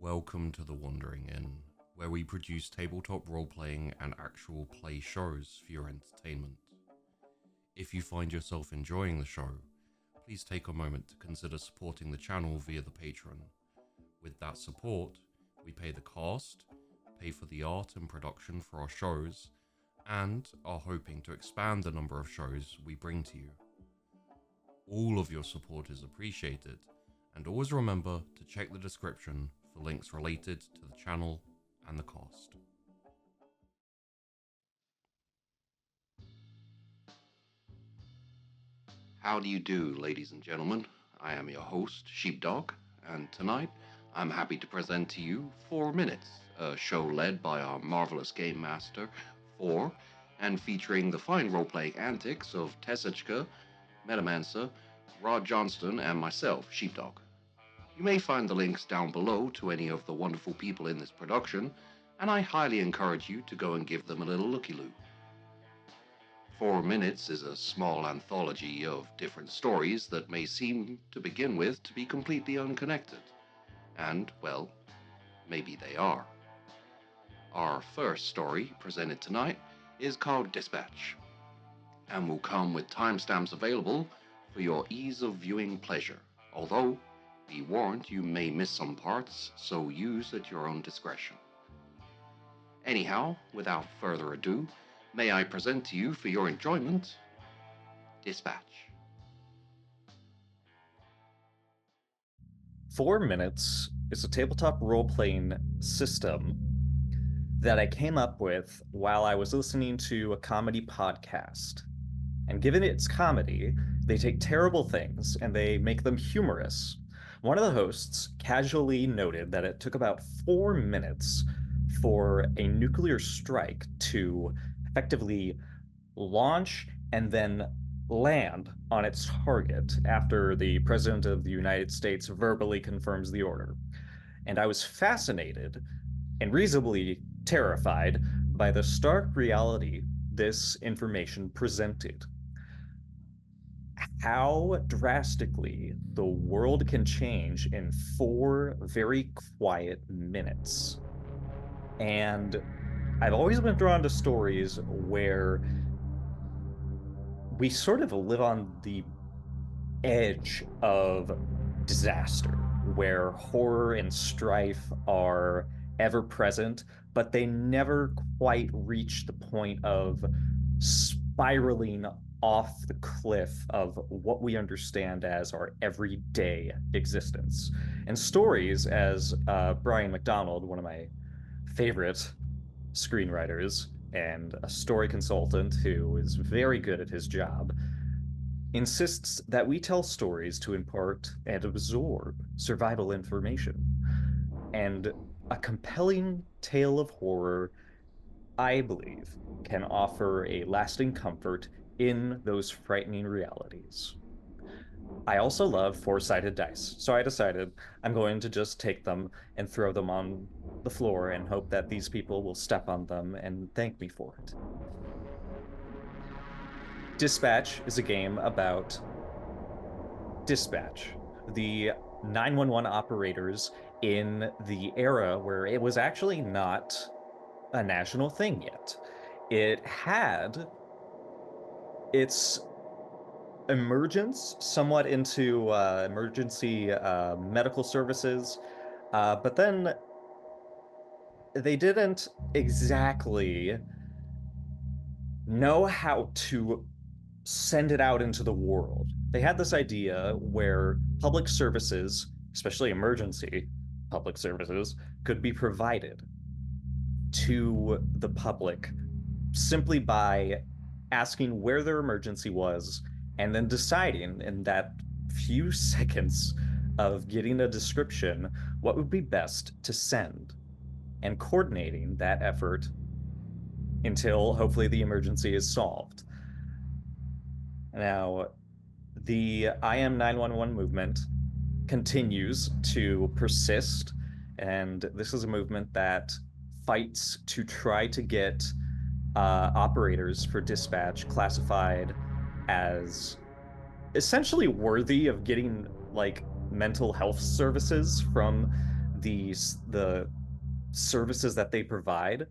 Welcome to the Wandering Inn, where we produce tabletop role-playing and actual play shows for your entertainment. If you find yourself enjoying the show, please take a moment to consider supporting the channel via the Patreon. With that support, we pay the cast, pay for the art and production for our shows, and are hoping to expand the number of shows we bring to you. All of your support is appreciated, and always remember to check the description for links related to the channel and the cast. How do you do, ladies and gentlemen? I am your host, Sheepdog, and tonight I'm happy to present to you 4 Minutes, a show led by our marvelous game master, 4, and featuring the fine role-playing antics of Tessachka, Metamancer, Rod Johnston, and myself, Sheepdog. You may find the links down below to any of the wonderful people in this production, and I highly encourage you to go and give them a little looky-loo. 4 Minutes is a small anthology of different stories that may seem, to begin with, to be completely unconnected. And, well, maybe they are. Our first story, presented tonight, is called Dispatch, and will come with timestamps available for your ease of viewing pleasure, although, be warned, you may miss some parts, so use at your own discretion. Anyhow, without further ado, may I present to you for your enjoyment, Dispatch. 4 Minutes is a tabletop role-playing system that I came up with while I was listening to a comedy podcast. And given its comedy, they take terrible things and they make them humorous. One of the hosts casually noted that it took about 4 minutes for a nuclear strike to effectively launch and then land on its target after the President of the United States verbally confirms the order. And I was fascinated and reasonably terrified by the stark reality this information presented. How drastically the world can change in 4 very quiet minutes. And I've always been drawn to stories where we sort of live on the edge of disaster, where horror and strife are ever present, but they never quite reach the point of spiraling off the cliff of what we understand as our everyday existence. And stories, as Brian McDonald, one of my favorite screenwriters and a story consultant who is very good at his job, insists that we tell stories to impart and absorb survival information. And a compelling tale of horror, I believe, can offer a lasting comfort in those frightening realities. I also love 4-sided dice, so I decided I'm going to just take them and throw them on the floor and hope that these people will step on them and thank me for it. Dispatch is a game about dispatch, the 911 operators in the era where it was actually not a national thing yet. It had its emergence somewhat into emergency medical services, but then they didn't exactly know how to send it out into the world. They had this idea where public services, especially emergency public services, could be provided to the public simply by asking where their emergency was and then deciding in that few seconds of getting a description what would be best to send and coordinating that effort until hopefully the emergency is solved. Now, the I Am 911 movement continues to persist, and this is a movement that fights to try to get operators for dispatch classified as essentially worthy of getting like mental health services from the services that they provide.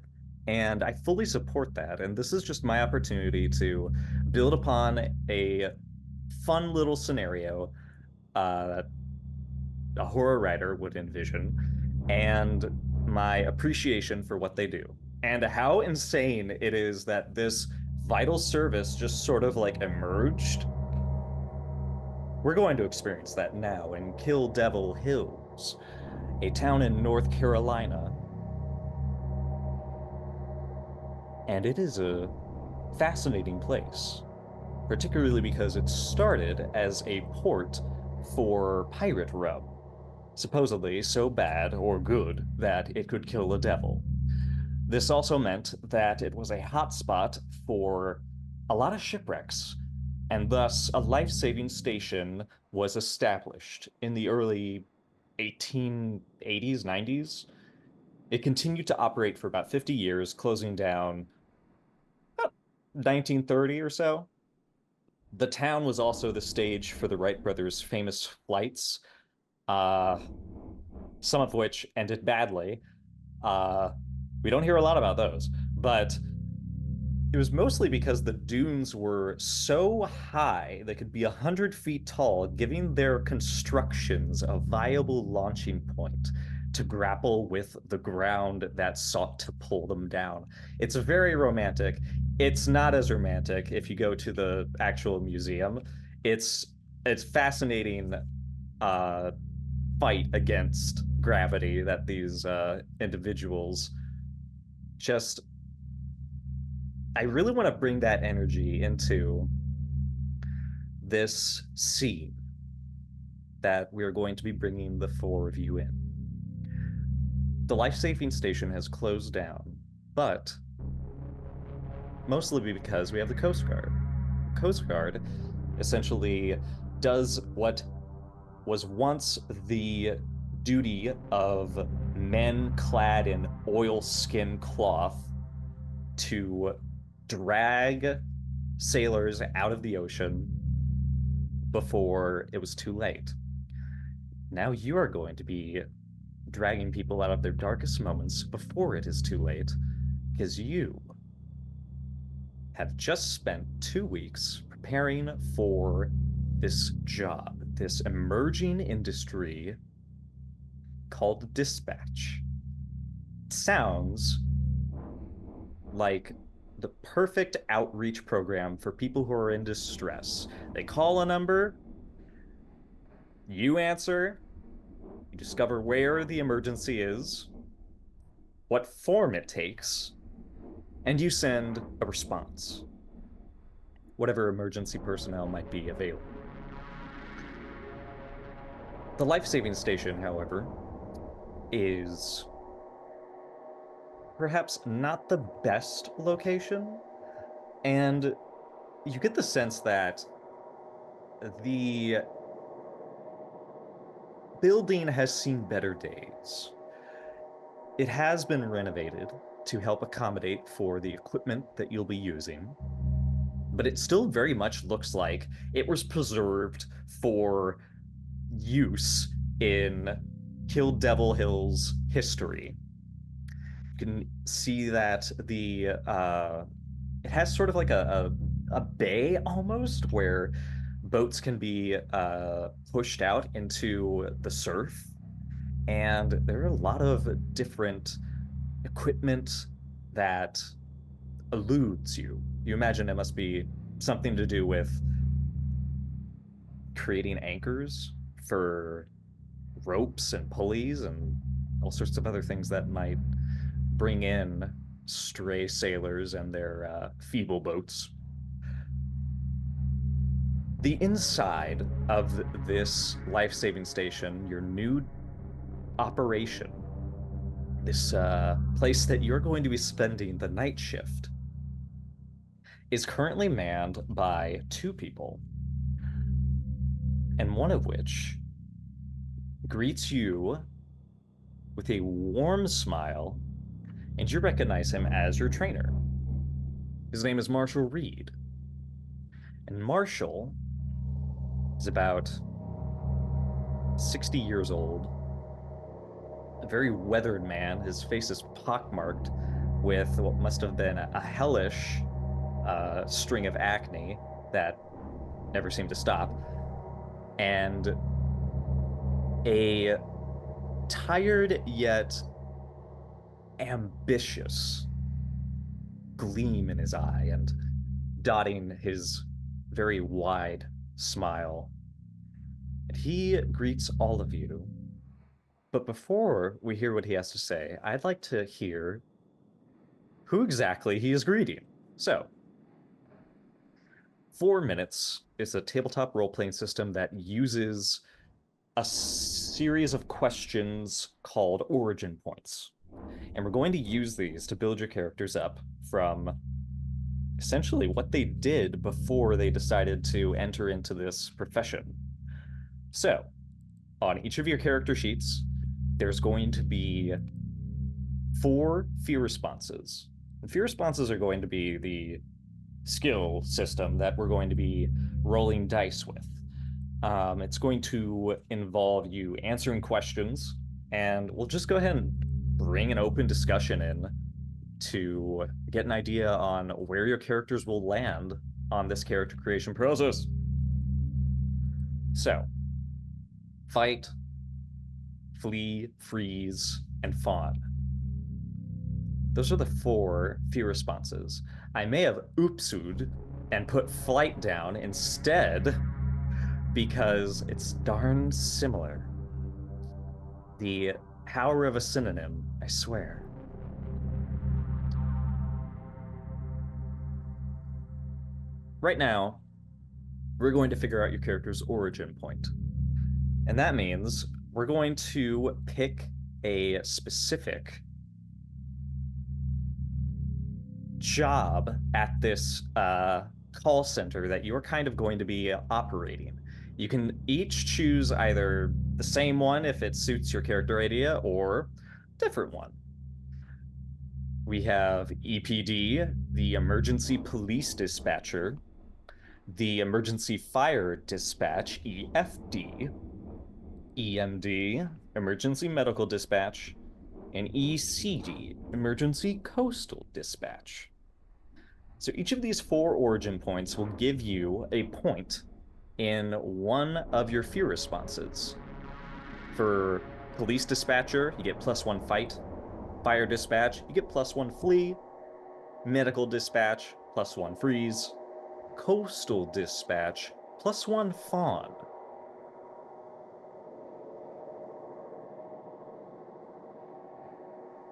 And I fully support that. And this is just my opportunity to build upon a fun little scenario that a horror writer would envision, and my appreciation for what they do, and how insane it is that this vital service just sort of like emerged. We're going to experience that now in Kill Devil Hills, a town in North Carolina. And it is a fascinating place, particularly because it started as a port for pirate rum, supposedly so bad or good that it could kill a devil. This also meant that it was a hotspot for a lot of shipwrecks, and thus a life-saving station was established in the early 1880s, 90s. It continued to operate for about 50 years, closing down about 1930 or so. The town was also the stage for the Wright brothers' famous flights, uh, some of which ended badly. Uh, we don't hear a lot about those, but it was mostly because the dunes were so high they could be 100 feet tall, giving their constructions a viable launching point to grapple with the ground that sought to pull them down. It's very romantic. It's not as romantic if you go to the actual museum. It's it's fascinating uh, fight against gravity that these individuals just. I really want to bring that energy into this scene that we're going to be bringing the four of you in. The life saving station has closed down, but mostly because we have the Coast Guard. The Coast Guard essentially does what was once the duty of men clad in oilskin cloth to drag sailors out of the ocean before it was too late. Now you are going to be dragging people out of their darkest moments before it is too late, because you have just spent 2 weeks preparing for this job, this emerging industry called dispatch. It sounds like the perfect outreach program for people who are in distress. They call a number, you answer, you discover where the emergency is, what form it takes, and you send a response, whatever emergency personnel might be available. The life saving station, however, is perhaps not the best location, and you get the sense that the building has seen better days. It has been renovated to help accommodate for the equipment that you'll be using, but it still very much looks like it was preserved for use in Kill Devil Hills history. You can see that the it has sort of like a bay almost where boats can be pushed out into the surf, and there are a lot of different equipment that eludes you. You imagine it must be something to do with creating anchors for ropes and pulleys and all sorts of other things that might bring in stray sailors and their feeble boats. The inside of this life saving station, your new operation, this place that you're going to be spending the night shift, is currently manned by two people, and one of which greets you with a warm smile, and you recognize him as your trainer. His name is Marshall Reed. And Marshall is about 60 years old, a very weathered man. His face is pockmarked with what must have been a hellish string of acne that never seemed to stop, and a tired yet ambitious gleam in his eye and dotting his very wide smile. And he greets all of you. But before we hear what he has to say, I'd like to hear who exactly he is greeting. So, 4 Minutes is a tabletop role playing system that uses a series of questions called origin points. And we're going to use these to build your characters up from essentially what they did before they decided to enter into this profession. So, on each of your character sheets, there's going to be 4 fear responses. And fear responses are going to be the skill system that we're going to be rolling dice with. It's going to involve you answering questions, and we'll just go ahead and bring an open discussion in to get an idea on where your characters will land on this character creation process. So, fight, flee, freeze, and fawn. Those are the 4 fear responses. I may have oopsed and put flight down instead because it's darn similar. The power of a synonym, I swear. Right now, we're going to figure out your character's origin point. And that means we're going to pick a specific job at this call center that you're kind of going to be operating. You can each choose either the same one if it suits your character idea or a different one. We have EPD, the Emergency Police Dispatcher, the Emergency Fire Dispatch, EFD, EMD, Emergency Medical Dispatch, and ECD, Emergency Coastal Dispatch. So each of these 4 origin points will give you a point in one of your fear responses. For Police Dispatcher, you get +1 fight. Fire Dispatch, you get +1 flee. Medical Dispatch, +1 freeze. Coastal Dispatch, +1 fawn.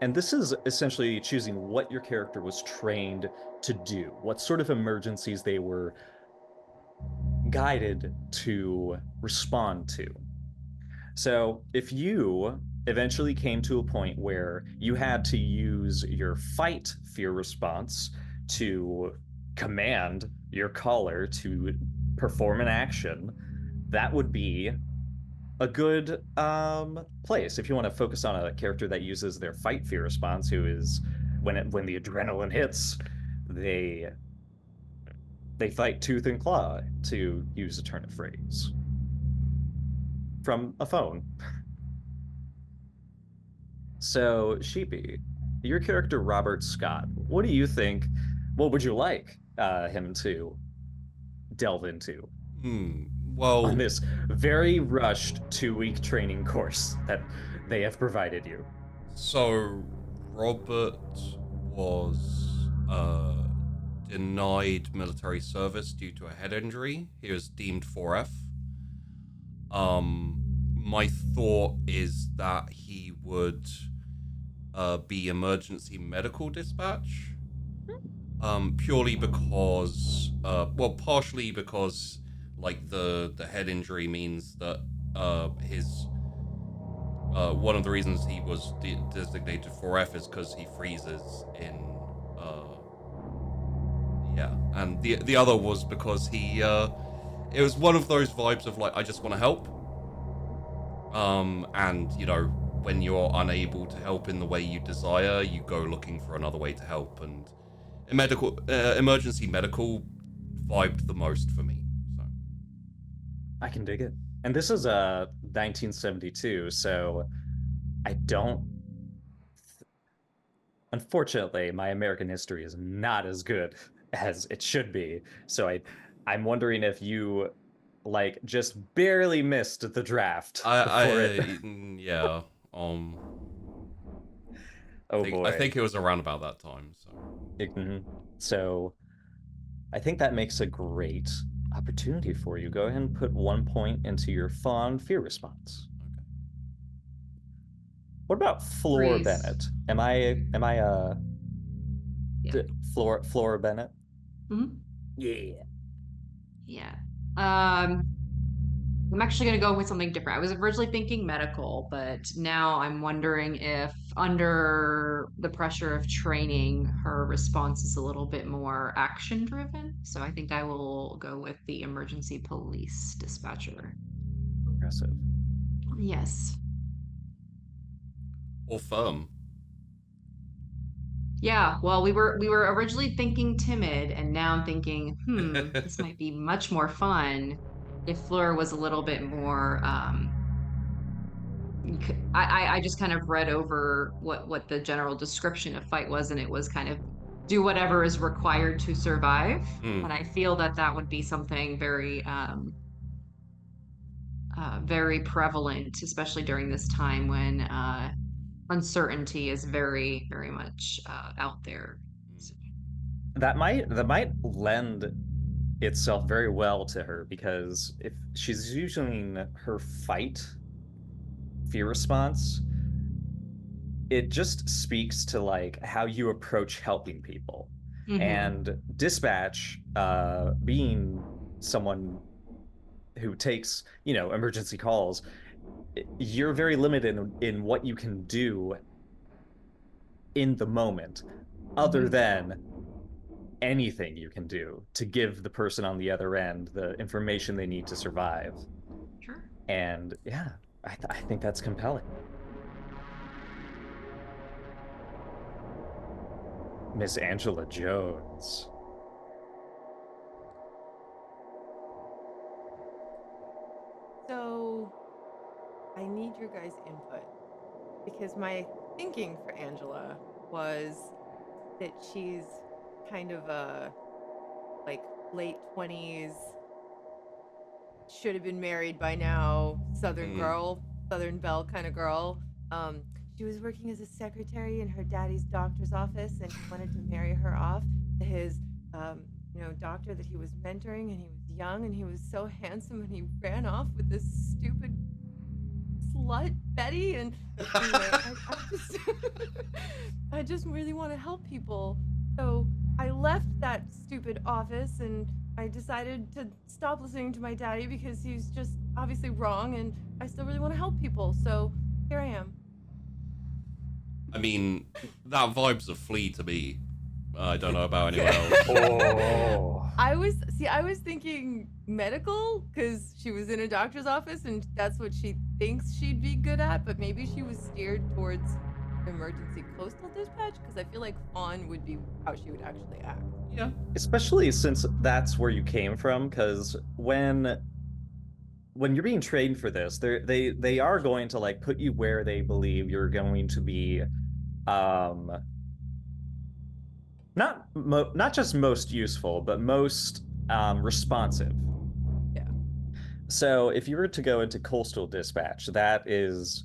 And this is essentially choosing what your character was trained to do, what sort of emergencies they were guided to respond to. So if you eventually came to a point where you had to use your fight fear response to command your caller to perform an action, that would be a good place if you want to focus on a character that uses their fight fear response, who is when the adrenaline hits, they fight tooth and claw, to use a turnip phrase from a phone. So, Sheepy, your character Robert Scott, what do you think? What would you like him to delve into on Well, this very rushed 2-week training course that they have provided you? so Robert was denied military service due to a head injury. He was deemed 4F. My thought is that he would be emergency medical dispatch. Purely because, partially because, like, the head injury means that his one of the reasons he was designated 4F is because he freezes in, and the other was because he it was one of those vibes of, like, I just want to help, and when you're unable to help in the way you desire, you go looking for another way to help, and emergency medical vibed the most for me. So I can dig it. And this is 1972, so I don't unfortunately, my American history is not as good as it should be. So I'm wondering if you like just barely missed the draft before it. Yeah. Oh I boy. think it was around about that time. So Mhm. So I think that makes a great opportunity for you. Go ahead and put 1 point into your fawn fear response. okay. What about Flora Freeze. Bennett? Am I Yeah. Flora Bennett? Mhm. Yeah. Yeah. I'm actually going to go with something different. I was originally thinking medical, but now I'm wondering if, under the pressure of training, her response is a little bit more action driven. So I think I will go with the emergency police dispatcher. Impressive. Yes. Or firm. Yeah, well, we were originally thinking timid, and now I'm thinking, this might be much more fun if Fleur was a little bit more. I just kind of read over what the general description of fight was, and it was kind of do whatever is required to survive. Hmm. And I feel that that would be something very prevalent, especially during this time when uncertainty is very, very much out there. So, That might lend itself very well to her because if she's using her fight fear response, it just speaks to like how you approach helping people. mhm. And dispatch, being someone who takes, emergency calls, you're very limited in what you can do in the moment, other Mhm. than anything you can do to give the person on the other end the information they need to survive. Sure. And yeah, I think that's compelling. Miss Angela Jones. So I need your guys' input because my thinking for Angela was that she's kind of a like late 20s, should have been married by now, Southern Hmm. girl, Southern belle kind of girl. Um, she was working as a secretary in her daddy's doctor's office, and he wanted to marry her off to his, doctor that he was mentoring. And he was young, and he was so handsome, and he ran off with this stupid slut Betty. And anyway, I just, I just really want to help people. So I left that stupid office and I decided to stop listening to my daddy because he's just obviously wrong, and I still really want to help people. So here I am. I mean, that vibe's a flea to me. I don't know about anyone else. Oh. I was thinking medical because she was in a doctor's office and that's what she thinks she'd be good at, but maybe she was steered towards emergency coastal dispatch because I feel like fawn would be how she would actually act. Yeah. Especially since that's where you came from, because when you're being trained for this, they are going to like put you where they believe you're going to be um not just most useful, but most responsive. Yeah. So if you were to go into coastal dispatch, that is,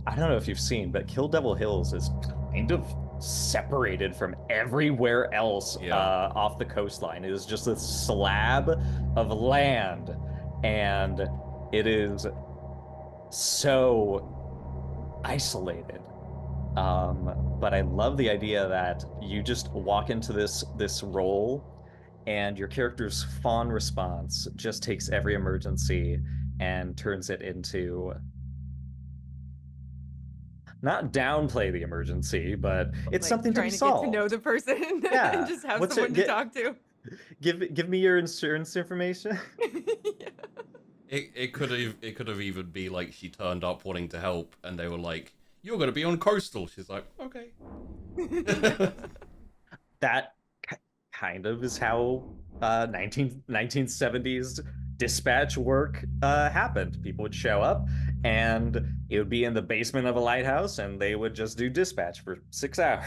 I don't know if you've seen, but Kill Devil Hills is kind of separated from everywhere else Yeah. off the coastline. It is just a slab of land, and it is so isolated. But I love the idea that you just walk into this role, and your character's fawn response just takes every emergency and turns it into not downplay the emergency, but it's Like something to be trying to get to know solved. the person and Yeah. just have What's someone it to get? talk to. Give me your insurance information. Yeah. It could have even be like she turned up wanting to help, and they were like, "You're gonna be on coastal." She's like, "Okay." That kind of is how 1970s dispatch work happened. People would show up, and it would be in the basement of a lighthouse, and they would just do dispatch for 6 hours.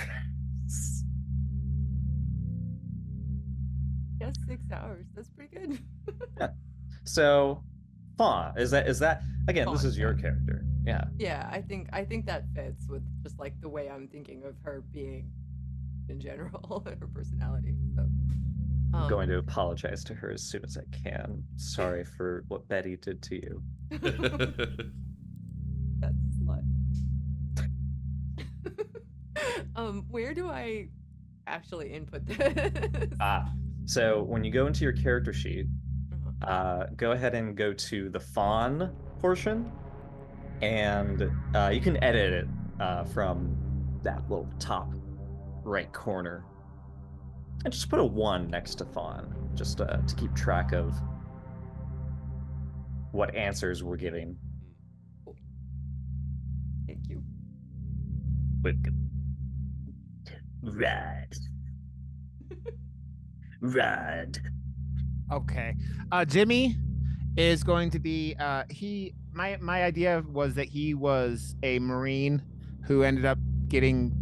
Yes, 6 hours. That's pretty good. Yeah. So, Fawn, is that again? This Fawn, is your yeah. character. Yeah. Yeah, I think that fits with just like the way I'm thinking of her being in general, her personality. So, I'm going to apologize to her as soon as I can. Sorry for what Betty did to you. That's slut. Where do I actually input this? So when you go into your character sheet, Uh-huh. go ahead and go to the fawn portion, and you can edit it from that little top right corner. And just put a 1 next to fawn, just to keep track of what answers we're giving. Thank you. Rad. Rad. Okay. Jimmy is going to be my idea was that he was a Marine who ended up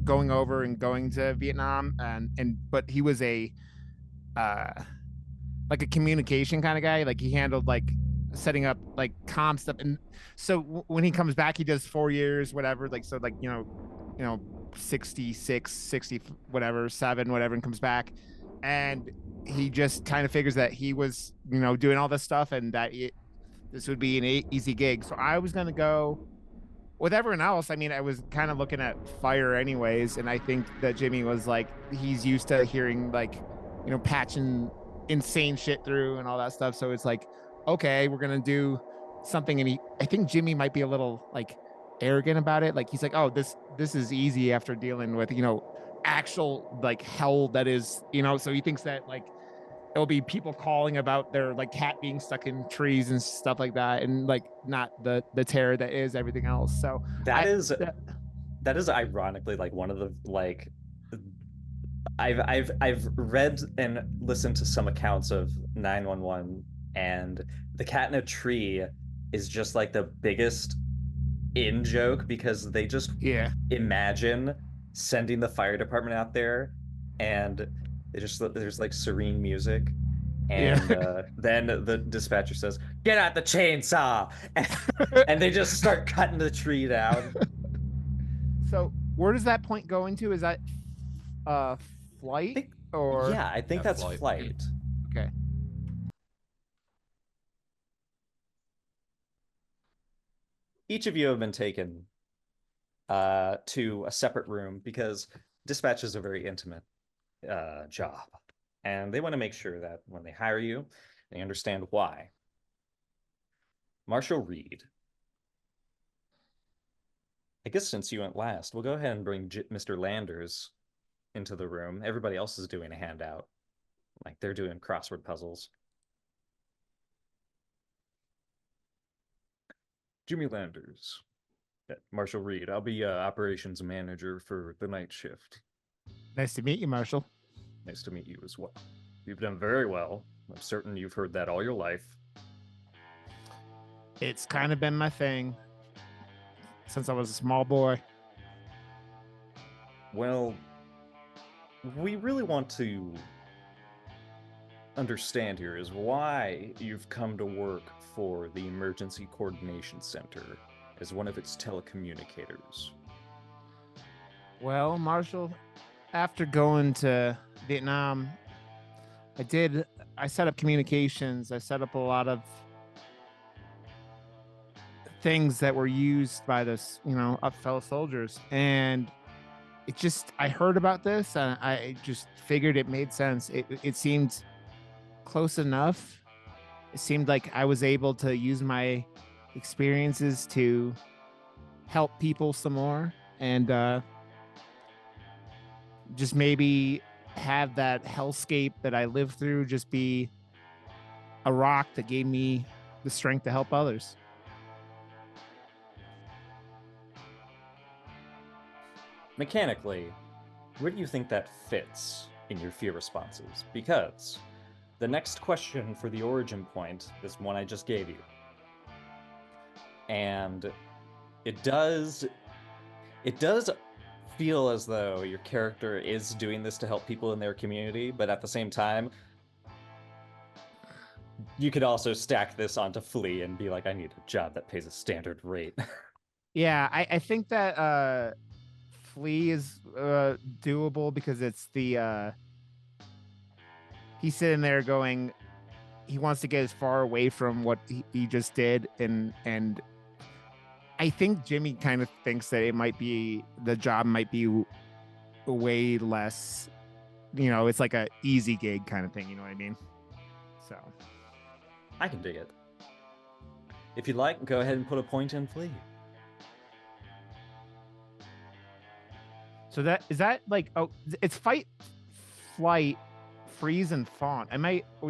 going over and going to Vietnam, but he was a like a communication kind of guy. Like he handled like setting up like comm stuff, and so when he comes back, he does 4 years, whatever. Like so, like you know, 66, 60, whatever, 7, whatever, and comes back, and he just kind of figures that he was doing all this stuff, and that this would be an easy gig. So I was gonna go with everyone else. I mean, I was kind of looking at fire anyways, and I think that Jimmy was like, he's used to hearing like, patching insane shit through and all that stuff. So it's like, okay, we're gonna do something. And I think Jimmy might be a little like arrogant about it. Like he's like, oh, this is easy after dealing with actual like hell that is. So he thinks that like it'll be people calling about their like cat being stuck in trees and stuff like that, and like not the terror that is everything else. So that is ironically like one of the like I've read and listened to some accounts of 911, and the cat in a tree is just like the biggest in joke, because they just imagine sending the fire department out there, and there's like serene music, and then the dispatcher says, "Get out the chainsaw," and they just start cutting the tree down. So where does that point go into? Is that flight? I think that's flight. Okay. Each of you have been taken to a separate room, because dispatch is a very intimate job, and they want to make sure that when they hire you, they understand why. Marshall Reed, I guess since you went last, we'll go ahead and bring Mr. Landers into the room. Everybody else is doing a handout, like they're doing crossword puzzles. Jimmy Landers. Marshall Reed. I'll be operations manager for the night shift. Nice to meet you, Marshall. Nice to meet you as well. You've done very well. I'm certain you've heard that all your life. It's kind of been my thing since I was a small boy. Well, we really want to understand here is why you've come to work for the Emergency Coordination Center as one of its telecommunicators. Well, Marshall, after going to Vietnam, I set up communications. I set up a lot of things that were used by this, fellow soldiers. And I heard about this, and I just figured it made sense. It seemed close enough. It seemed like I was able to use my experiences to help people some more, and just maybe have that hellscape that I lived through just be a rock that gave me the strength to help others. Mechanically, where do you think that fits in your fear responses? Because The next question for the origin point is one I just gave you. And it does feel as though your character is doing this to help people in their community, but at the same time, you could also stack this onto Flea and be like, I need a job that pays a standard rate. Yeah, I think that Flea is doable because it's the he's sitting there going, he wants to get as far away from what he just did, and I think Jimmy kind of thinks that it might be, the job might be way less, it's like a easy gig kind of thing, you know what I mean? So I can dig it. If you'd like, go ahead and put a point in Flea. So that is that like, oh, it's fight, flight, freeze, and fawn.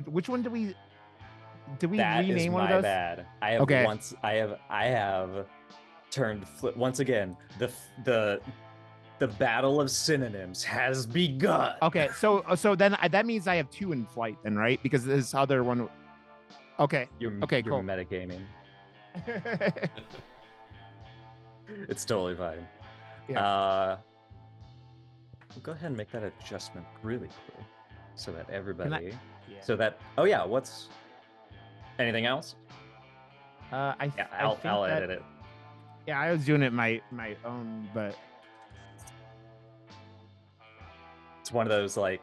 Which one did we That rename is one of my those? bad. I have Okay. I have turned flip once again. The battle of synonyms has begun. Okay, so then that means I have 2 in flight then, right? Because this other one. Okay. You're Cool. metagaming. It's totally fine. Yeah. We'll go ahead and make that adjustment really quick so that everybody. Yeah. So that. Oh yeah. What's anything else? I'll edit it. Yeah, I was doing it my own, but it's one of those like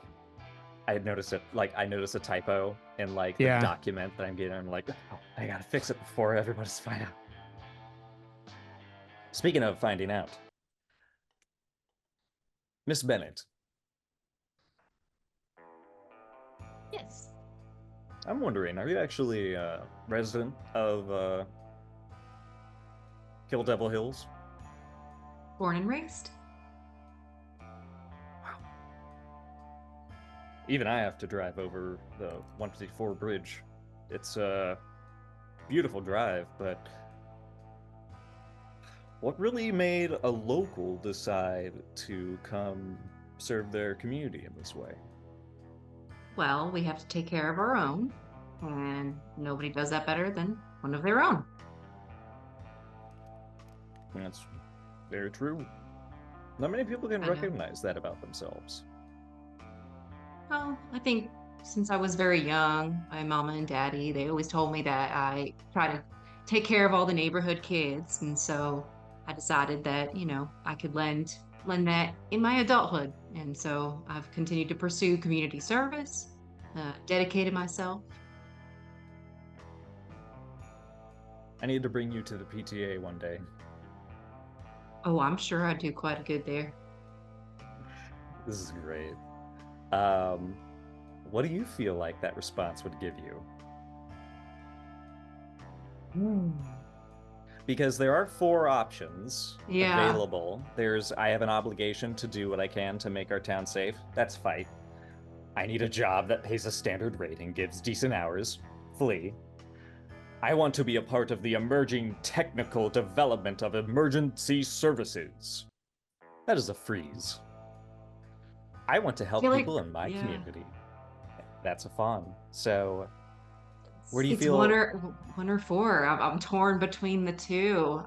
I noticed a typo in like the document that I'm getting. I'm like, oh, I gotta fix it before everybody's find out. Speaking of finding out, Miss Bennett. Yes. I'm wondering, are you actually a resident of Kill Devil Hills? Born and raised. Even I have to drive over the 154 bridge. It's a beautiful drive, but what really made a local decide to come serve their community in this way? Well, we have to take care of our own, and nobody does that better than one of their own. That's very true. Not many people can recognize that about themselves. Well, I think since I was very young, my mama and daddy, they always told me that I try to take care of all the neighborhood kids. And so I decided that, I could lend that in my adulthood. And so I've continued to pursue community service, dedicated myself. I need to bring you to the PTA one day. Oh, I'm sure I do quite a good there. This is great. What do you feel like that response would give you? Because there are 4 options available. I have an obligation to do what I can to make our town safe. That's fight. I need a job that pays a standard rate and gives decent hours. Flee. I want to be a part of the emerging technical development of emergency services. That is a freeze. I want to help people in my community. That's a fawn. So, where do you feel? One or 4. I'm torn between the 2.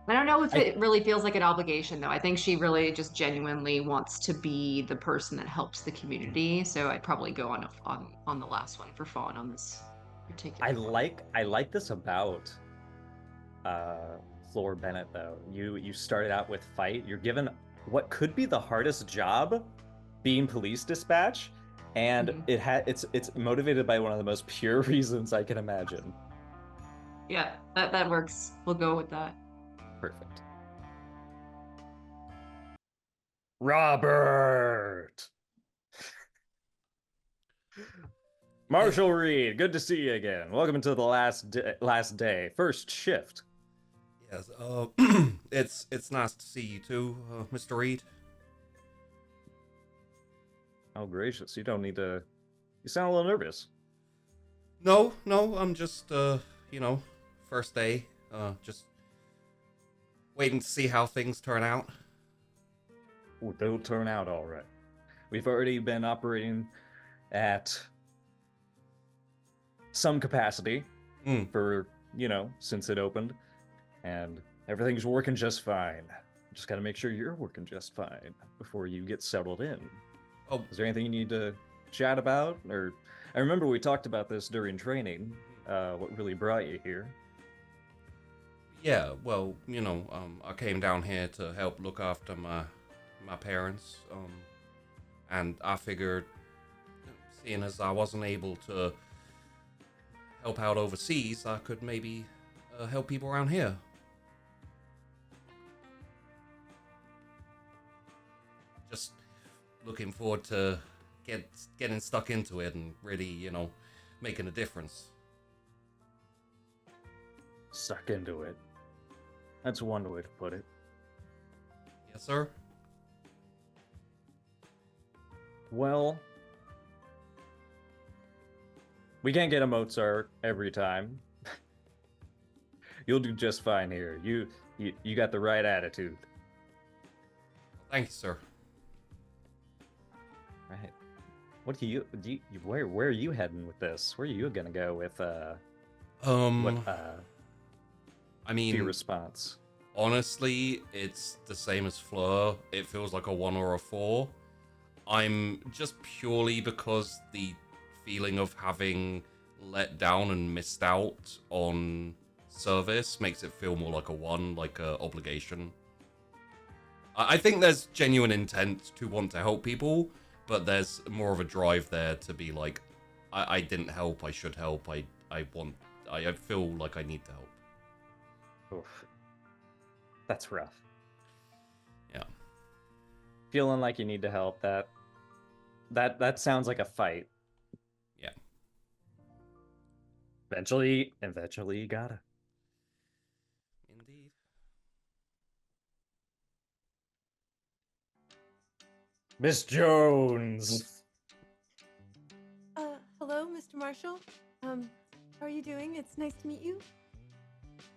I don't know if it really feels like an obligation, though. I think she really just genuinely wants to be the person that helps the community. So I'd probably go on the last one for fawn on this particular. I like this about Floor Bennett though. You started out with fight. You're given what could be the hardest job, being police dispatch, and it's motivated by one of the most pure reasons I can imagine. Yeah, that works. We'll go with that. Perfect. Robert! Marshall Reed, good to see you again. Welcome to the last day. First shift. Yes, it's nice to see you too, Mr. Reed. Oh, gracious. You don't need to... You sound a little nervous. No, I'm just, first day. Just waiting to see how things turn out. Oh, they'll turn out all right. We've already been operating at some capacity Mm. for, since it opened, and everything's working just fine. Just got to make sure you're working just fine before you get settled in. Oh, Is there anything you need to chat about? Or I remember we talked about this during training. What really brought you here? yeah. Well, I came down here to help look after my parents. And I figured, seeing as I wasn't able to help out overseas, I could maybe help people around here. Just looking forward to getting stuck into it and really, making a difference. Suck into it. That's one way to put it. Yes, sir. Well, we can't get a Mozart every time. You'll do just fine here. You got the right attitude. Thank you, sir. Right. What do you where are you heading with this? Where are you gonna go with I mean, your response? honestly, it's the same as Fleur. It feels like a 1 or a 4. I'm just purely because the feeling of having let down and missed out on service makes it feel more like a 1, like a obligation. I think there's genuine intent to want to help people, but there's more of a drive there to be like, I didn't help, I should help, I feel like I need to help. Oof. That's rough. Yeah. Feeling like you need to help, that sounds like a fight. Yeah. Eventually you gotta. Indeed. Miss Jones. Hello, Mr. Marshall. How are you doing? It's nice to meet you.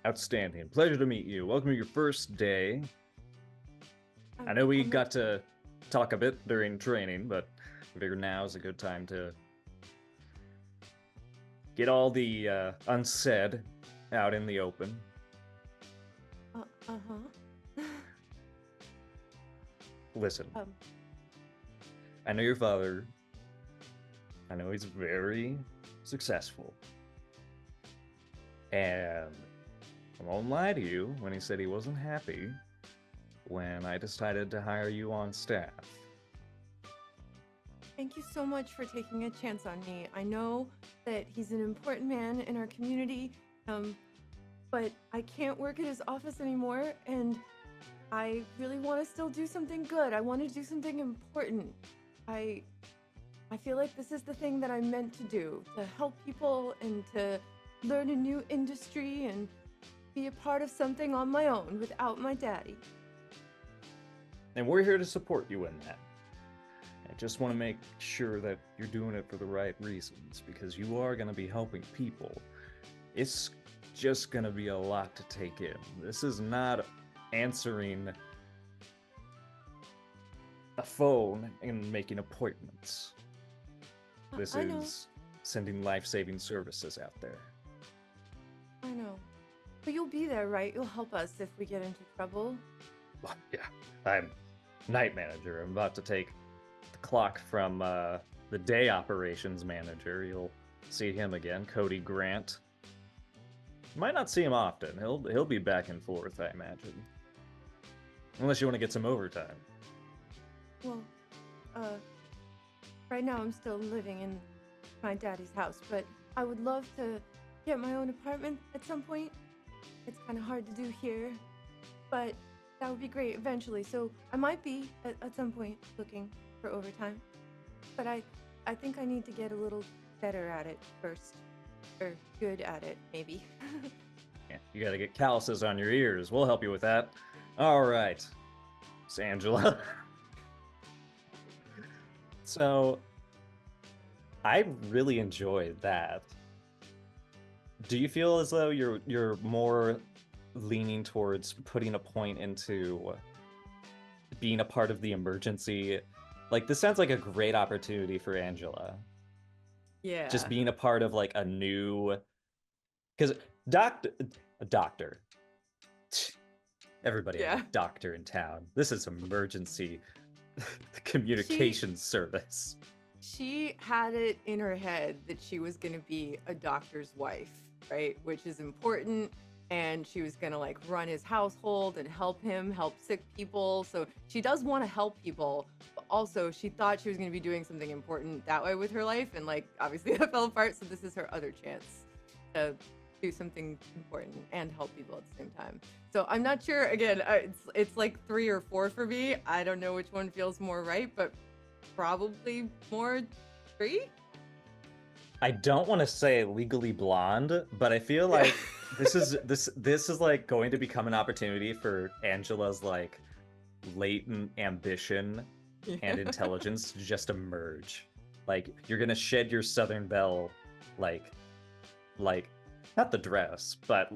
Outstanding. Pleasure to meet you. Welcome to your first day. I know we got to talk a bit during training, but I figured now is a good time to get all the unsaid out in the open. Listen, I know your father. I know he's very successful. And I won't lie to you when he said he wasn't happy when I decided to hire you on staff. Thank you so much for taking a chance on me. I know that he's an important man in our community, but I can't work at his office anymore, and I really want to still do something good. I want to do something important. I feel like this is the thing that I'm meant to do, to help people and to learn a new industry and be a part of something on my own without my daddy. And we're here to support you in that. I just want to make sure that you're doing it for the right reasons, because you are going to be helping people. It's just going to be a lot to take in. This is not answering a phone and making appointments. This I know. is sending life-saving services out there. I know. But you'll be there, right? You'll help us if we get into trouble. Well, yeah, I'm night manager. I'm about to take the clock from the day operations manager. You'll see him again, Cody Grant. You might not see him often. He'll be back and forth, I imagine. Unless you want to get some overtime. Well, right now I'm still living in my daddy's house, but I would love to get my own apartment at some point. It's kind of hard to do here, but that would be great eventually. So I might be at some point looking for overtime, but I think I need to get a little better at it first, or good at it maybe. Yeah, you gotta get calluses on your ears. We'll help you with that. All right, it's Angela. So, I really enjoyed that. Do you feel as though you're more leaning towards putting a point into being a part of the emergency? Like, this sounds like a great opportunity for Angela. Yeah. just being a part of like a new, because doctor, everybody has Yeah. a doctor in town. This is emergency communication service. She had it in her head that she was going to be a doctor's wife, right? Which is important. And she was going to like run his household and help him help sick people. So she does want to help people. But also, she thought she was going to be doing something important that way with her life. And like, obviously, that fell apart. So this is her other chance to do something important and help people at the same time. So I'm not sure. Again, it's like 3 or 4 for me. I don't know which one feels more right, but probably more 3. I don't want to say Legally Blonde, but I feel like this is like going to become an opportunity for Angela's like latent ambition and intelligence to just emerge. Like you're gonna shed your Southern Belle, like not the dress, but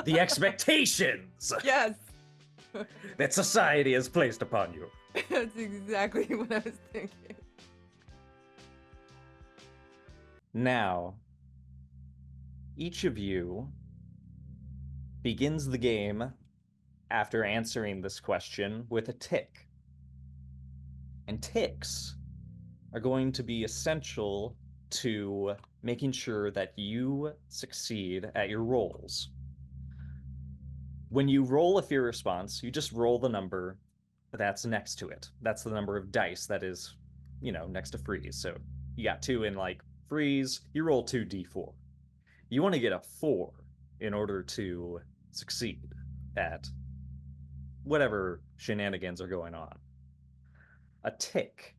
the expectations. Yes. That society has placed upon you. That's exactly what I was thinking. Now, each of you begins the game after answering this question with a tick. And ticks are going to be essential to making sure that you succeed at your rolls. When you roll a fear response, you just roll the number that's next to it. That's the number of dice that is, next to freeze. So you got 2 in like freeze, you roll 2d4. You want to get a 4 in order to succeed at whatever shenanigans are going on. A tick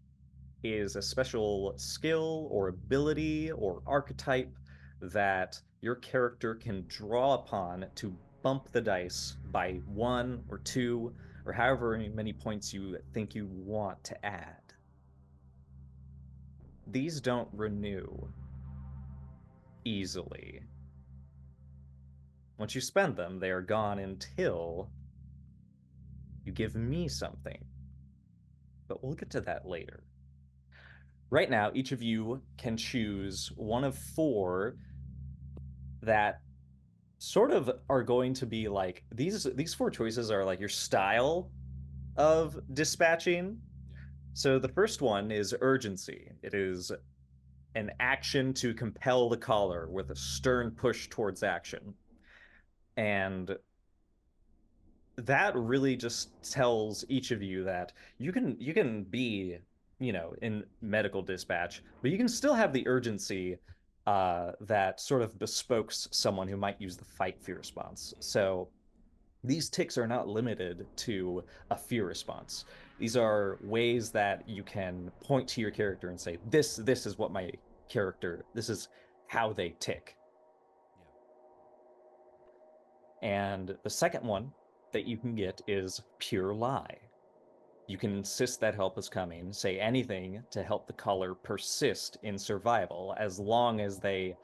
is a special skill or ability or archetype that your character can draw upon to bump the dice by 1 or 2 or however many points you think you want to add. These don't renew easily. Once you spend them, they are gone until you give me something. But we'll get to that later. Right now, each of you can choose one of 4 that sort of are going to be like these 4 choices are like your style of dispatching. So the first one is urgency. It is an action to compel the caller with a stern push towards action. And that really just tells each of you that you can be, in medical dispatch, but you can still have the urgency that sort of bespokes someone who might use the fight fear response. So these ticks are not limited to a fear response. These are ways that you can point to your character and say, this is what my character, this is how they tick. And the second one that you can get is pure lie. You can insist that help is coming, say anything to help the caller persist in survival as long as they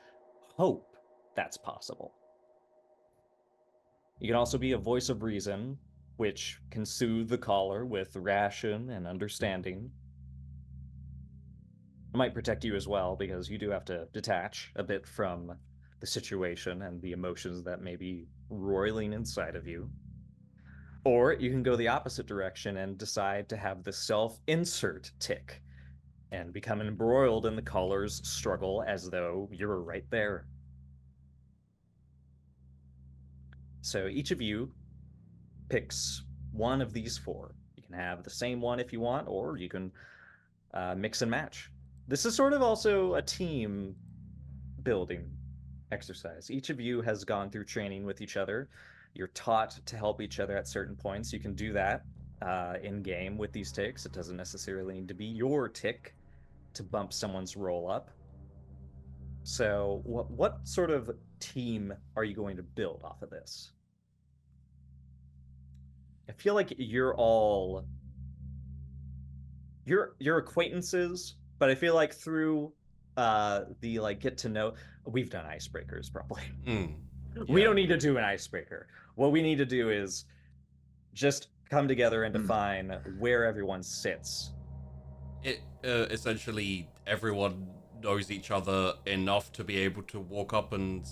hope that's possible. You can also be a voice of reason, which can soothe the caller with ration and understanding. It might protect you as well, because you do have to detach a bit from the situation and the emotions that may be roiling inside of you. Or you can go the opposite direction and decide to have the self-insert tick and become embroiled in the caller's struggle as though you were right there. So each of you picks one of these 4. You can have the same one if you want, or you can mix and match. This is sort of also a team building exercise. Each of you has gone through training with each other. You're taught to help each other at certain points. You can do that in game with these ticks. It doesn't necessarily need to be your tick to bump someone's roll up. So what sort of team are you going to build off of this? I feel like you're all your acquaintances, but I feel like through the like get to know, we've done icebreakers probably. We don't need to do an icebreaker. What we need to do is just come together and define where everyone sits. It essentially everyone knows each other enough to be able to walk up and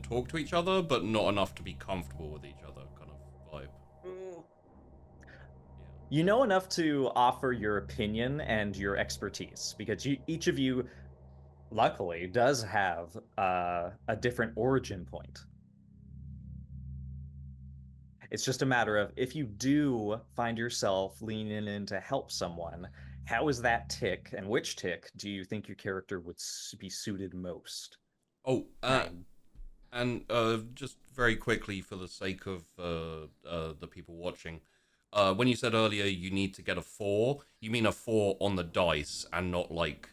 talk to each other, but not enough to be comfortable with each other, kind of vibe. You know enough to offer your opinion and your expertise because each of you, luckily, does have a different origin point. It's just a matter of if you do find yourself leaning in to help someone, how is that tick and which tick do you think your character would be suited most? Oh, and just very quickly for the sake of the people watching, when you said earlier you need to get a 4, you mean a 4 on the dice and not like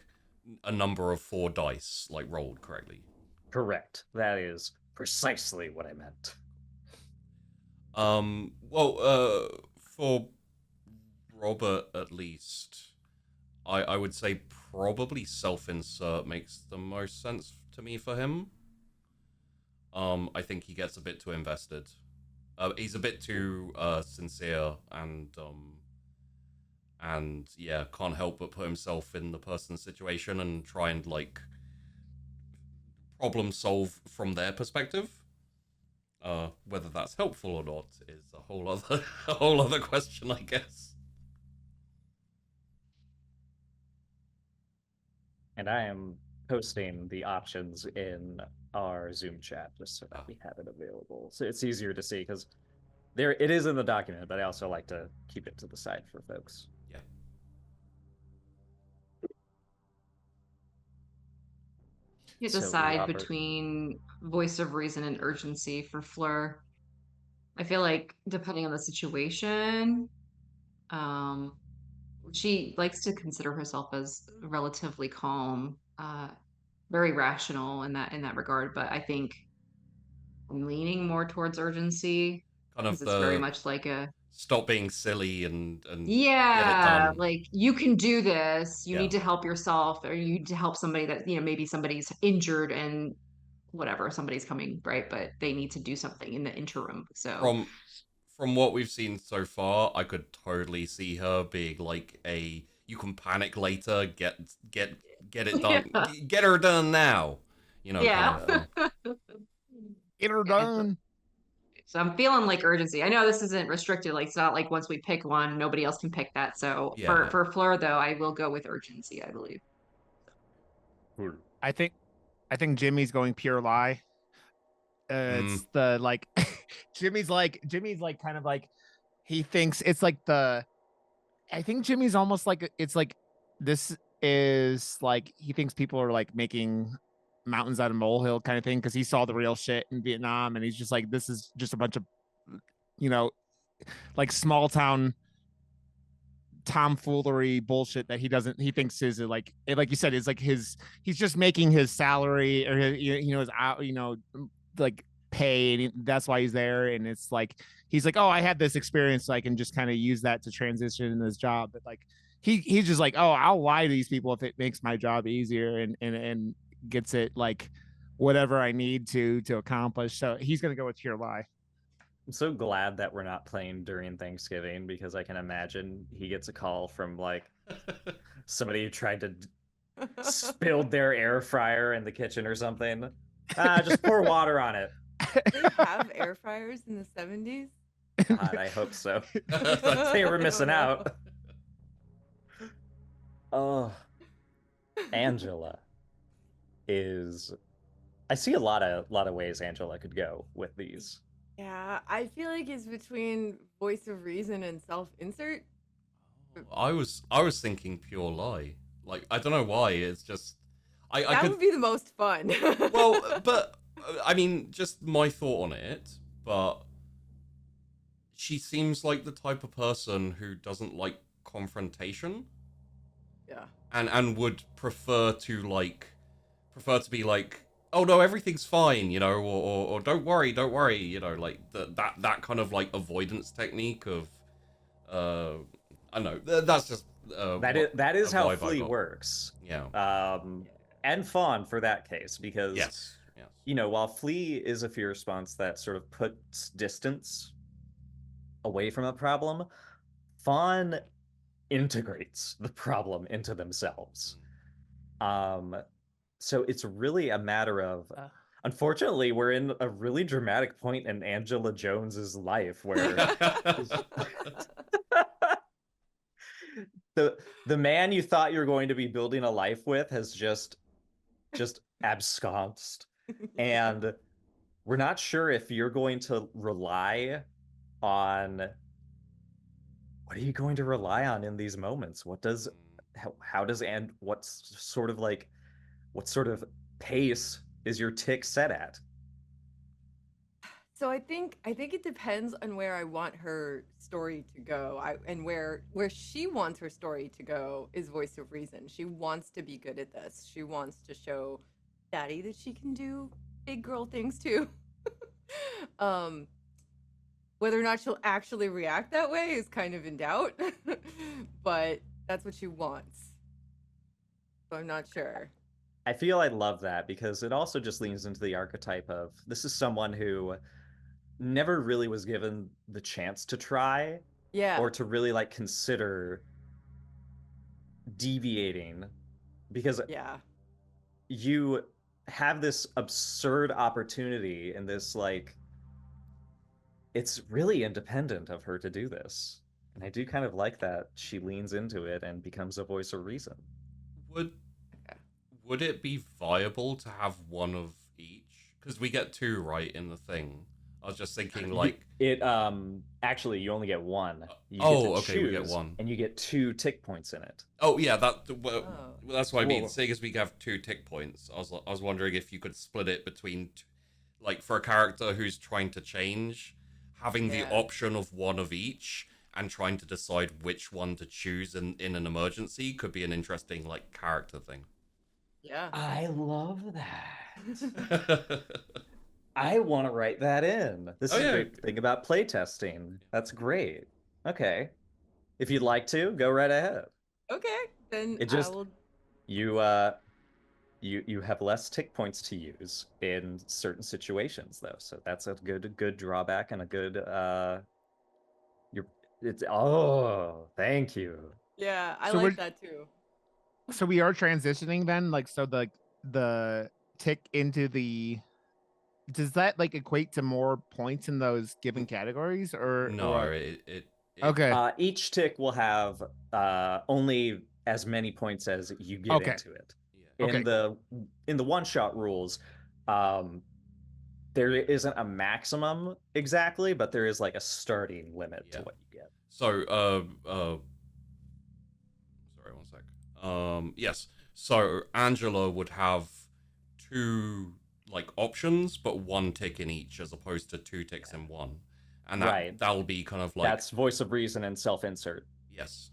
a number of 4 dice like rolled correctly. Correct. That is precisely what I meant. Well, for Robert at least, I would say probably self-insert makes the most sense to me for him. I think he gets a bit too invested. He's a bit too sincere and yeah, can't help but put himself in the person's situation and try and like problem solve from their perspective. Whether that's helpful or not is a whole other question, I guess. And I am posting the options in our Zoom chat just so that we have it available. So it's easier to see because it is in the document, but I also like to keep it to the side for folks. Yeah. You So, decide Robert, between voice of reason and urgency for Fleur. I feel like depending on the situation, um, she likes to consider herself as relatively calm, very rational in that regard. But I think I'm leaning more towards urgency Kind because of it's very the much like a stop being silly and get it yeah, done. like you can do this. You Yeah. need to help yourself, or you need to help somebody that maybe somebody's injured and whatever somebody's coming, right? But they need to do something in the interim. So From what we've seen so far, I could totally see her being like a you can panic later, get it done, yeah, get her done now. Kind yeah. of. Get her Yeah, done. so I'm feeling like urgency. I know this isn't restricted. Like it's not like once we pick one, nobody else can pick that. So Yeah. for Fleur though, I will go with urgency. I believe. I think Jimmy's going pure lie. It's the like Jimmy's like kind of like he thinks it's like the I think Jimmy's almost like it's like this is like he thinks people are like making mountains out of molehill kind of thing because he saw the real shit in Vietnam and he's just like this is just a bunch of you know like small town tomfoolery bullshit that he thinks is like you said is like he's just making his salary or his, his out like pay and that's why he's there and it's like he's like oh I had this experience so I can just kind of use that to transition in his job but like he's just like oh I'll lie to these people if it makes my job easier and gets it like whatever I need to accomplish so he's gonna go with pure lie. I'm so glad that we're not playing during Thanksgiving because I can imagine he gets a call from like somebody who tried to spilled their air fryer in the kitchen or something. Just pour water on it. Did they have air fryers in the 70s? God, I hope so. They were missing out. Oh, Angela is. I see a lot of ways Angela could go with these. Yeah, I feel like it's between voice of reason and self-insert. I was thinking pure lie. Like I don't know why. It's just I could would be the most fun. well, but I mean, just my thought on it. But she seems like the type of person who doesn't like confrontation. Yeah. And would prefer to be like, oh no, everything's fine, or don't worry, like that kind of like avoidance technique of I don't know. That's just that is how Flea works. Yeah. And Fawn for that case because yes. While Flea is a fear response that sort of puts distance away from a problem, Fawn integrates the problem into themselves. So it's really a matter of, unfortunately, we're in a really dramatic point in Angela Jones's life where the man you thought you were going to be building a life with has just absconced, and we're not sure if you're going to rely on what are you going to rely on in these moments? How does and what sort of pace is your tick set at? So I think it depends on where I want her story to go. And where she wants her story to go is voice of reason. She wants to be good at this. She wants to show Daddy that she can do big girl things too. um Whether or not she'll actually react that way is kind of in doubt. But that's what she wants. So I'm not sure. I feel I love that because it also just leans into the archetype of this is someone who never really was given the chance to try Yeah. or to really like consider deviating, because Yeah. you have this absurd opportunity and this like it's really independent of her to do this. And I do kind of like that she leans into it and becomes a voice of reason. Would would it be viable to have one of each? Because we get two right in the thing. I was just thinking, like, It actually you only get one. You oh, get to okay, we get choose, one. and you get 2 tick points in it. Oh yeah, that's what I mean. Whoa. Seeing as we have 2 tick points, I was wondering if you could split it between, like, for a character who's trying to change, having the Yeah. option of one of each and trying to decide which one to choose in an emergency could be an interesting like character thing. Yeah. I love that. I want to write that in. This Oh, is a yeah. great thing about playtesting. That's great. Okay. If you'd like to, go right ahead. Okay. Then It just I will. you you have less tick points to use in certain situations though. So that's a good drawback and a good you're it's oh, thank you. Yeah, I So like we're that too. so we are transitioning then, like so the tick into the does that like equate to more points in those given categories or No, what? it Okay. Each tick will have only as many points as you get Okay. into it. yeah. Okay, In the one shot rules, um, there isn't a maximum exactly, but there is like a starting limit to Yeah. what you get. So sorry, one sec. Yes. So Angela would have 2 like options, but 1 tick in each, as opposed to 2 ticks in one, and Right. that'll be kind of like That's voice of reason and self-insert. yes.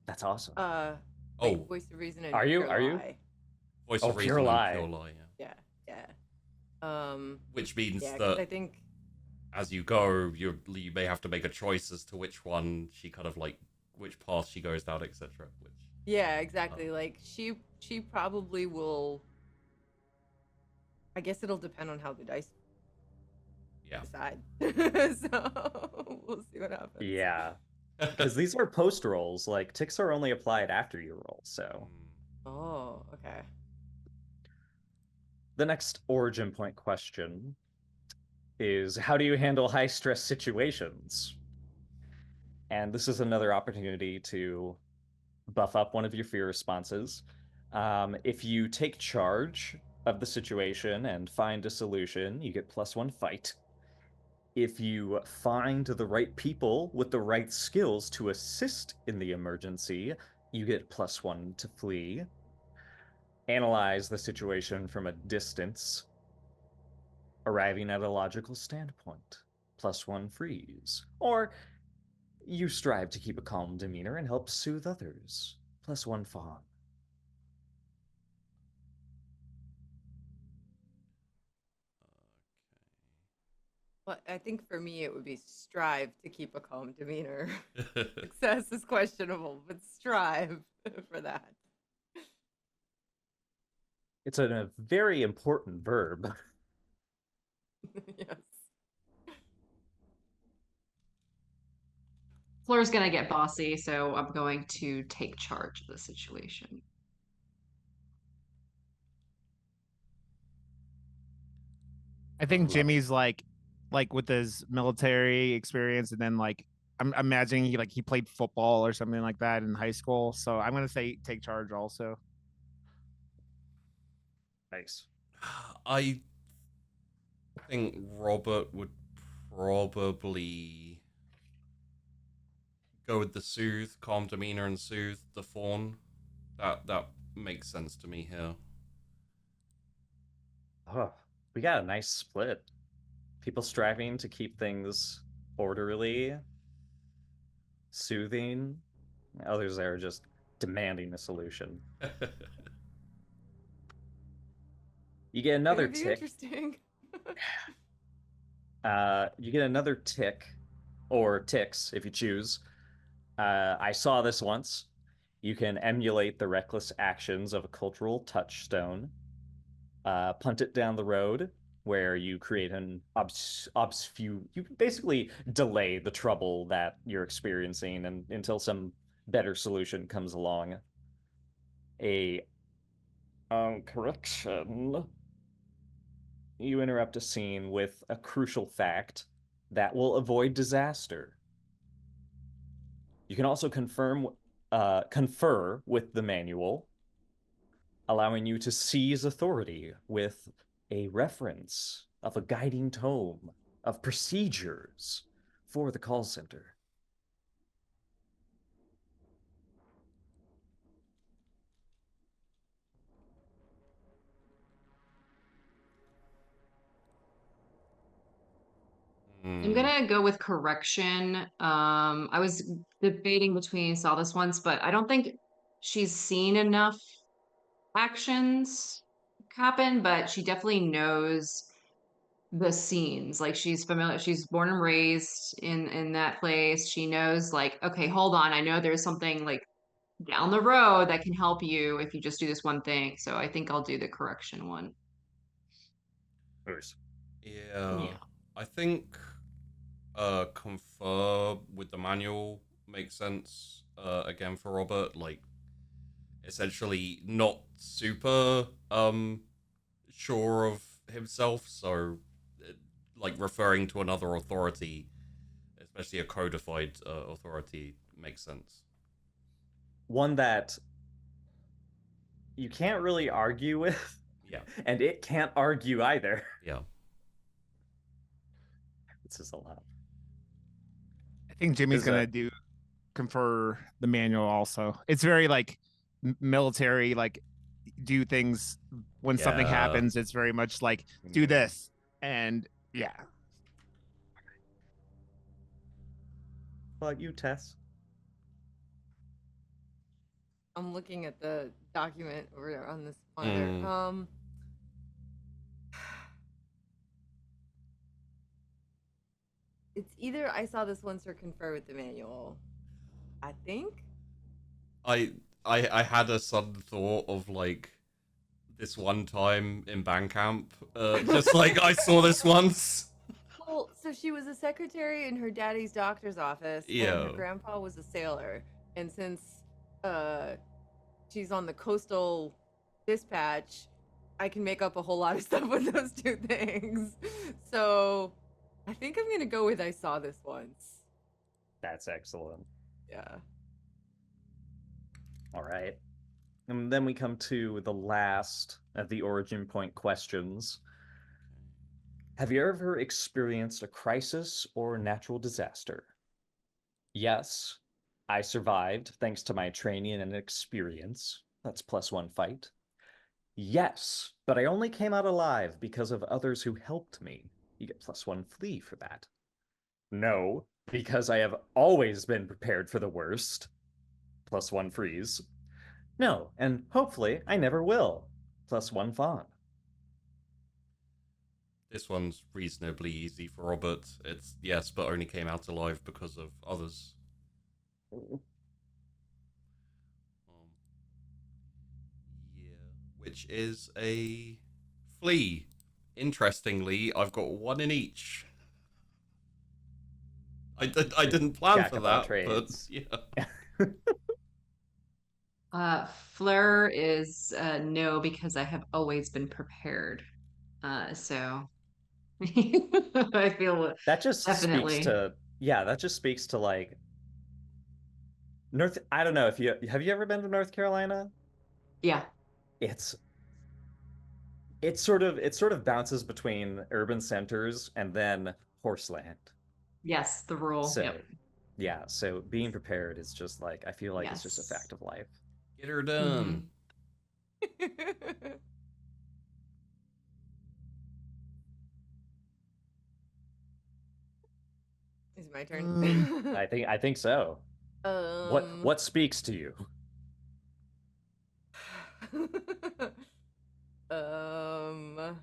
That's awesome. Wait, Oh, voice of reason and Are you- pure are you? lie. voice Oh, of pure reason lie. and pure lie. Yeah. Yeah. Which means Yeah, 'cause that I think as you go, you may have to make a choice as to which one she kind of like, which path she goes down, etc. Which yeah, exactly. Like she probably will. I guess it'll depend on how the dice yeah. decide. So we'll see what happens. Yeah. Because these are post rolls. Like ticks are only applied after you roll. So Oh, okay. the next origin point question is how do you handle high stress situations? And this is another opportunity to buff up one of your fear responses. If you take charge of the situation and find a solution, you get +1 fight. If you find the right people with the right skills to assist in the emergency, you get +1 to flee. Analyze the situation from a distance, arriving at a logical standpoint, +1 freeze. Or you strive to keep a calm demeanor and help soothe others, +1 fawn. Well, I think for me it would be strive to keep a calm demeanor. Success is questionable, but strive for that. It's a very important verb. Yes. Fleur's gonna get bossy, so I'm going to take charge of the situation. I think Jimmy's like with his military experience, and then like I'm imagining he played football or something like that in high school. So I'm gonna say take charge also. Nice. I think Robert would probably go with the soothe, calm demeanor, and soothe the fawn. That makes sense to me here. Oh, we got a nice split. People striving to keep things orderly, soothing. Others that are just demanding a solution. You get another It'd be tick. interesting. You get another tick, or ticks if you choose. I saw this once. You can emulate the reckless actions of a cultural touchstone. Punt it down the road, where you create an you basically delay the trouble that you're experiencing until some better solution comes along. A correction. You interrupt a scene with a crucial fact that will avoid disaster. You can also confer with the manual, allowing you to seize authority with a reference of a guiding tome of procedures for the call center. I'm gonna go with correction. I was debating between saw this once, but I don't think she's seen enough actions happen, but she definitely knows the scenes. Like she's familiar, she's born and raised in that place. She knows like, okay, hold on, I know there's something like down the road that can help you if you just do this one thing. So I think I'll do the correction one. Nice. Yeah, I think confer with the manual makes sense. Again for Robert, like essentially not super sure of himself, so like referring to another authority, especially a codified authority, makes sense. One that you can't really argue with. Yeah. And it can't argue either. Yeah. This is a lot. I think Jimmy's gonna confer the manual also. It's very like military, like do things when something happens. It's very much like do this, and yeah. How about you, Tess? I'm looking at the document over on this monitor. It's either I saw this once or confer with the manual. I think. I had a sudden thought of like this one time in band camp. Just like I saw this once. Well, so she was a secretary in her daddy's doctor's office, and her grandpa was a sailor. And since she's on the coastal dispatch, I can make up a whole lot of stuff with those two things. So I think I'm gonna go with I saw this once. That's excellent. Yeah. All right. And then we come to the last of the origin point questions. Have you ever experienced a crisis or natural disaster? Yes, I survived thanks to my training and experience. That's +1 fight. Yes, but I only came out alive because of others who helped me. You get +1 flee for that. No, because I have always been prepared for the worst. +1 freeze. No, and hopefully I never will. +1 fawn. This one's reasonably easy for Robert. It's yes, but only came out alive because of others. Yeah, which is a flea. Interestingly, I've got one in each. I didn't plan for that, but yeah. Fleur is no, because I have always been prepared. So I feel That just speaks definitely. to, yeah, that just speaks to like I don't know if you have you ever been to North Carolina? Yeah. It's it sort of bounces between urban centers and then horseland. Yes, the rule. Yep. So yeah, so being prepared is just like I feel like it's just a Yes. fact of life. Get her done. Hmm. Is it my Mm, turn? I think so. Um, What speaks to you? um,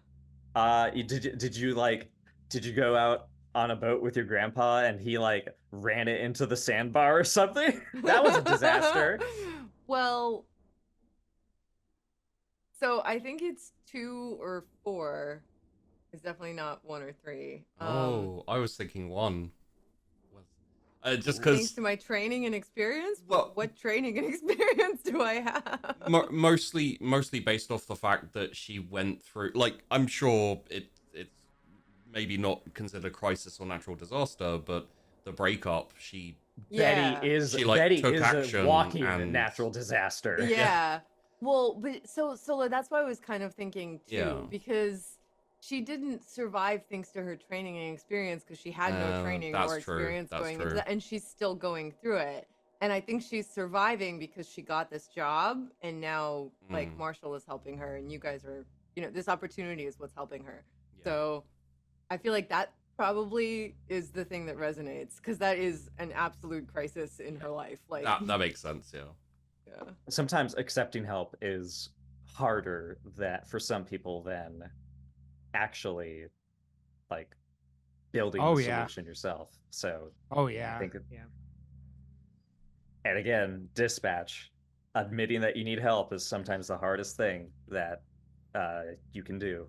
Did you like did you go out on a boat with your grandpa and he like ran it into the sandbar or something? That was a disaster. well, so I think it's 2 or 4. It's definitely not 1 or 3. Oh, I was thinking one. Just Thanks because, to my training and experience. well, What training and experience do I have? mostly based off the fact that she went through. Like, I'm sure it's maybe not considered crisis or natural disaster, but the breakup, Yeah. she like Betty took is a action walking and natural disaster. Yeah. Well, but so that's why I was kind of thinking yeah, too, because she didn't survive thanks to her training and experience because she had no training that's or true. experience That's going into true. that, and she's still going through it. And I think she's surviving because she got this job, and now like Mm, Marshall is helping her, and you guys are, this opportunity is what's helping her. yeah, So I feel like that probably is the thing that resonates because that is an absolute crisis in her life. Like, that makes sense. Yeah. yeah. Sometimes accepting help is harder that for some people than actually like building the oh yeah. solution yourself. So Oh I yeah. think, Yeah. and again, dispatch, admitting that you need help is sometimes the hardest thing that you can do.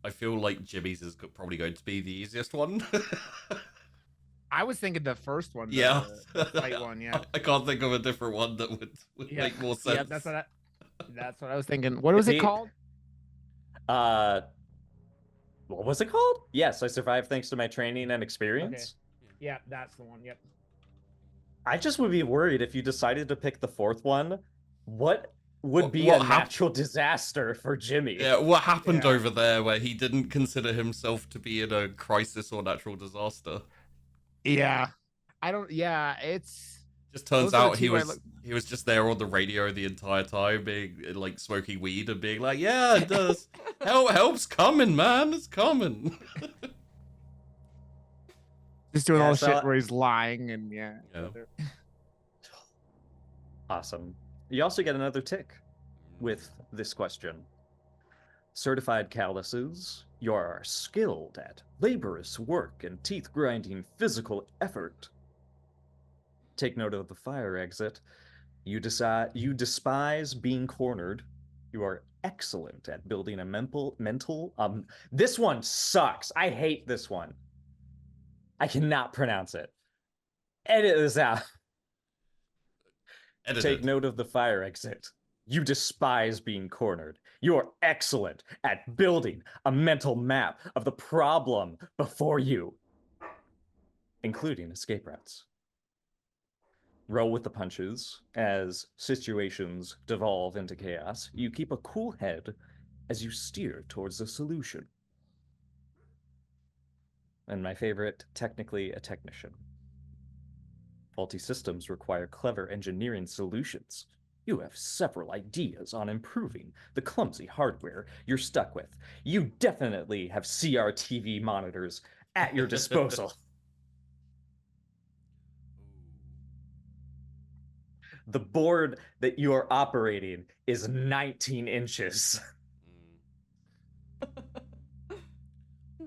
I feel like Jimmy's is probably going to be the easiest one. I was thinking the first one, Yeah. the fight one. Yeah. I can't think of a different one that would Yeah. make more Yeah. sense. That's what I was thinking. What was it The called? uh what was it called? Yes, I survived thanks to my training and Okay. experience. Yeah, that's the one. Yep. I just would be worried if you decided to pick the fourth one. What would be a What happened? natural disaster for Jimmy? Yeah, what happened Yeah. over there where he didn't consider himself to be in a crisis or natural disaster? Yeah. I don't. Yeah. It's. Just turns Those are the out two I look. he was just there on the radio the entire time, being like smoking weed and being like, "Yeah, it does. Help's coming, man. It's coming." Just doing Yeah, all the so shit where he's lying and yeah. Yeah. awesome. You also get another tick with this question. Certified calluses, you are skilled at laborious work and teeth grinding physical effort. Take note of the fire exit. You despise being cornered. You are excellent at building a mental this one sucks. I hate this one. I cannot pronounce it. Edit this out. Edited. Take note of the fire exit. You despise being cornered. You are excellent at building a mental map of the problem before you, including escape routes. Roll with the punches as situations devolve into chaos. You keep a cool head as you steer towards a solution. And my favorite, technically a technician. Faulty systems require clever engineering solutions. You have several ideas on improving the clumsy hardware you're stuck with. You definitely have CRTV monitors at your disposal. The board that you are operating is 19 inches.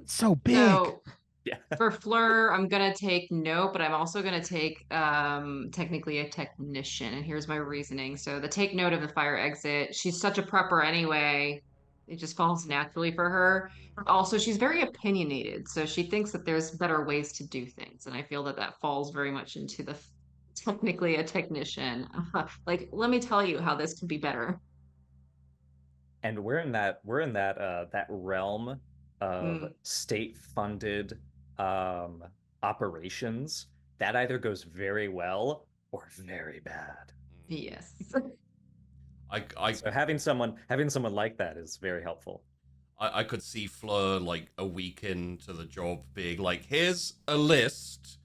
So big. So Yeah. for Fleur, I'm gonna take no, but I'm also gonna take technically a technician, and here's my reasoning. So the take note of the fire exit. She's such a prepper anyway. It just falls naturally for her. Also, she's very opinionated, so she thinks that there's better ways to do things, and I feel that that falls very much into the technically a technician. Like, let me tell you how this can be better. And we're in that that realm of state-funded operations, that either goes very well or very bad. Yes. So having someone like that is very helpful. I could see Fleur like a week into the job being like, here's a list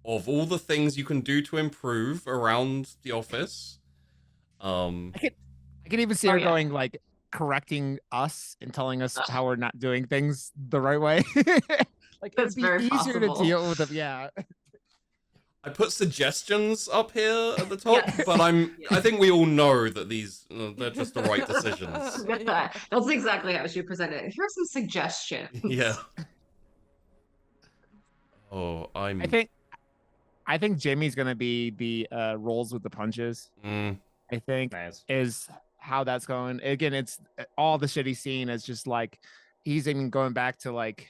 of all the things you can do to improve around the office. I could even see her yeah. going like correcting us and telling us how we're not doing things the right way. Like That's it'd be very easier to possible. deal with them. Yeah. I put suggestions up here at the top, Yes. but I think we all know that these they're just the right decisions. That's exactly how she presented it. Here's some suggestions. Yeah. Oh, I think Jimmy's gonna be the rolls with the punches. Mm, I think Nice. is how that's going. Again, it's all the shit he's seen is just like he's even going back to like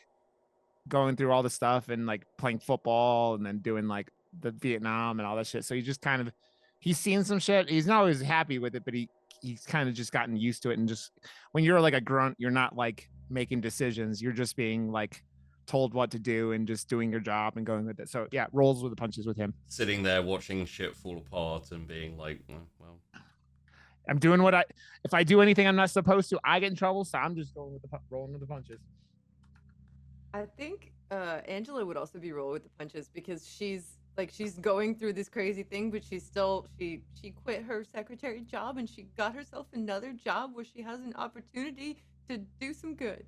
going through all the stuff and like playing football and then doing like the Vietnam and all that shit. So he just kind of he's seen some shit. He's not always happy with it, but he's kind of just gotten used to it. And just when you're like a grunt, you're not like making decisions. You're just being like told what to do and just doing your job and going with it. So yeah, rolls with the punches with him. sitting there watching shit fall apart and being like, well, I'm doing what if I do anything I'm not supposed to, I get in trouble. So I'm just going with rolling with the punches. I think Angela would also be roll with the punches because she's going through this crazy thing, but she quit her secretary job and she got herself another job where she has an opportunity to do some good.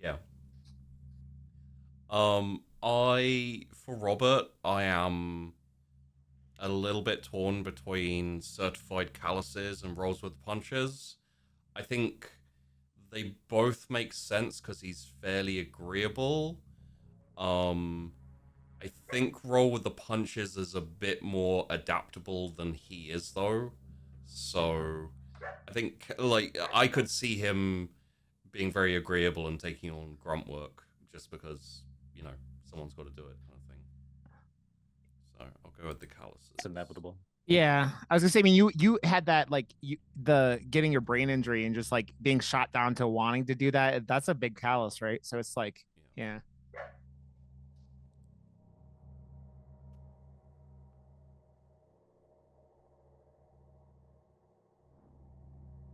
yeah. For Robert, I am a little bit torn between certified calluses and rolls with punches. I think they both make sense because he's fairly agreeable. I think roll with the punches is a bit more adaptable than he is, though. So I think like I could see him being very agreeable and taking on grunt work just because someone's got to do it, kind of thing. So I'll go with the calluses. It's inevitable. Yeah, I was gonna say. I mean, you had that like the getting your brain injury and just like being shot down to wanting to do that. That's a big callus, right? So it's like, yeah.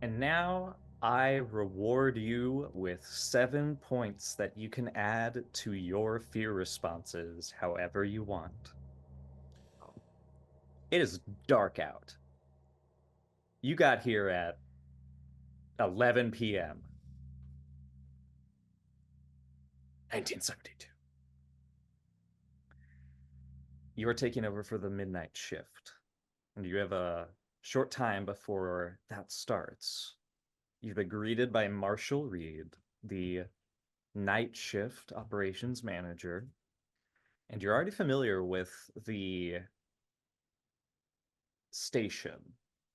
And now I reward you with 7 points that you can add to your fear responses however you want. It is dark out. You got here at 11 p.m. 1972. You are taking over for the midnight shift, and you have a short time before that starts. You've been greeted by Marshall Reed, the night shift operations manager, and you're already familiar with the station.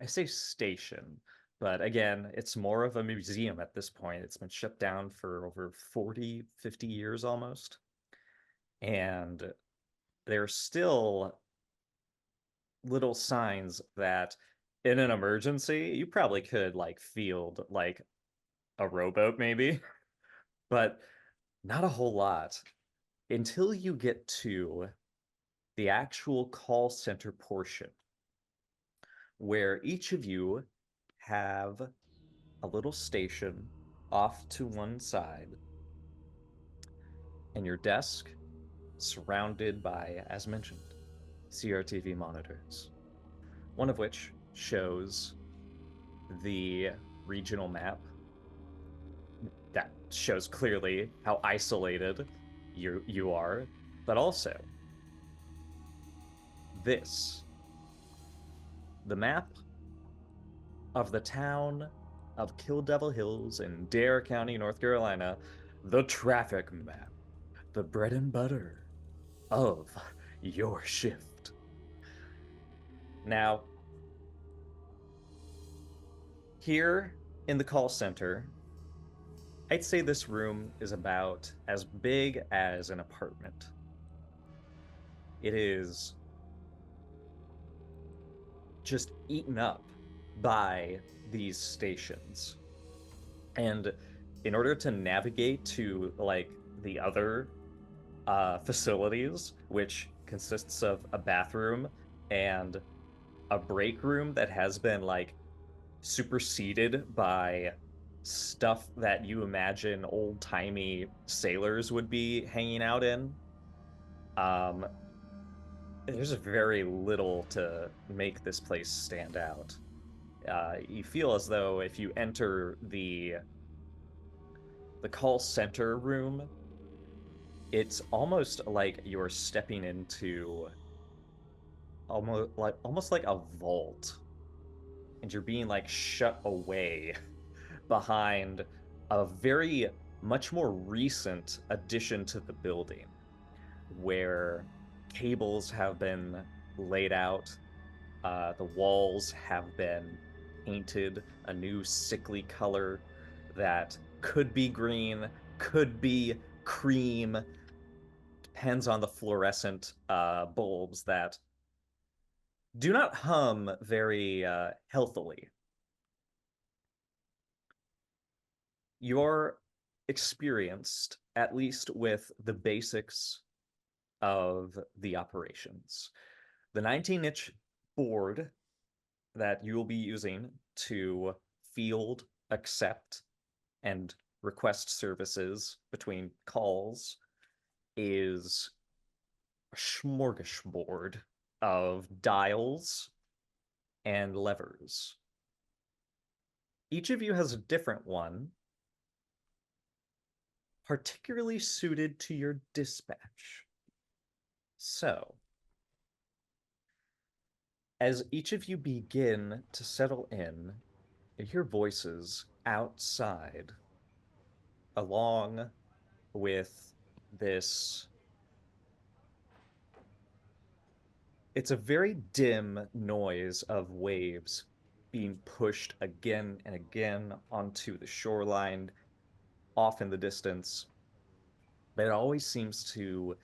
I say station, but again, it's more of a museum at this point. It's been shut down for over 40, 50 years almost. And there's still little signs that in an emergency, you probably could like field like a rowboat maybe, but not a whole lot until you get to the actual call center portion, where each of you have a little station off to one side, and your desk surrounded by, as mentioned, CRTV monitors, one of which shows the regional map that shows clearly how isolated you are, but also this, the map of the town of Kill Devil Hills in Dare County, North Carolina, the traffic map, the bread and butter of your shift. Now, here in the call center, I'd say this room is about as big as an apartment. It is just eaten up by these stations. And in order to navigate to like the other facilities, which consists of a bathroom and a break room that has been like superseded by stuff that you imagine old-timey sailors would be hanging out in. Um, there's very little to make this place stand out. You feel as though if you enter the call center room, it's almost like you're stepping into almost like a vault, and you're being like shut away behind a very much more recent addition to the building where cables have been laid out. The walls have been painted a new sickly color that could be green, could be cream, depends on the fluorescent bulbs that do not hum very healthily. You're experienced, at least with the basics of the operations. The 19-inch board that you will be using to field, accept, and request services between calls is a smorgasbord of dials and levers. Each of you has a different one, particularly suited to your dispatch. So, as each of you begin to settle in, you hear voices outside, along with this. It's a very dim noise of waves being pushed again and again onto the shoreline, off in the distance. But it always seems to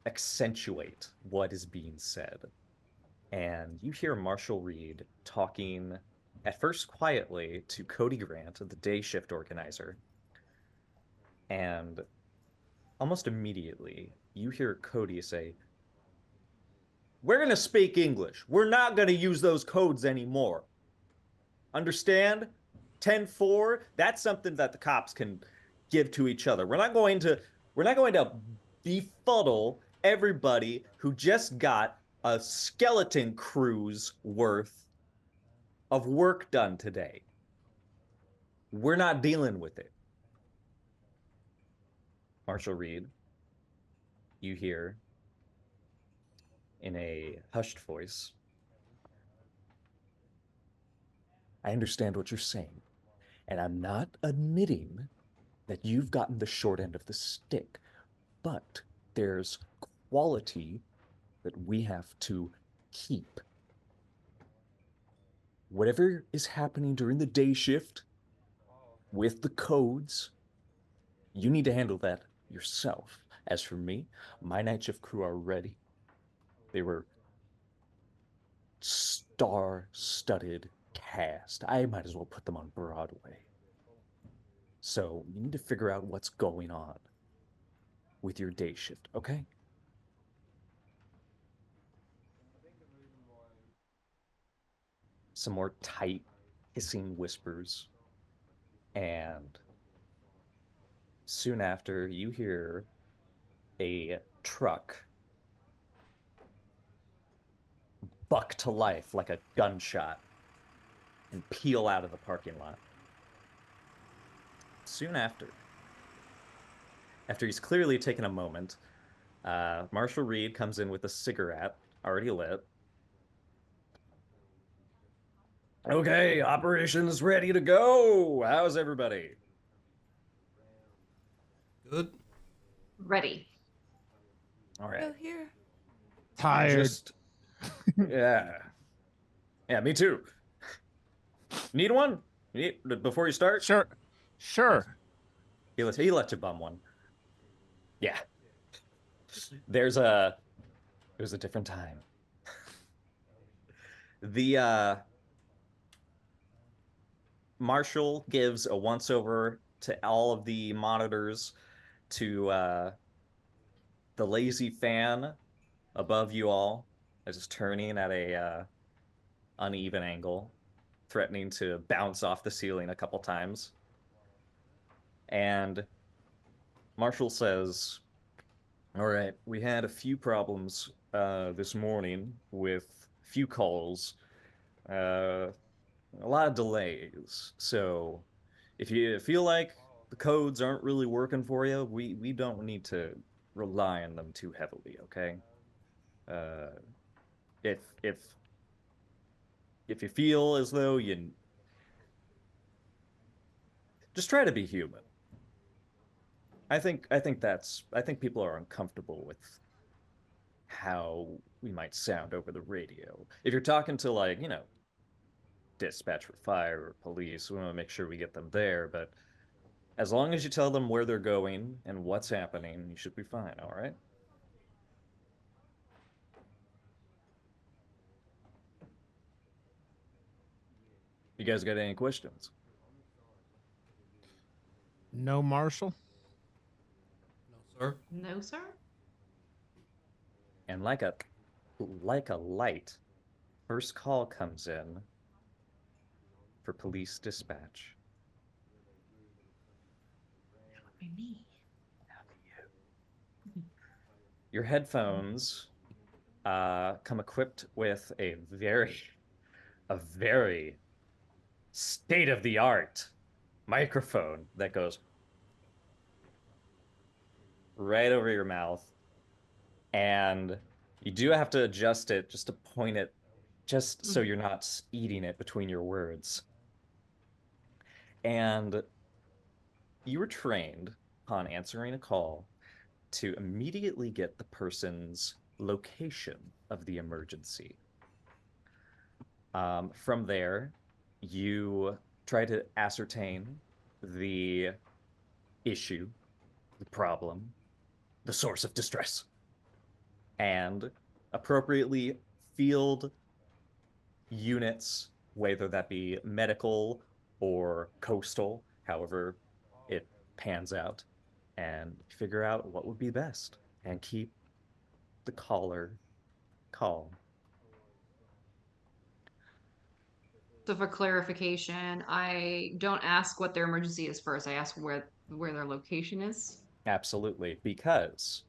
accentuate what is being said. And you hear Marshall Reed talking, at first quietly, to Cody Grant, the day shift organizer. And almost immediately, you hear Cody say, "We're going to speak English. We're not going to use those codes anymore. Understand? 10-4, that's something that the cops can give to each other. We're not going to befuddle everybody who just got a skeleton cruise worth of work done today. We're not dealing with it." Marshall Reed, you hear in a hushed voice, "I understand what you're saying, and I'm not admitting that you've gotten the short end of the stick, but there's quality that we have to keep. Whatever is happening during the day shift with the codes, you need to handle that yourself. As for me, my night shift crew are ready. They were star-studded cast. I might as well put them on Broadway. So you need to figure out what's going on with your day shift, okay?" Some more tight, hissing whispers. And soon after, you hear a truck buck to life like a gunshot and peel out of the parking lot. Soon after he's clearly taken a moment, Marshall Reed comes in with a cigarette already lit. "Okay, operations ready to go. How's everybody?" Good. Ready. All Go right. here. Tired. Yeah. Yeah, me too. Need one? Before you start? Sure. Sure. He let you bum one. Yeah. There's a different time. The Marshall gives a once over to all of the monitors, to the lazy fan above you all that is turning at a uneven angle, threatening to bounce off the ceiling a couple times. And Marshall says, all right, we had a few problems this morning with a few calls, a lot of delays. So if you feel like the codes aren't really working for you, we don't need to rely on them too heavily, okay? Uh, if if if you feel as though you just try to be human. I think people are uncomfortable with how we might sound over the radio. If you're talking to like, dispatch for fire or police, we want to make sure we get them there, but as long as you tell them where they're going and what's happening, you should be fine, all right? You guys got any questions? No, Marshall. No, sir. No, sir. And like a light, first call comes in for police dispatch. That would be me. Your headphones come equipped with a very state-of-the-art microphone that goes right over your mouth. And you do have to adjust it just to point it, just so you're not eating it between your words. And you were trained upon answering a call to immediately get the person's location of the emergency. From there, you try to ascertain the issue, the problem, the source of distress, and appropriately field units, whether that be medical or coastal, however it pans out, and figure out what would be best and keep the caller calm. So for clarification, I don't ask what their emergency is first. I ask where their location is. Absolutely, because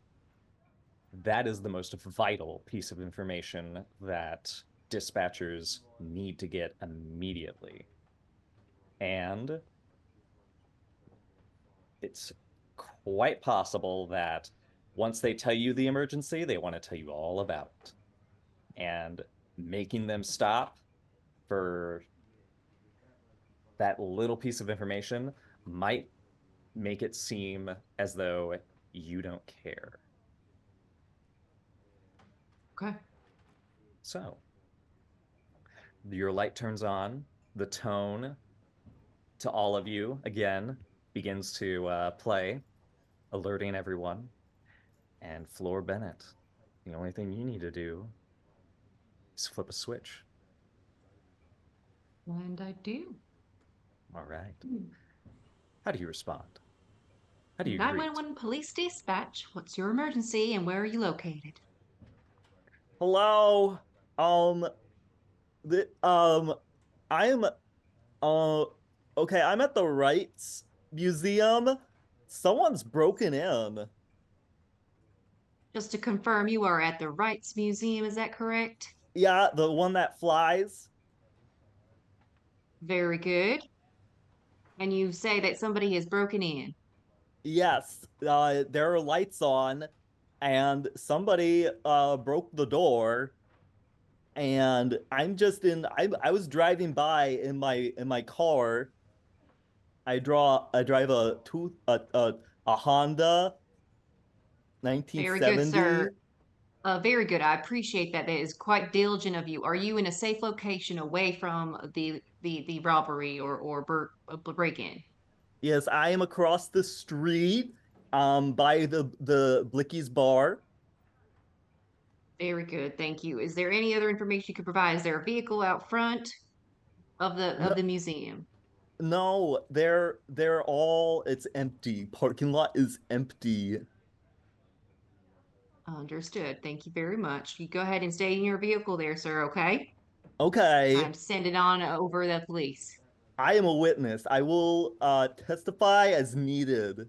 that is the most vital piece of information that dispatchers need to get immediately. And it's quite possible that once they tell you the emergency, they want to tell you all about it. And making them stop for that little piece of information might make it seem as though you don't care. Okay. So, your light turns on, the tone to all of you again begins to play, alerting everyone. And Floor Bennett, the only thing you need to do is flip a switch. And I do. All right. How do you respond? How do you greet? 911 police dispatch. What's your emergency and where are you located? Hello. I'm okay, I'm at the Rights Museum. Someone's broken in. Just to confirm, you are at the Rights Museum, is that correct? Yeah, the one that flies. Very good. And you say that somebody has broken in. Yes, there are lights on, and somebody broke the door. And I'm just in. I was driving by in my car. I drive a Honda Very good, 1970. sir. Very good. I appreciate that. That is quite diligent of you. Are you in a safe location away from the robbery or break-in? Yes, I am across the street, by the Blicky's bar. Very good. Thank you. Is there any other information you could provide? Is there a vehicle out front of No, the museum? No, they're all it's empty. Parking lot is empty. Understood. Thank you very much. You go ahead and stay in your vehicle there, sir, okay? Okay, I'm sending on over the police. I am a witness. I will testify as needed.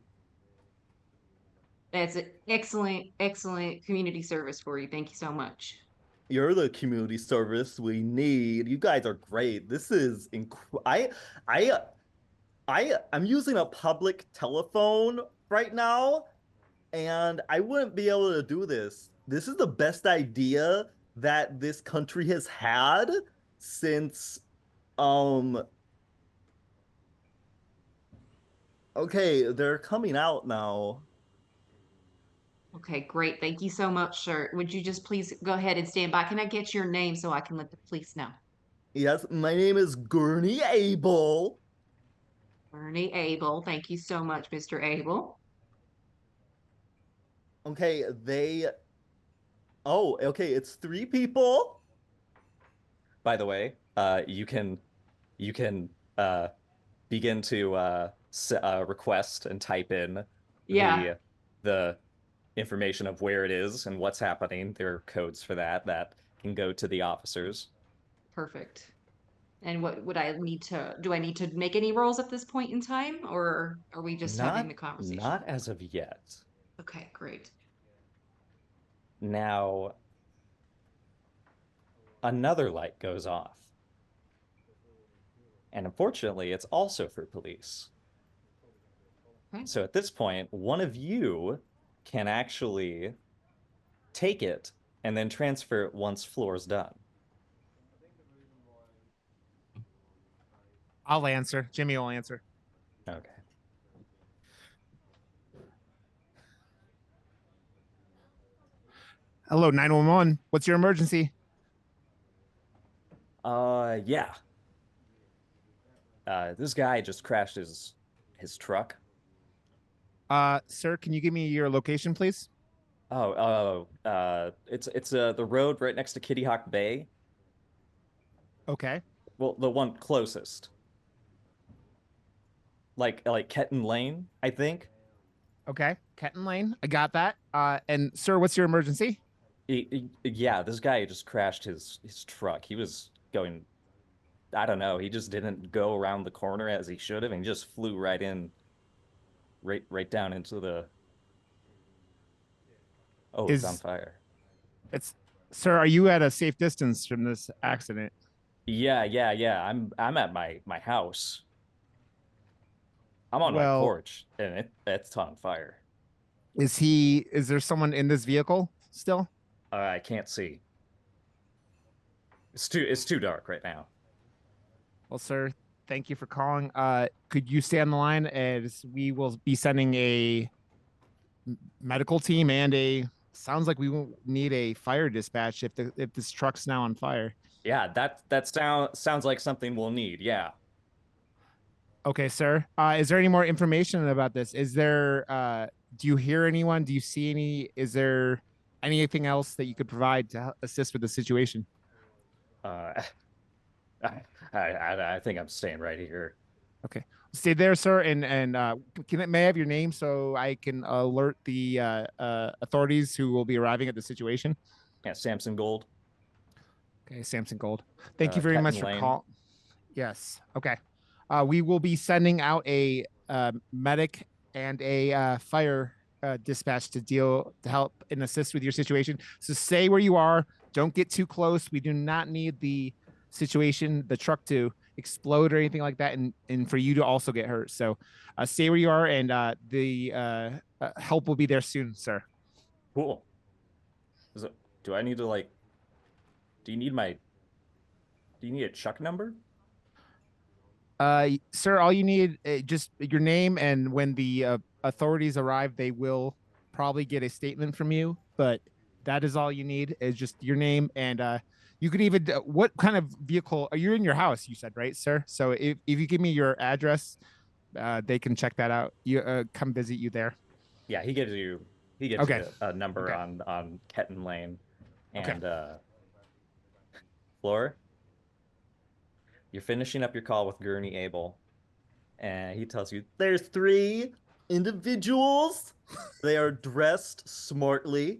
That's an excellent, excellent community service for you. Thank you so much. You're the community service we need. You guys are great. This is I I'm using a public telephone right now, and I wouldn't be able to do this. This is the best idea that this country has had since um okay, they're coming out now. Okay, great. Thank you so much, sir. Would you just please go ahead and stand by? Can I get your name so I can let the police know? Yes, my name is Gurney Abel. Bernie Abel. Thank you so much, Mr. Abel. Okay, okay, it's three people. By the way, you can begin to request and type in Yeah, the information of where it is and what's happening. There are codes for that can go to the officers. perfect. And what would I need to do? I need to make any rolls at this point in time, or are we just having the conversation? Not as of yet. Okay, great. Now, another light goes off. And unfortunately, it's also for police. Okay. So at this point, one of you can actually take it and then transfer it once floor's done. I'll answer. Jimmy will answer. Okay. Hello, 911. What's your emergency? Yeah. This guy just crashed his truck. Sir, can you give me your location, please? It's the road right next to Kitty Hawk Bay. Okay. Well, the one closest. Like Ketten Lane, I think. Okay. Kenton Lane. I got that. And sir, what's your emergency? Yeah, this guy just crashed his truck. He was going, I don't know, he just didn't go around the corner as he should have, and he just flew right in, right down into the. Oh, it's on fire. It's Sir, are you at a safe distance from this accident? Yeah. I'm at my house. I'm on my porch, and it's on fire. Is there someone in this vehicle still? I can't see. It's too dark right now. Well, sir, thank you for calling. Could you stay on the line as we will be sending a medical team and sounds like we will need a fire dispatch if this truck's now on fire. Yeah, that sounds like something we'll need. Yeah. Okay, sir. Is there any more information about this? Is there do you hear anyone? Do you see any? Is there anything else that you could provide to assist with the situation? I think I'm staying right here. Okay, stay there, sir. And may I have your name so I can alert the authorities who will be arriving at the situation? Yeah, Samson Gold. Okay, Samson Gold. Thank you very much for Lane. call. Yes. Okay. We will be sending out a medic and a fire dispatch to help and assist with your situation. So stay where you are. Don't get too close. We do not need the truck to explode or anything like that, and for you to also get hurt. So stay where you are, and the help will be there soon, sir. Cool. Do I need to do you need a truck number? Sir, all you need just your name, and when the authorities arrive, they will probably get a statement from you. But that is all you need is just your name, and you could even what kind of vehicle are you in your house? You said, right, sir? So if you give me your address, they can check that out. You come visit you there. Yeah, he gives you a number on Ketten Lane, and Floor. You're finishing up your call with Gurney Abel. And he tells you there's 3 individuals. They are dressed smartly.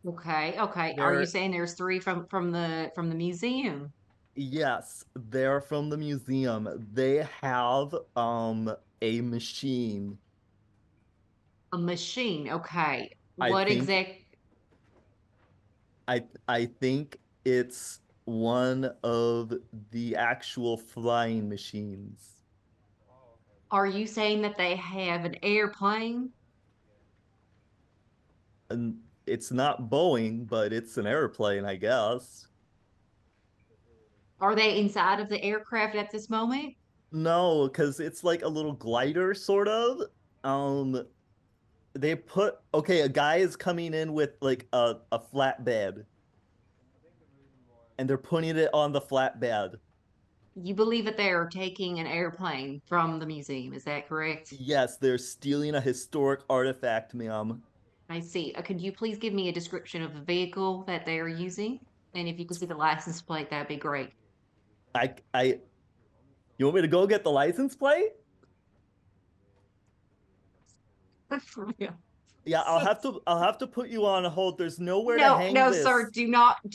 Okay, okay. Are you They're saying there's three from the museum? Yes, they're from the museum. They have a machine. A machine. Okay. I What think exact? I think it's one of the actual flying machines. Are you saying that they have an airplane? And it's not Boeing, but it's an airplane, I guess. Are they inside of the aircraft at this moment? No, because it's like a little glider, sort of. Um, they put okay, a guy is coming in with like a flatbed, and they're putting it on the flatbed. You believe that they are taking an airplane from the museum, is that correct? Yes, they're stealing a historic artifact, ma'am. I see. Could you please give me a description of the vehicle that they are using? And if you could see the license plate, that'd be great. I, you want me to go get the license plate? Yeah. Yeah, I'll have to put you on hold. There's nowhere to No, hang no, sir. this. Do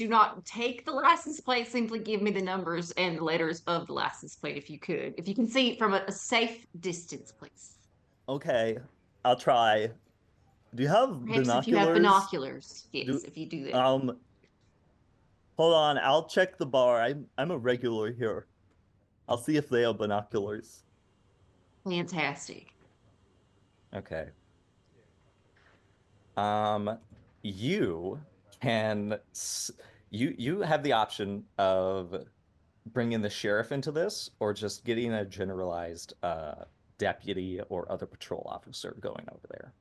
not take the license plate. Simply give me the numbers and the letters of the license plate if you could. If you can see it from a safe distance, please. Okay, I'll try. Do you have Perhaps if you have binoculars? binoculars. Do Yes, if you do that. um hold on, I'll check the bar. I'm a regular here. I'll see if they have binoculars. Fantastic. Okay. Um, you can you have the option of bringing the sheriff into this or just getting a generalized deputy or other patrol officer going over there.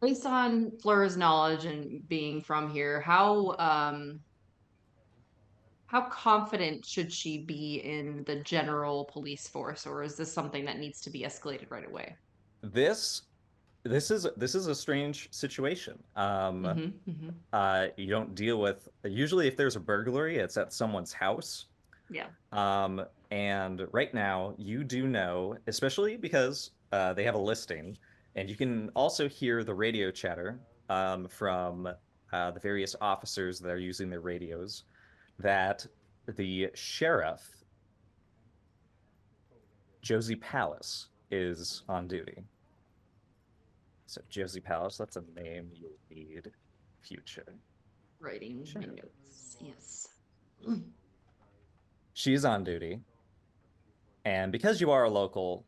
Based on Fleur's knowledge and being from here, how confident should she be in the general police force, or is this something that needs to be escalated right away? This this is a strange situation. Mm-hmm. You don't deal with usually if there's a burglary, it's at someone's house. Yeah. And right now, you do know, especially because they have a listing, and you can also hear the radio chatter from the various officers that are using their radios, that the sheriff, Josie Palace, is on duty. So Josie Palace, that's a name you'll need future. Writing Sure. my notes. Yes. She's on duty. And because you are a local,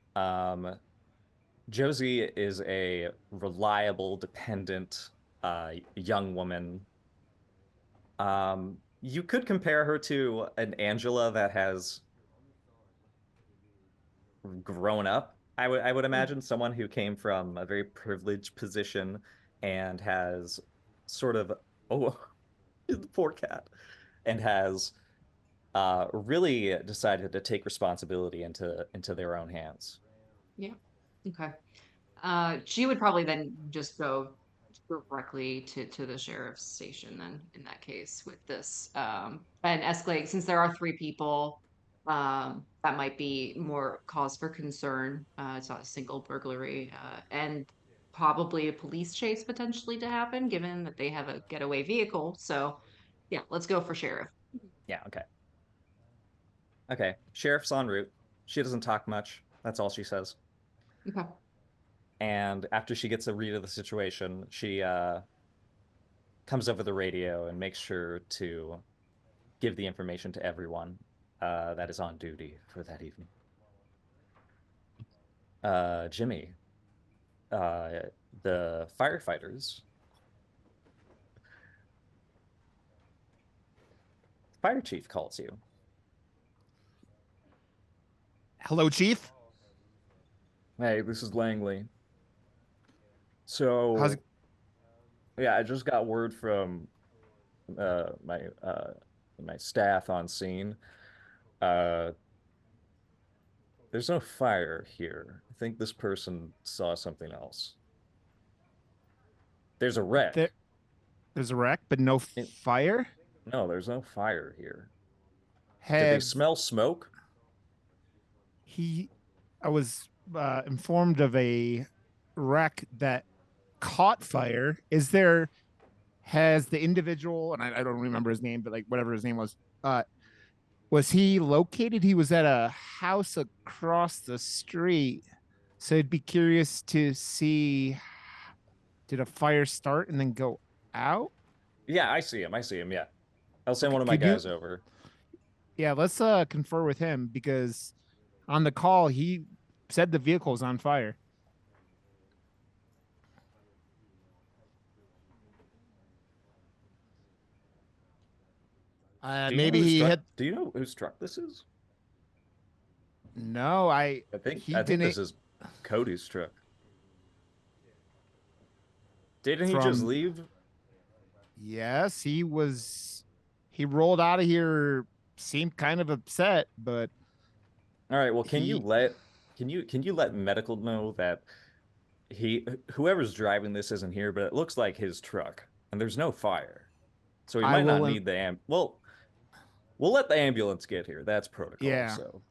Josie is a reliable, dependent young woman. You could compare her to an Angela that has grown up. I would imagine someone who came from a very privileged position and has sort of oh, the poor cat, and has really decided to take responsibility into their own hands. Yeah. Okay. She would probably then just go directly to the sheriff's station then in that case with this and escalate since there are three people that might be more cause for concern. It's not a single burglary and probably a police chase potentially to happen given that they have a getaway vehicle. So yeah, let's go for sheriff. Yeah, okay. Okay. Sheriff's en route. She doesn't talk much. That's all she says. Okay. And after she gets a read of the situation, she comes over the radio and makes sure to give the information to everyone that is on duty for that evening. Jimmy, the firefighters, fire chief calls you. Hello, Chief. Hey, this is Langley. So, How's it? yeah, I just got word from my staff on scene. Uh, there's no fire here. I think this person saw something else. There's a wreck. There's a wreck, but no fire. No, there's no fire here. Did they Have smell smoke? I was informed of a wreck that caught fire. Has the individual, and I don't remember his name, but like whatever his name was he located? He was at a house across the street. So I'd be curious to see, did a fire start and then go out? Yeah, I see him. Yeah. I'll send Okay, one of my could you? guys over. Yeah, let's confer with him because on the call he said the vehicle's on fire. Do you know Maybe he hit. Do you know whose truck this is? No, he I think didn't this is Cody's truck. Didn't he just from. leave? Yes, he was. He rolled out of here. Seemed kind of upset, but All right, well, can you he. let medical know that whoever's driving this isn't here, but it looks like his truck and there's no fire. So he I might not will. need well, we'll let the ambulance get here. That's protocol. Yeah. So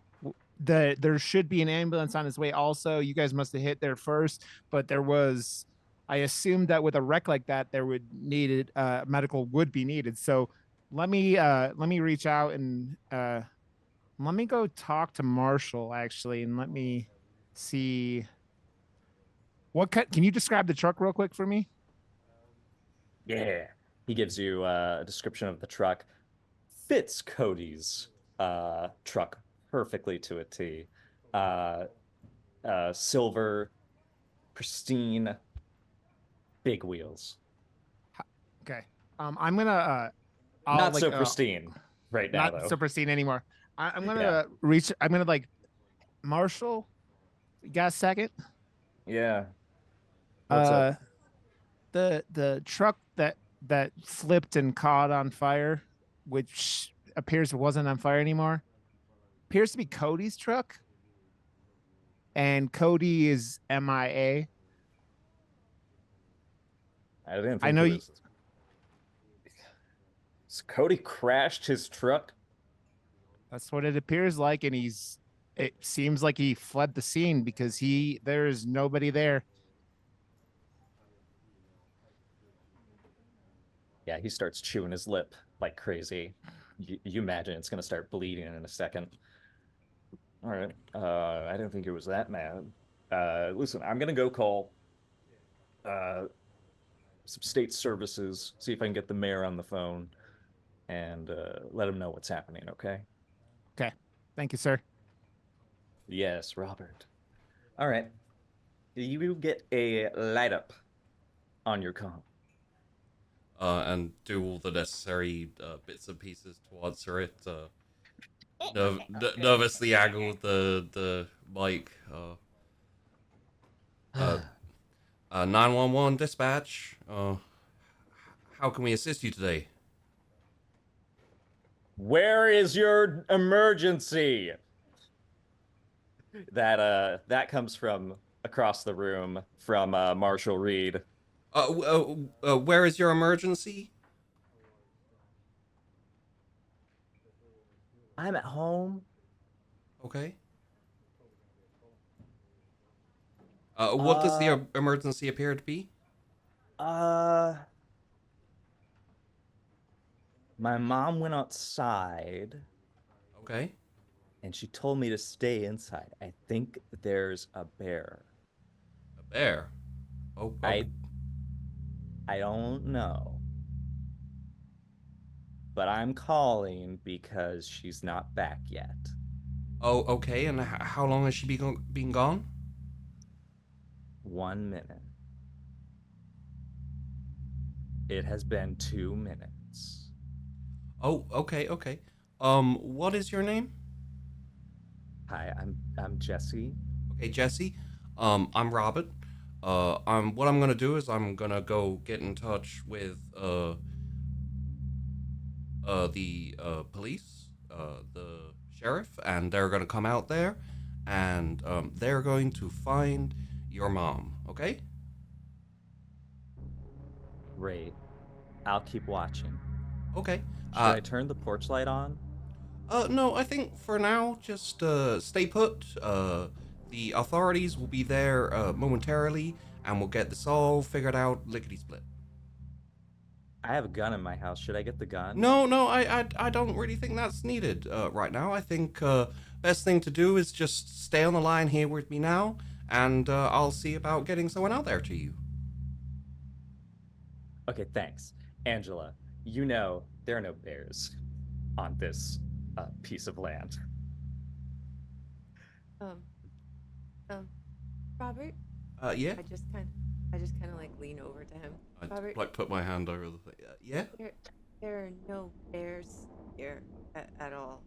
There should be an ambulance on its way. Also, you guys must have hit there first, but there was. I assumed that with a wreck like that, there would needed medical would be needed. So let me reach out and let me go talk to Marshall actually, and let me see can you describe the truck real quick for me? yeah, he gives you a description of the truck. Fits Cody's truck perfectly to a T. Silver, pristine, big wheels. Okay. I'm gonna Not so pristine right now, not though. so pristine anymore. I'm gonna Yeah. reach. I'm gonna like Marshall. You got a second? Yeah. What's up? The truck that flipped and caught on fire, which appears it wasn't on fire anymore, appears to be Cody's truck, and Cody is MIA. I didn't I think know he was. So Cody crashed his truck. that's what it appears like, and it seems like he fled the scene because there's nobody there. Yeah, he starts chewing his lip like crazy. You imagine it's gonna start bleeding in a second. All right. I didn't think it was that mad. Listen, I'm gonna go call some state services, see if I can get the mayor on the phone, and let him know what's happening. Okay. Okay. Thank you, sir. Yes, Robert. All right. You get a light up on your comm. And do all the necessary bits and pieces to answer it. Nervously angle the mic. 911 dispatch. How can we assist you today? Where is your emergency? That comes from across the room from Marshall Reed. Where is your emergency? I'm at home. Okay. What does the emergency appear to be? My mom went outside Okay. and she told me to stay inside. I think there's a bear. A bear. Oh. I don't know. But I'm calling because she's not back yet. Oh, okay. And how long has she been gone? 1 minute. It has been 2 minutes. Oh, okay. What is your name? Hi, I'm Jesse. Okay, Jesse. I'm Robert. What I'm gonna do is I'm gonna go get in touch with the police, the sheriff, and they're gonna come out there, and they're going to find your mom. Okay? Great. I'll keep watching. Okay. Should I turn the porch light on? No, I think for now, just stay put. The authorities will be there momentarily, and we'll get this all figured out lickety split. I have a gun in my house. Should I get the gun? No, I don't really think that's needed right now. I think best thing to do is just stay on the line here with me now, and I'll see about getting someone out there to you. Okay, thanks. Angela, you know there are no bears on this piece of land. Um, um, Robert, Yeah. I just kind of like lean over to him. I Robert, like put my hand over the thing. Yeah. there are no bears here at all.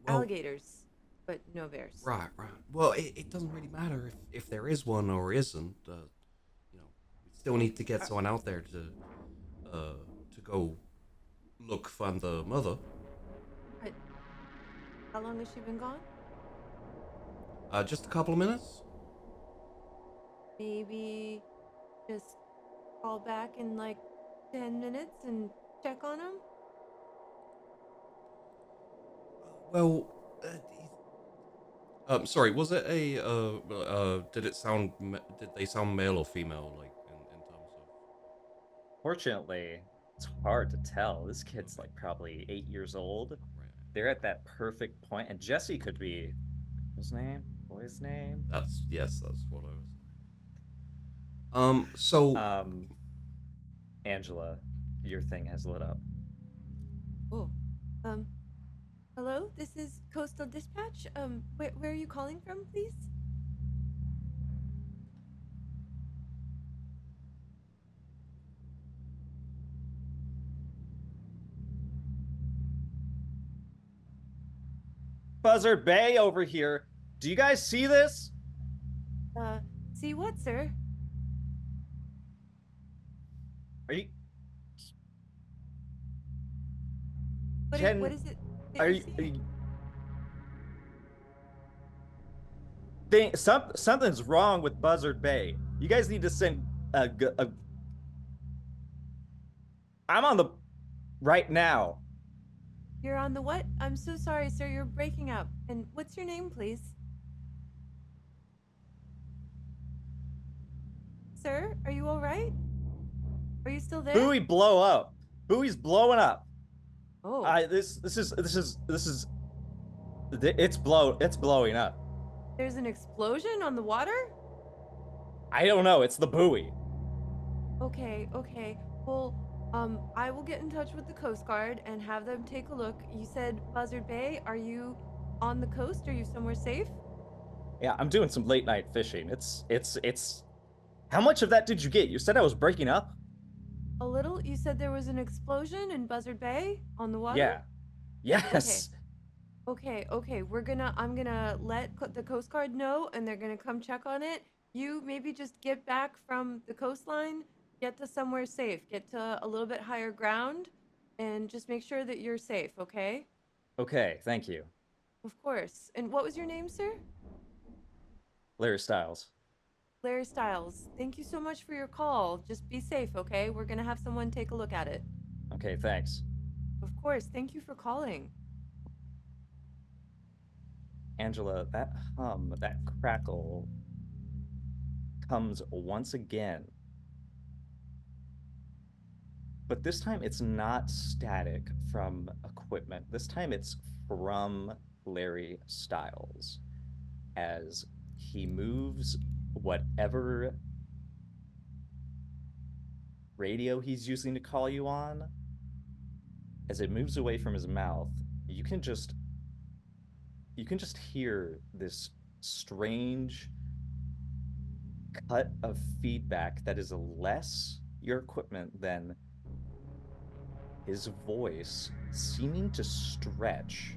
Well, Alligators, but no bears. right. Well, it doesn't really matter if there is one or isn't. You know, we still need to get someone out there to go look find the mother. But how long has she been gone? Just a couple of minutes. Maybe just call back in like 10 minutes and check on him? Well, sorry. Was it a did it sound? Did they sound male or female? Like in terms of. Fortunately, it's hard to tell. This kid's like probably 8 years old. Right. They're at that perfect point, and Jesse could be his name, boy's name. That's what I was. So. Angela, your thing has lit up. Oh, hello, this is Coastal Dispatch. Where are you calling from, please? Buzzard Bay over here. Do you guys see this? See what, sir? Are you? What is it? that Are you're you? seeing? Something's wrong with Buzzard Bay. You guys need to send I'm on the right now. You're on the what? I'm so sorry, sir. You're breaking up. And what's your name, please? Sir, are you all right? Are you still there? Buoy blow up. Buoy's blowing up. Oh. It's blowing up. There's an explosion on the water? I don't know. It's the buoy. Okay. Well, I will get in touch with the Coast Guard and have them take a look. You said Buzzard Bay. Are you on the coast? Are you somewhere safe? Yeah, I'm doing some late night fishing. It's. How much of that did you get? You said I was breaking up? A little. You said there was an explosion in Buzzard Bay on the water? Yeah. Yes. Okay. I'm gonna let the Coast Guard know, and they're gonna come check on it. You maybe just get back from the coastline, get to somewhere safe, get to a little bit higher ground, and just make sure that you're safe, okay? Okay, thank you. Of course. And what was your name, sir? Larry Styles. Larry Styles. Thank you so much for your call. Just be safe, okay? We're gonna have someone take a look at it. Okay, thanks. Of course. Thank you for calling. Angela, that hum, that crackle comes once again. But this time it's not static from equipment. This time it's from Larry Styles as he moves whatever radio he's using to call you on. As it moves away from his mouth, you can just hear this strange cut of feedback that is less your equipment than his voice seeming to stretch.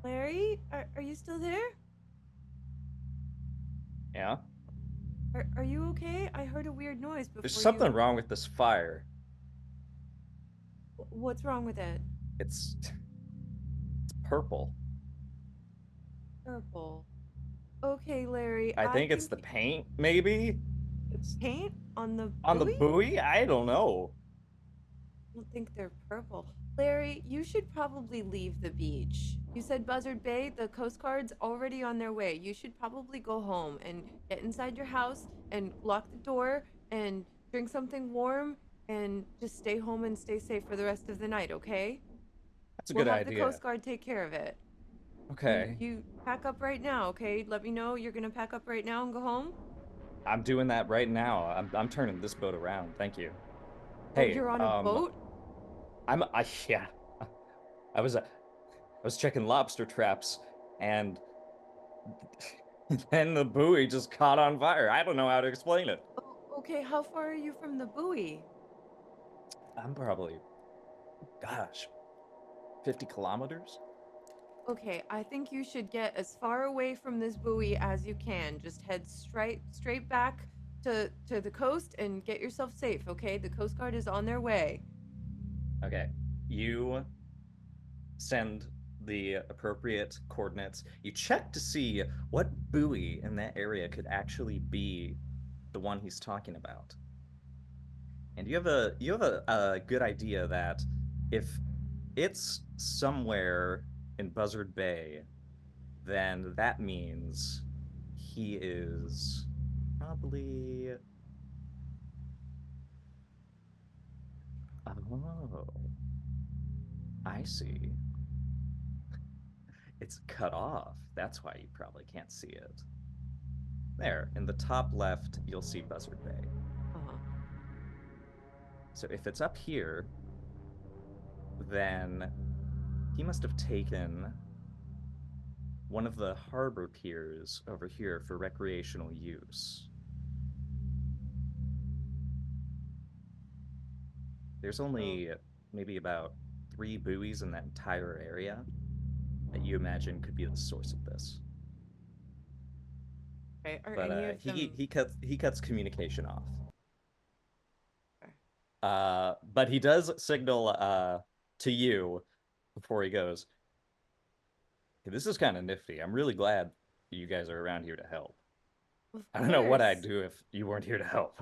Larry, are you still there? Yeah? Are you okay? I heard a weird noise before. There's something wrong with this fire. What's wrong with it? It's purple. Purple. Okay, Larry. I think it's the paint, maybe? It's paint on the on the buoy? buoy? I don't know. I don't think they're purple. Larry, you should probably leave the beach. You said Buzzard Bay, the Coast Guard's already on their way. You should probably go home and get inside your house and lock the door and drink something warm and just stay home and stay safe for the rest of the night, okay? That's a We'll good have the idea. Coast Guard take care of it. Okay. You pack up right now, okay? Let me know you're gonna pack up right now and go home. I'm doing that right now. I'm turning this boat around. Thank you. Oh, Hey, you're on a boat? Yeah. I was checking lobster traps and then the buoy just caught on fire. I don't know how to explain it. Oh, okay, how far are you from the buoy? I'm probably, gosh, 50 kilometers? Okay, I think you should get as far away from this buoy as you can. Just head straight back to the coast and get yourself safe, okay? The Coast Guard is on their way. Okay. You send the appropriate coordinates. You check to see what buoy in that area could actually be the one he's talking about. And you have a good idea that if it's somewhere in Buzzard Bay, then that means he is probably. Oh, I see. It's cut off. That's why you probably can't see it. There, in the top left, you'll see Buzzard Bay. Uh-huh. So if it's up here, then he must have taken one of the harbor piers over here for recreational use. There's only maybe about 3 buoys in that entire area that you imagine could be the source of this. Okay, are But any of them... he cuts communication off. Okay. But he does signal to you before he goes, hey, this is kind of nifty. I'm really glad you guys are around here to help. I don't know what I'd do if you weren't here to help.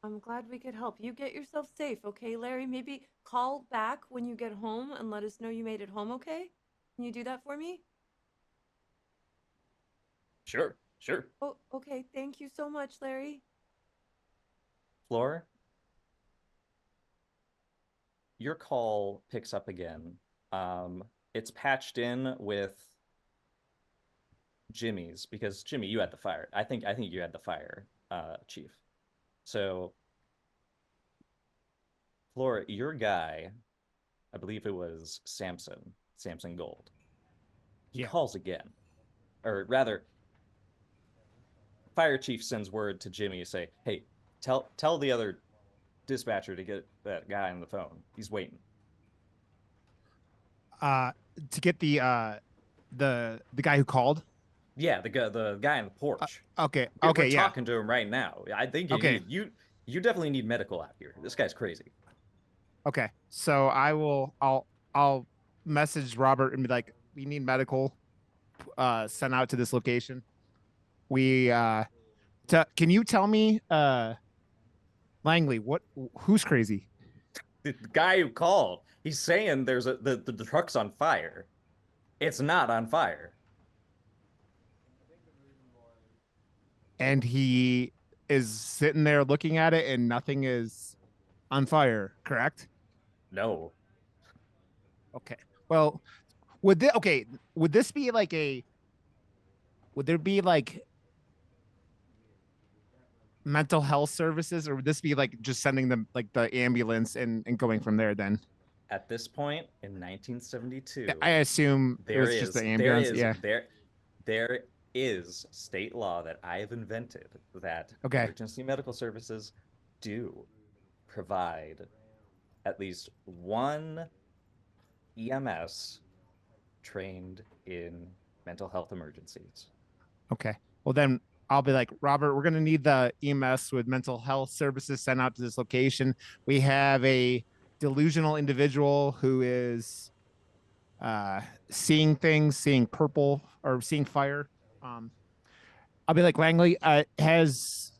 I'm glad we could help. You get yourself safe, okay, Larry? Maybe call back when you get home and let us know you made it home, okay? Can you do that for me? Sure. Oh, okay. Thank you so much, Larry. Floor, your call picks up again. It's patched in with Jimmy's because Jimmy, you had the fire. I think you had the fire, Chief. So, Flora, your guy, I believe it was Samson Gold. He calls again, or rather, Fire Chief sends word to Jimmy to say, "Hey, tell the other dispatcher to get that guy on the phone. He's waiting." To get the guy who called. Yeah, the guy on the porch. Okay. We're Yeah. talking to him right now. I think you definitely need medical out here. This guy's crazy. Okay, so I'll message Robert and be like, we need medical sent out to this location. Can you tell me, Langley, who's crazy? The guy who called, he's saying there's the truck's on fire. It's not on fire. And he is sitting there looking at it and nothing is on fire, correct? No. Okay. Well, would this be like would there be like mental health services, or would this be like just sending them like the ambulance and going from there then? At this point in 1972, I assume it was just the ambulance. There is state law that I've invented that emergency medical services do provide at least one EMS trained in mental health emergencies. Okay. Well, then I'll be like, Robert, we're going to need the EMS with mental health services sent out to this location. We have a delusional individual who is seeing things, seeing purple or seeing fire I'll be like, Langley, has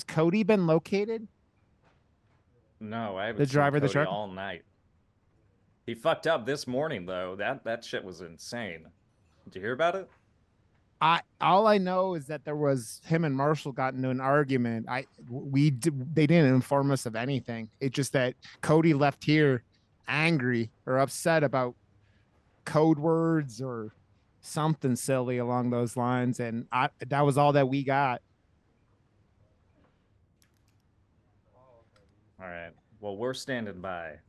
Cody been located? No, I haven't The seen driver of the Cody truck? all night. He fucked up this morning though. That shit was insane. Did you hear about it? All I know is that there was him and Marshall got into an argument. They didn't inform us of anything. It's just that Cody left here angry or upset about code words or something silly along those lines, and that was all that we got. All right. Well, we're standing by.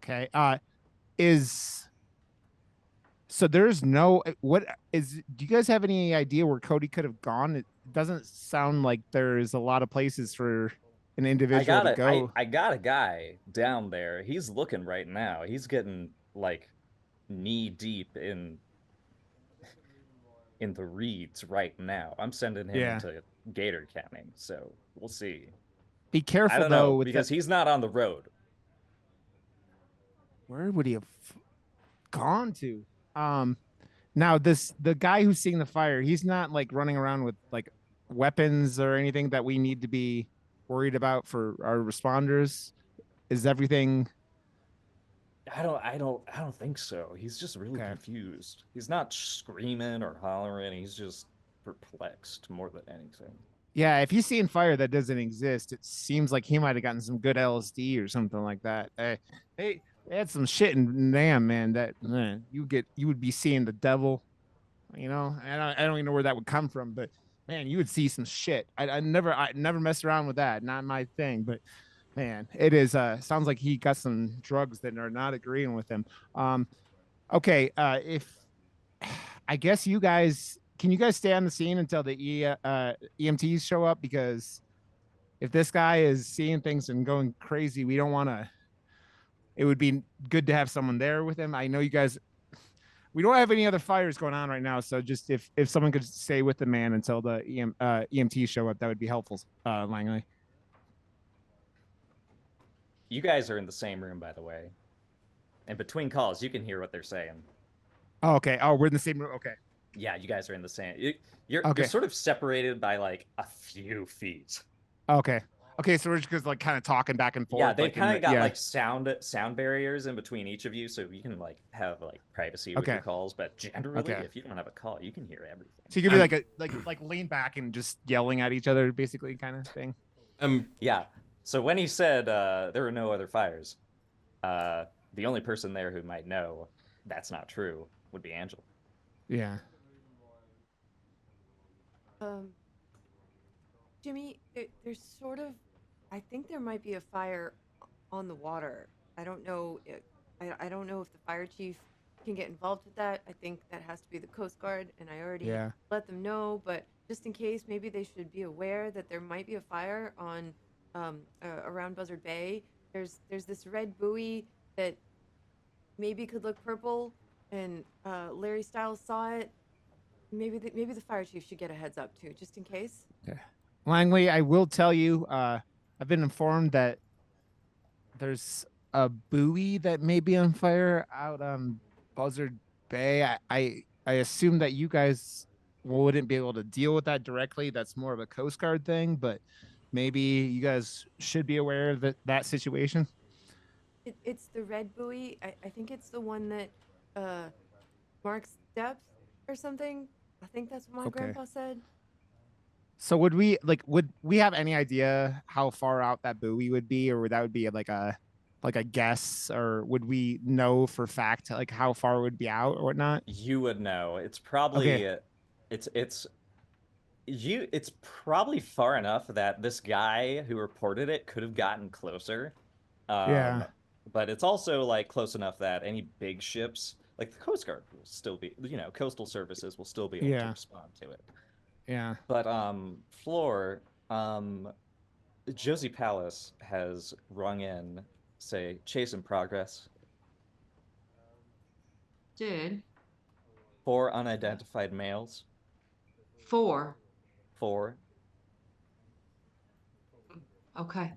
Okay. Is so there's no what is do you guys have any idea where Cody could have gone? It doesn't sound like there's a lot of places for an individual to go. I got a guy down there. He's looking right now. He's getting like knee deep in the reeds right now. I'm sending him Yeah. into gator canning, so we'll see. Be I careful don't though know with because that. he's not on the road. Where would he have gone to? Now the guy who's seeing the fire, he's not like running around with like weapons or anything that we need to be worried about for our responders. Is everything I don't think so. He's just really okay? confused. He's not screaming or hollering. He's just perplexed more than anything. Yeah, if he's seeing fire that doesn't exist, it seems like he might have gotten some good LSD or something like that. They had some shit in damn man that man, you would be seeing the devil, you know. I don't even know where that would come from, but man, you would see some shit. I never mess around with that. Not my thing, but man, it is sounds like he got some drugs that are not agreeing with him. Okay, if I guess you guys can you guys stay on the scene until the EMTs show up, because if this guy is seeing things and going crazy, we don't want to. It would be good to have someone there with him. I know you guys. We don't have any other fires going on right now, so just if someone could stay with the man until the EMTs show up, that would be helpful, Langley. You guys are in the same room, by the way. And between calls, you can hear what they're saying. Oh, okay. Oh, we're in the same room. Okay. Yeah, you guys are in the same. You're Okay. sort of separated by like a few feet. Okay. Okay. So we're just like kind of talking back and forth. Yeah, they like kind of got yeah. like sound barriers in between each of you, so you can like have like privacy with Okay. your calls. But generally, Okay. if you don't have a call, you can hear everything. So you could be like a like lean back and just yelling at each other, basically, kind of thing. Yeah. So when he said there were no other fires, the only person there who might know that's not true would be Angela. Yeah. Jimmy, there's sort of, I think there might be a fire on the water. I don't know. I don't know if the fire chief can get involved with that. I think that has to be the Coast Guard, and I already let them know. But just in case, maybe they should be aware that there might be a fire on around Buzzard Bay. There's this red buoy that maybe could look purple, and Larry Stiles saw it. Maybe the fire chief should get a heads up too, just in case. Okay. Langley, I will tell you, I've been informed that there's a buoy that may be on fire out on Buzzard Bay. I assume that you guys wouldn't be able to deal with that directly. That's more of a Coast Guard thing, but maybe you guys should be aware of that situation. It's the red buoy. I think it's the one that marks depth or something. I think that's what my grandpa said. So would we have any idea how far out that buoy would be, or would that be like a guess, or would we know for fact like how far it would be out or whatnot? You would know. It's probably it's probably far enough that this guy who reported it could have gotten closer. Yeah. But it's also like close enough that any big ships, like the Coast Guard, will still be, coastal services will still be able to respond to it. Yeah. But Floor, Josie Palace has rung in, say, chase in progress. Dude. 4 unidentified males. 4. 4. Okay.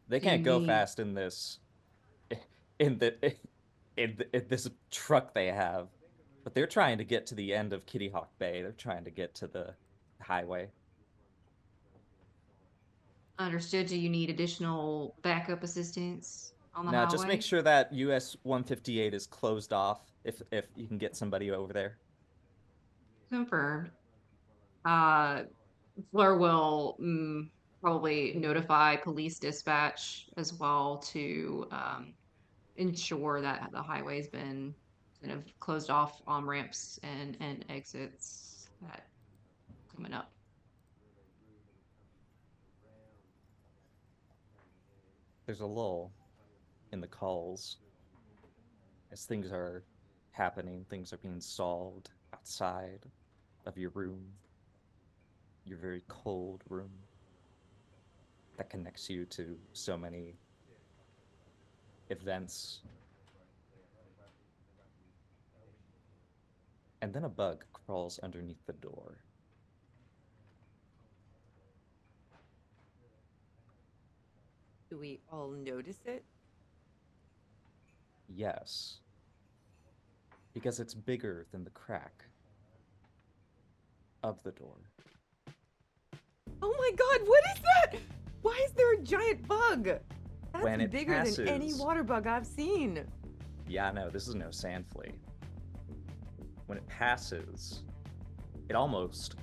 They can't go fast in this in this truck they have. But they're trying to get to the end of Kitty Hawk Bay. They're trying to get to the highway. Understood. Do you need additional backup assistance on the Now, just make highway? sure that US 158 is closed off if you can get somebody over there. Confirmed. Uh, Fleur will probably notify police dispatch as well to ensure that the highway's been kind of closed off on ramps and exits that coming up. There's a lull in the calls as things are happening, things are being solved outside of your room, your very cold room that connects you to so many events. And then a bug crawls underneath the door. Do we all notice it? Yes. Because it's bigger than the crack of the door. Oh my god, what is that? Why is there a giant bug? That's When it bigger than any passes- water bug I've seen. Yeah, no, this is no sand flea. When it passes, it almost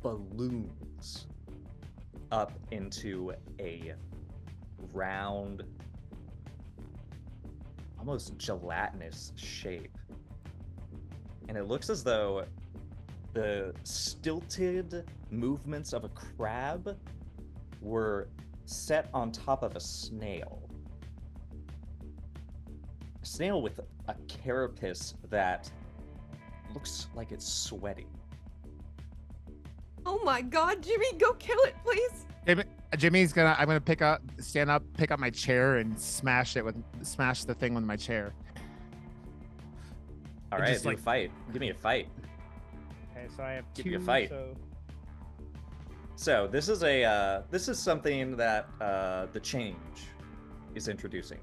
balloons up into a round, almost gelatinous shape. And it looks as though the stilted movements of a crab were set on top of a snail. A snail with a carapace that looks like it's sweaty. Oh my god, Jimmy, go kill it, please. Jimmy's gonna. I'm gonna stand up, pick up my chair, and smash the thing with my chair. All And right, just, do a like- fight. Give me a fight. Okay, so I have Give me a fight. So this is something that the change is introducing.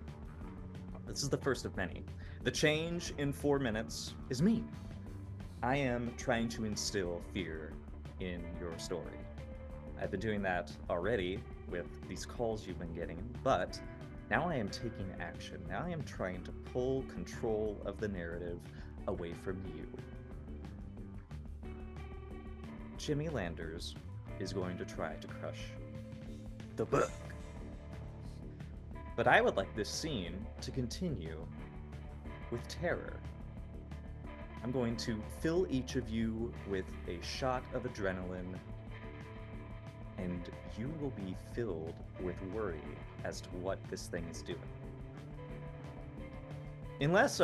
This is the first of many. The change in 4 minutes is me. I am trying to instill fear in your story. I've been doing that already with these calls you've been getting, but now I am taking action. Now I am trying to pull control of the narrative away from you. Jimmy Landers is going to try to crush the book. But I would like this scene to continue with terror. I'm going to fill each of you with a shot of adrenaline, and you will be filled with worry as to what this thing is doing. Unless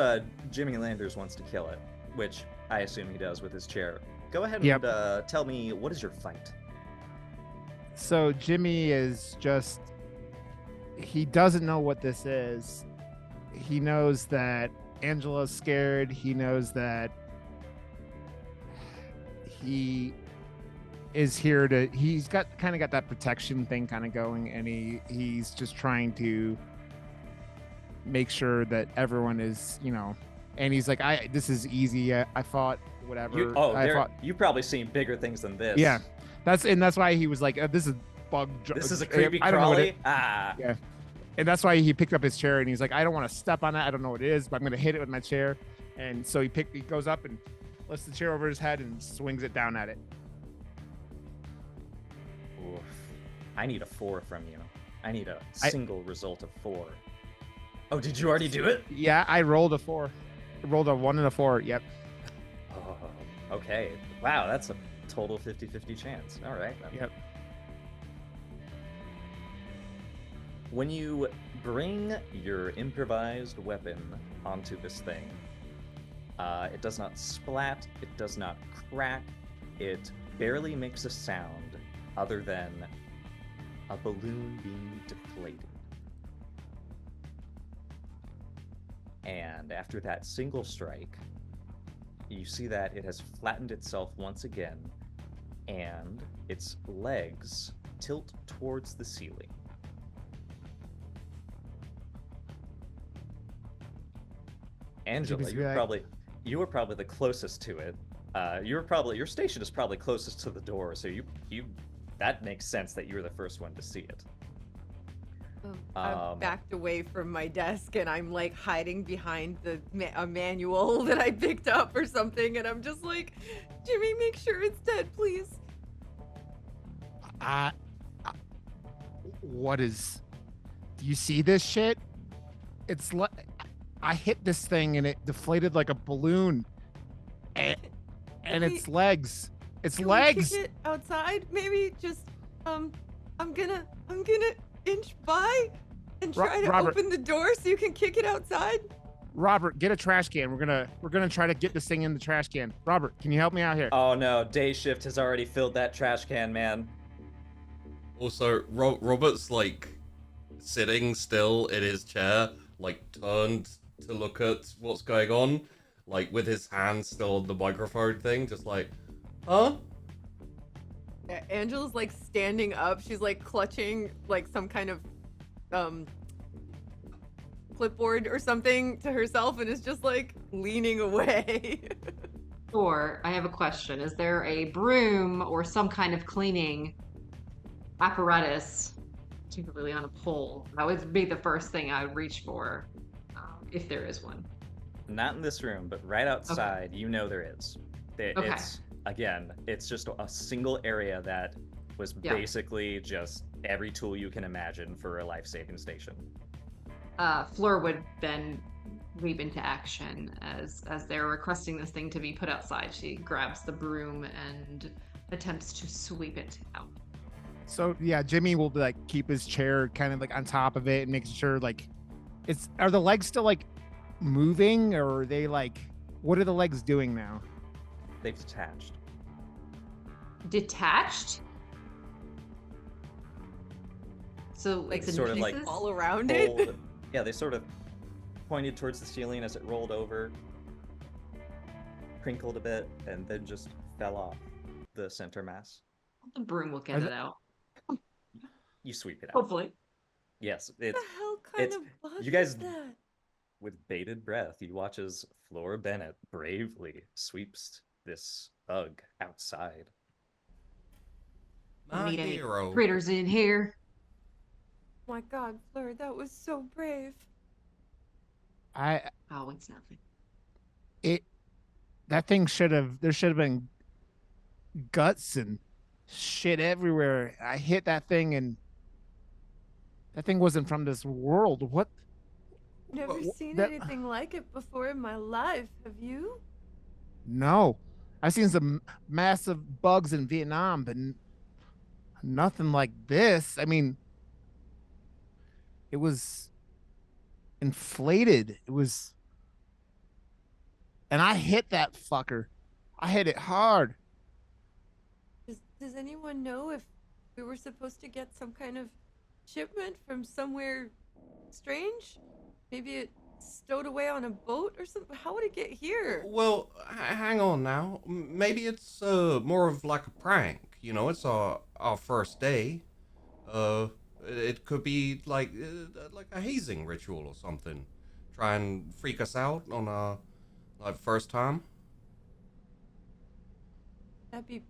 Jimmy Landers wants to kill it, which I assume he does with his chair. Go ahead and Yep. tell me, what is your fight? So Jimmy is just. He doesn't know what this is. He knows that Angela's scared. He knows that he is here to. He's got that protection thing kind of going, and he's just trying to make sure that everyone is, and he's like, this is easy. I fought whatever. You've probably seen bigger things than this. Yeah, that's why he was like, this is bug. This is a creepy I don't know what crawly. it- Yeah. And that's why he picked up his chair and he's like, I don't want to step on it. I don't know what it is, but I'm going to hit it with my chair. And so he goes up and lifts the chair over his head and swings it down at it. Oof. I need a 4 from you. I need a single result of 4. Oh, did you already do it? Yeah, I rolled a 4. I rolled a 1 and a 4. Yep. Oh, okay. Wow, that's a total 50-50 chance. All right. Then. Yep. When you bring your improvised weapon onto this thing, it does not splat, it does not crack, it barely makes a sound other than a balloon being deflated. And after that single strike, you see that it has flattened itself once again, and its legs tilt towards the ceiling. Angela, just be like- you were probably the closest to it. Your station is probably closest to the door, so you that makes sense that you were the first one to see it. I've backed away from my desk and I'm like hiding behind a manual that I picked up or something, and I'm just like, Jimmy, make sure it's dead, please. What is? Do you see this shit? It's like I hit this thing and it deflated like a balloon, and its legs. Its Can legs. we kick it outside? Maybe just I'm gonna inch by and try to Robert. open the door so you can kick it outside. Robert, get a trash can. We're gonna try to get this thing in the trash can. Robert, can you help me out here? Oh no, day shift has already filled that trash can, man. Also, Robert's like sitting still in his chair, like turned to look at what's going on, like with his hands still on the microphone thing, just like, huh? Yeah, Angela's like standing up. She's like clutching like some kind of clipboard or something to herself and is just like leaning away. Or I have a question. Is there a broom or some kind of cleaning apparatus, particularly on a pole? That would be the first thing I would reach for, if there is one. Not in this room, but right outside, you know there is. It's again, it's just a single area that was basically just every tool you can imagine for a life-saving station. Fleur would then leap into action as they're requesting this thing to be put outside. She grabs the broom and attempts to sweep it out. So yeah, Jimmy will like keep his chair kind of like on top of it and make sure like are the legs still like moving, or are they like, what are the legs doing now? They've detached. Detached? So Like, it's in sort of pieces? like All around Rolled- it. Yeah, they sort of pointed towards the ceiling as it rolled over, crinkled a bit, and then just fell off the center mass. The broom will get it out. You sweep it out. Hopefully. Yes, What it's the hell kind it's- of bug you guys- is that? with bated breath. You watch as Flora Bennett bravely sweeps this bug outside. My Need any hero. critters in here? My God, Fleur, that was so brave. Oh, it's nothing. That thing there should have been guts and shit everywhere. I hit that thing and that thing wasn't from this world. What? Never Wha- seen that- anything like it before in my life. Have you? No, I've seen some massive bugs in Vietnam, but nothing like this. I mean, it was inflated. It was, and I hit that fucker. I hit it hard. Does anyone know if we were supposed to get some kind of shipment from somewhere strange? Maybe it stowed away on a boat or something? How would it get here? Well, hang on now. Maybe it's more of like a prank. You know, it's our first day. It could be like a hazing ritual or something. Try and freak us out on our like first time. That'd be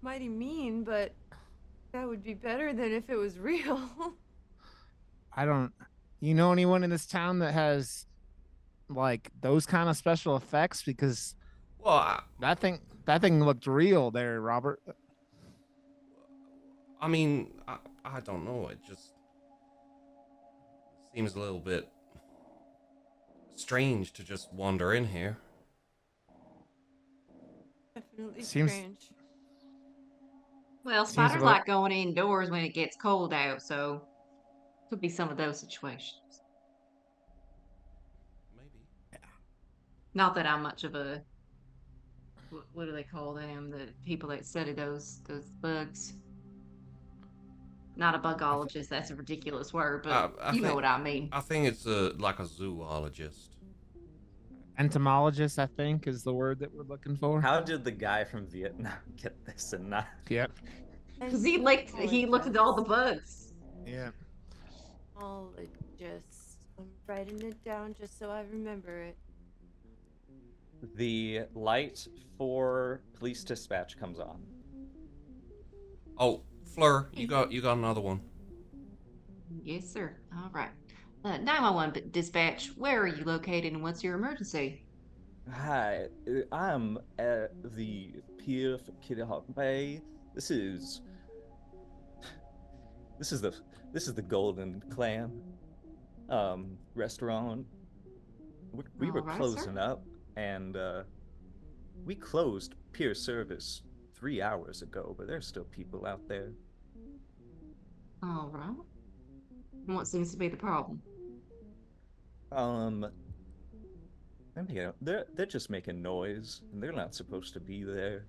mighty mean, but that would be better than if it was real. I don't. You know anyone in this town that has like those kind of special effects? Because Well, that thing looked real there, Robert. I mean, I don't know. It just seems a little bit strange to just wander in here. Definitely Seems- strange. Well, Seems spiders a little- like going indoors when it gets cold out, so could be some of those situations. Maybe. Not that I'm much of a what do they call them? The people that study those bugs. Not a bugologist. That's a ridiculous word, but I you know think- what I mean. I think it's like a zoologist. Entomologist, I think, is the word that we're looking for. How did the guy from Vietnam get this and not? Yep. Because he looked at all the bugs. Yeah. Ologist. I'm writing it down just so I remember it. The light for police dispatch comes on. Oh, Fleur, you got another one. Yes, sir. All right. 911 dispatch, where are you located and what's your emergency? Hi, I'm at the pier for Kitty Hawk Bay. This is this is the this is the Golden Clam restaurant. We were All right, sir. closing up, and we closed pier service 3 hours ago, but there's still people out there. All right. And what seems to be the problem? Um, they're just making noise, and they're not supposed to be there.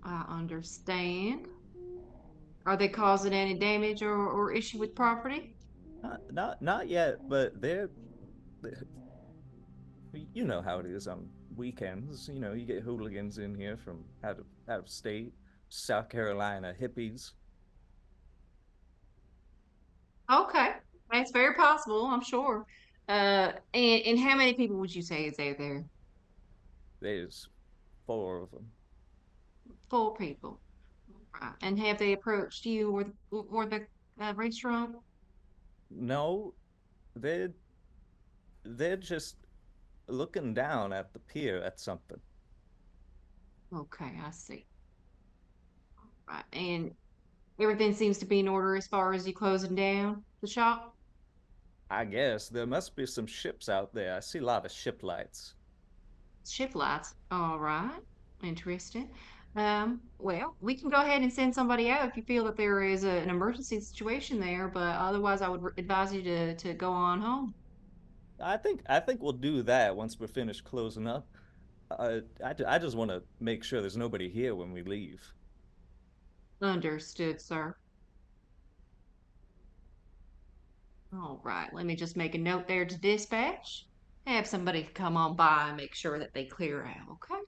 I understand. Are they causing any damage or issue with property? Not yet, but you know how it is on weekends. You know, you get hooligans in here from out of state, South Carolina hippies. Okay. That's very possible, I'm sure. And how many people would you say is out there? There's four of them. 4 people. Right. And have they approached you or the restaurant? No, they're they're just looking down at the pier at something. Okay, I see. Right. And everything seems to be in order as far as you closing down the shop? I guess there must be some ships out there. I see a lot of ship lights. Ship lights. All right. Interesting. Well, we can go ahead and send somebody out if you feel that there is an emergency situation there, but otherwise I would advise you to go on home. I think we'll do that once we're finished closing up. I just want to make sure there's nobody here when we leave. Understood, sir. All right. Let me just make a note there to dispatch. Have somebody come on by and make sure that they clear out, okay?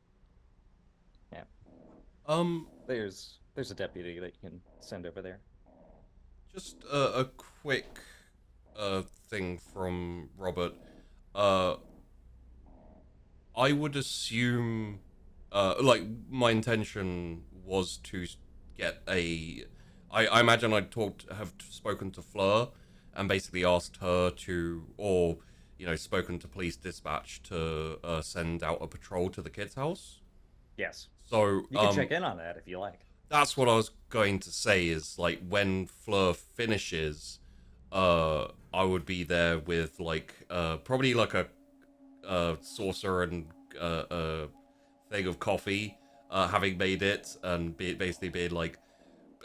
Yeah. Um, There's a deputy that you can send over there. just a quick thing from Robert. Uh, I would assume, like my intention was to get a. I imagine have spoken to Fleur, and basically asked her to, or spoken to police dispatch to send out a patrol to the kid's house. Yes. So You can check in on that if you like. that's what I was going to say. Is like when Fleur finishes, I would be there with probably like a saucer and a thing of coffee, having made it, and basically being like,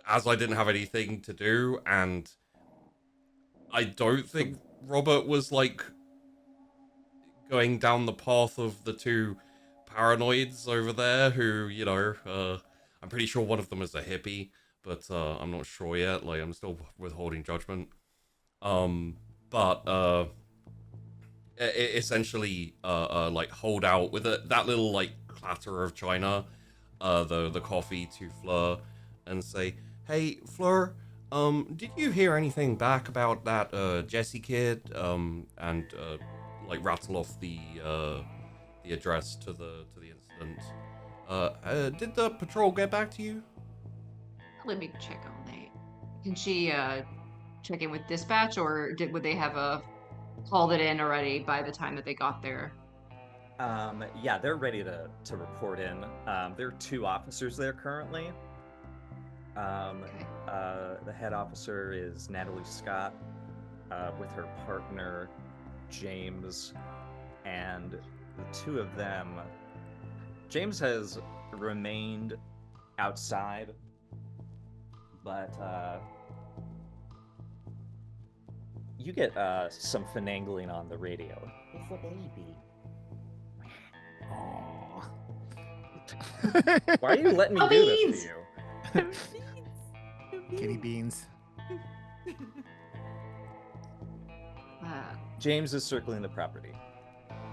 as I didn't have anything to do, and I don't think Robert was like going down the path of the two paranoids over there who, I'm pretty sure one of them is a hippie, but I'm not sure yet. Like, I'm still withholding judgment. But essentially, like, hold out with that little, like, clatter of china, the coffee to Fleur, and say, hey, Fleur, did you hear anything back about that, Jesse kid? And, like, rattle off the address to the incident. Did the patrol get back to you? Let me check on that. Can she check in with dispatch, or would they have called it in already by the time that they got there? Yeah, they're ready to report in. There are 2 officers there currently. Okay. The head officer is Natalie Scott, with her partner James, and the 2 of them. James has remained outside, but you get some finagling on the radio. It's a baby. Aw. Why are you letting me do this to you? Kitty beans. James is circling the property.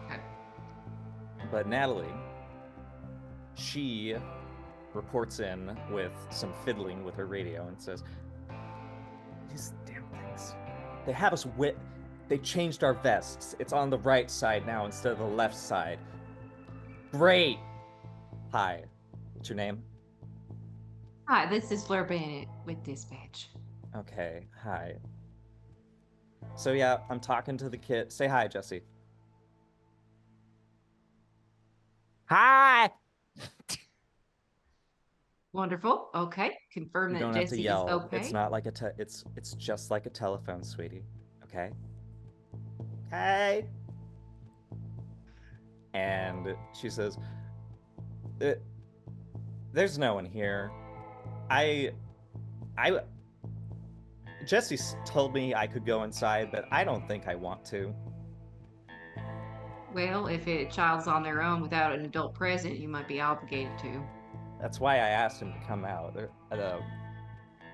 Okay. But Natalie, she reports in with some fiddling with her radio and says, "These damn things. They They changed our vests. It's on the right side now instead of the left side. Great. Hi. What's your name? Hi, this is Fleur Bennett with Dispatch. Okay. Hi. So yeah, I'm talking to the kid. Say hi, Jesse. Hi. Wonderful. Okay. Confirm You that don't have to Jesse is yell. okay. It's not like it's just like a telephone, sweetie. Okay? Okay. And she says, there's no one here. Jesse told me I could go inside, but I don't think I want to. Well, if a child's on their own without an adult present, you might be obligated to. That's why I asked him to come out.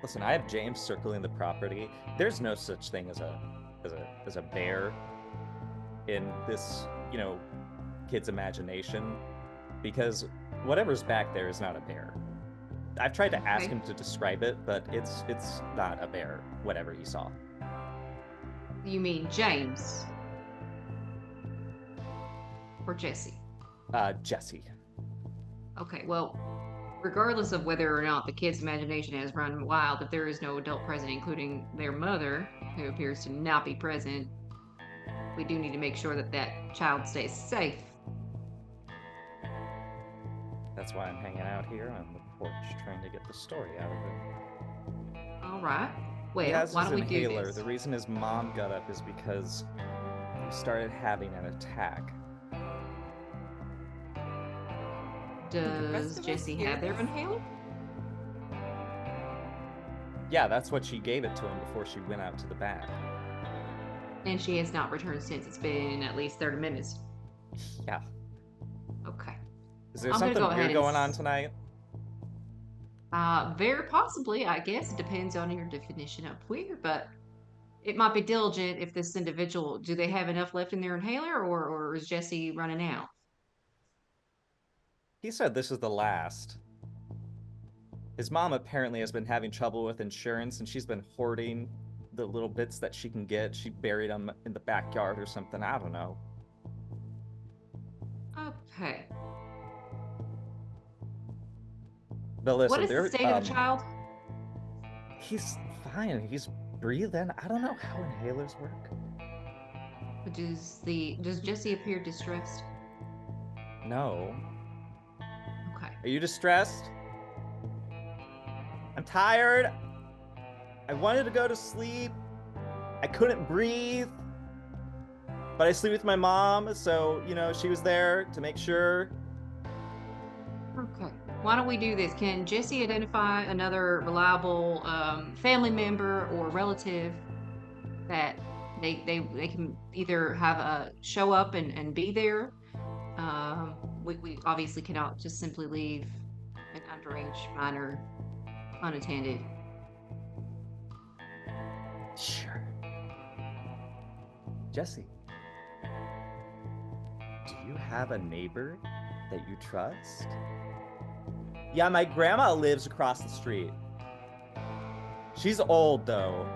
Listen, I have James circling the property. There's no such thing as a bear in this, kid's imagination, because whatever's back there is not a bear. I've tried to ask him to describe it, but it's not a bear, whatever he saw. You mean James? Or Jesse? Jesse. Okay, well, regardless of whether or not the kid's imagination has run wild, if there is no adult present, including their mother, who appears to not be present, we do need to make sure that that child stays safe. That's why I'm hanging out here on the porch, trying to get the story out of him. All right. Well, he has why his don't we do inhaler. this? The reason his mom got up is because he started having an attack. Does Jesse have their inhaler? Yeah, that's what she gave it to him before she went out to the back. And she has not returned since. It's been at least 30 minutes. Yeah. Okay. Is there I'm something gonna go weird ahead going on tonight? Very possibly, I guess. It depends on your definition of weird, but it might be diligent if this individual, do they have enough left in their inhaler, or is Jesse running out? He said this is the last. His mom apparently has been having trouble with insurance, and she's been hoarding the little bits that she can get. She buried them in the backyard or something. I don't know. Okay. But listen, What is the state of the child? He's fine. He's breathing. I don't know how inhalers work. Does Jesse appear distressed? No. Okay. Are you distressed? I'm tired. I wanted to go to sleep. I couldn't breathe. But I sleep with my mom, so, she was there to make sure. Okay. Why don't we do this? Can Jesse identify another reliable family member or relative that they can either have a show up and be there? We obviously cannot just simply leave an underage minor unattended. Sure. Jesse, do you have a neighbor that you trust? Yeah, my grandma lives across the street. She's old, though.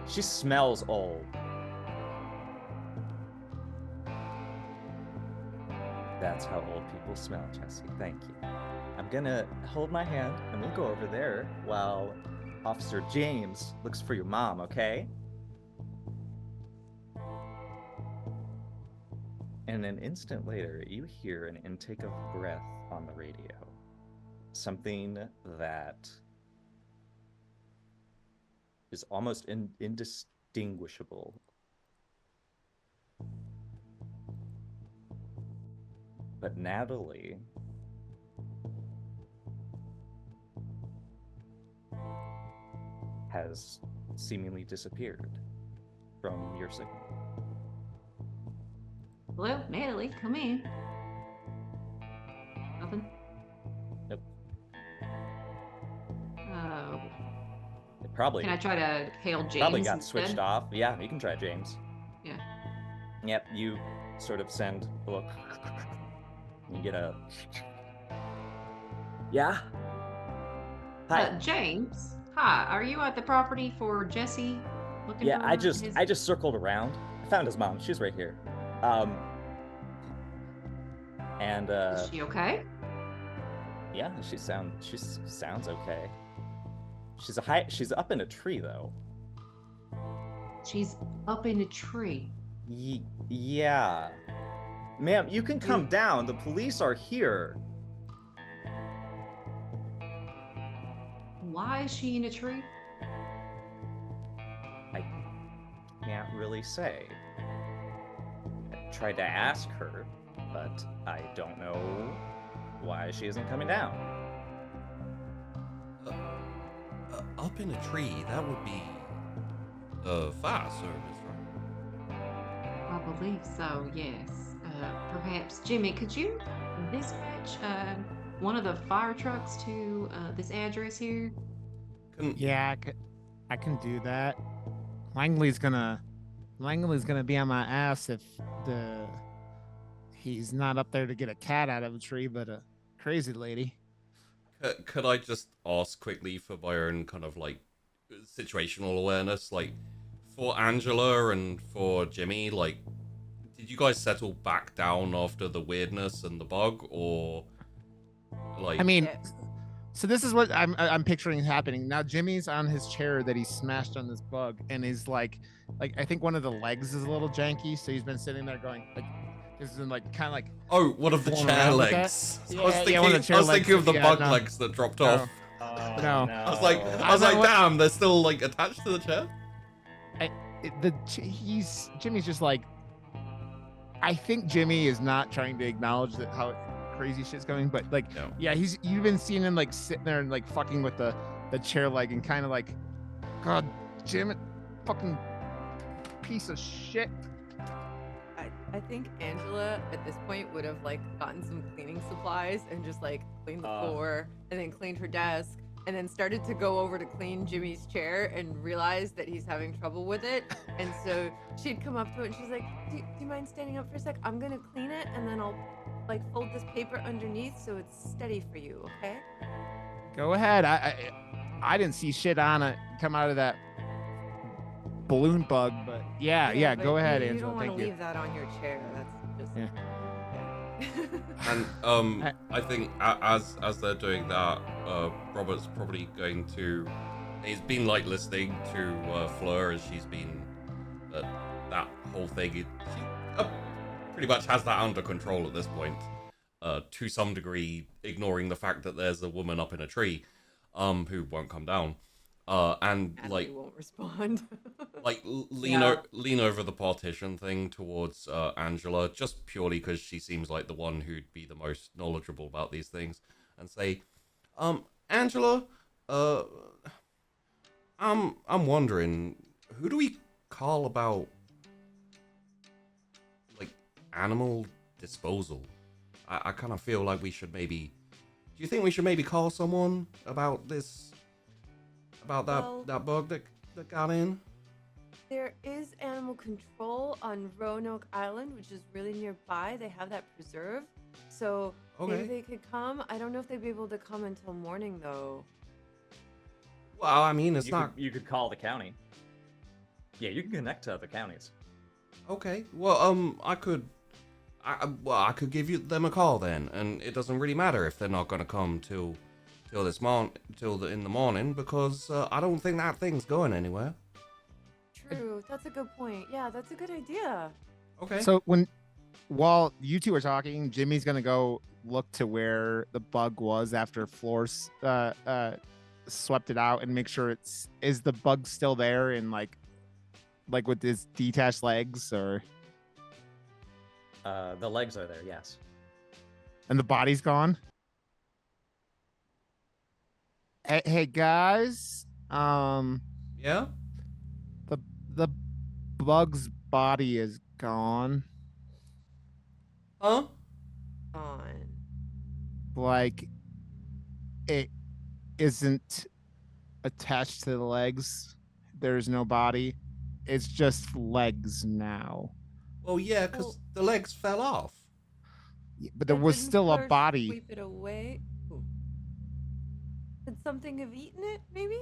She smells old. That's how old people smell, Jesse. Thank you. I'm gonna hold my hand and we'll go over there while Officer James looks for your mom, okay? And an instant later, you hear an intake of breath on the radio. Something that is almost indistinguishable. But Natalie has seemingly disappeared from your signal. Hello, Natalie, come in. Nothing? Nope. Oh. It probably Can I try to hail James? probably got instead? switched off. Yeah, you can try James. Yeah. Yep, you sort of send a look. You get a... Yeah? Hi. James, hi. Are you at the property for Jesse? looking Yeah, for I his... just circled around. I found his mom. She's right here. And Is she okay? yeah, she sounds okay. She's up in a tree though. She's up in a tree. Yeah. Ma'am, you can come down. The police are here. Why is she in a tree? I can't really say. I tried to ask her, but I don't know why she isn't coming down. Up in a tree, that would be the fire service, right? I believe so, yes. Perhaps, Jimmy, could you dispatch one of the fire trucks to this address here? Yeah, I can do that. Langley's gonna be on my ass if he's not up there to get a cat out of a tree, but a crazy lady. Could I just ask quickly for my own kind of like situational awareness, like for Angela and for Jimmy, like did you guys settle back down after the weirdness and the bug, or like? I mean, so this is what I'm picturing happening now. Jimmy's on his chair that he smashed on this bug, and is like I think one of the legs is a little janky, so he's been sitting there going like. This is like kind of like one of the chair legs. Yeah, I was thinking of the bug legs that dropped off. No. I was like, damn, they're still like attached to the chair. Jimmy's just like. I think Jimmy is not trying to acknowledge that how crazy shit's going, but like, No. yeah, you've been seeing him like sitting there and like fucking with the chair leg and kind of like, God damn it, fucking piece of shit. I think Angela at this point would have like gotten some cleaning supplies and just like cleaned the floor and then cleaned her desk and then started to go over to clean Jimmy's chair and realized that he's having trouble with it. And so she'd come up to it and she's like, do you mind standing up for a sec? I'm gonna clean it and then I'll like fold this paper underneath so it's steady for you, okay? Go ahead. I didn't see shit on it come out of that balloon bug, but yeah, but go ahead, you Angela. don't want Thank to you. leave that on your chair. That's just And I think as they're doing that, Robert's probably going to. He's been like listening to Fleur as she's been that whole thing. She pretty much has that under control at this point, to some degree, ignoring the fact that there's a woman up in a tree, who won't come down. And like won't respond. like lean over the partition thing towards Angela, just purely because she seems like the one who'd be the most knowledgeable about these things, and say, Angela, I'm wondering, who do we call about like animal disposal? I kind of feel like we should maybe. Do you think we should maybe call someone about this? About that bug that got in? There is animal control on Roanoke Island, which is really nearby. They have that preserve. So maybe they could come. I don't know if they'd be able to come until morning, though. Well, I mean, You could call the county. Yeah, you can connect to other counties. Okay. Well, I could give them a call then, and it doesn't really matter if they're not going to come till in the morning, because I don't think that thing's going anywhere. True. That's a good point. Yeah, that's a good idea. Okay. So while you two are talking, Jimmy's gonna go look to where the bug was after Floors swept it out and make sure is the bug still there and like with his detached legs, or The legs are there, yes. and the body's gone. Hey guys, Yeah. the bug's body is gone. Huh? On. Like it isn't attached to the legs. There's no body. It's just legs now. Well, yeah, because the legs fell off. But there was Didn't still a Fleur body. Sweep it away. Ooh. Could something have eaten it? Maybe.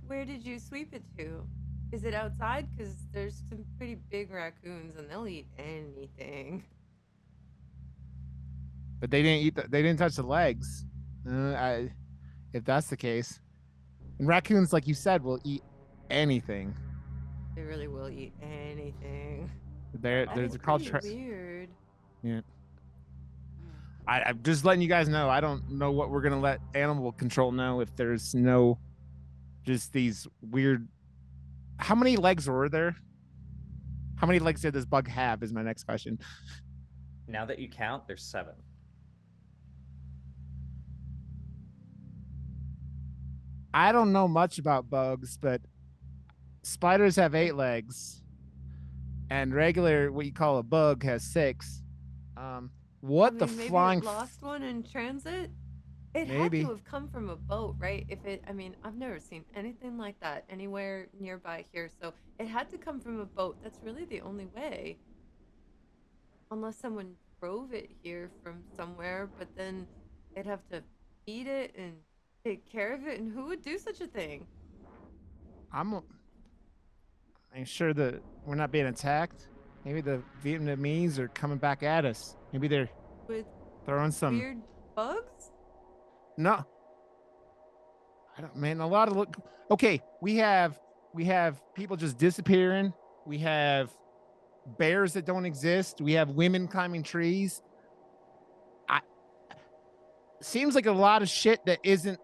Where did you sweep it to? Is it outside? Because there's some pretty big raccoons and they'll eat anything. But they didn't eat. They didn't touch the legs. If that's the case, and raccoons, like you said, will eat anything. They really will eat anything. There's That's a called. pretty weird. Yeah. I'm just letting you guys know. I don't know what we're gonna let animal control know if there's no, just these weird. How many legs were there? How many legs did this bug have? Is my next question. Now that you count, there's 7. I don't know much about bugs, but spiders have 8 legs, and regular what you call a bug has 6. What the maybe flying? it lost one in transit. It Maybe. had to have come from a boat, right? I've never seen anything like that anywhere nearby here, so it had to come from a boat. That's really the only way. Unless someone drove it here from somewhere, but then they'd have to feed it and take care of it, and who would do such a thing? I'm sure that we're not being attacked. Maybe the Vietnamese are coming back at us. Maybe they're With throwing some weird bugs? No. I don't, man, a lot of look. Okay, we have people just disappearing. We have bears that don't exist. We have women climbing trees. Seems like a lot of shit that isn't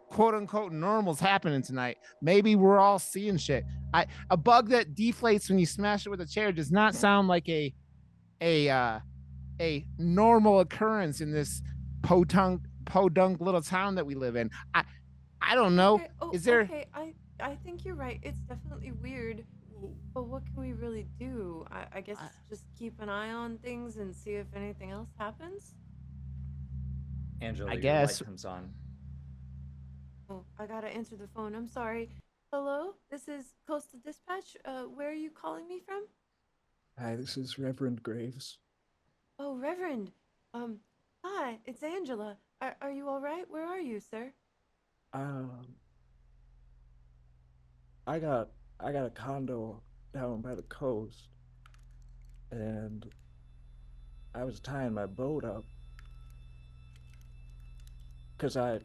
quote unquote normal's happening tonight. Maybe we're all seeing shit. A bug that deflates when you smash it with a chair does not sound like a normal occurrence in this podunk little town that we live in. I don't know. Okay. Oh, Is there? Okay, I think you're right. It's definitely weird. But what can we really do? I guess just keep an eye on things and see if anything else happens. Angela, I your guess. light comes on. Oh, I gotta answer the phone. I'm sorry. Hello, this is Coastal Dispatch. Where are you calling me from? Hi, this is Reverend Graves. Oh, Reverend. Hi, it's Angela. Are you all right? Where are you, sir? I got a condo down by the coast, and I was tying my boat up because I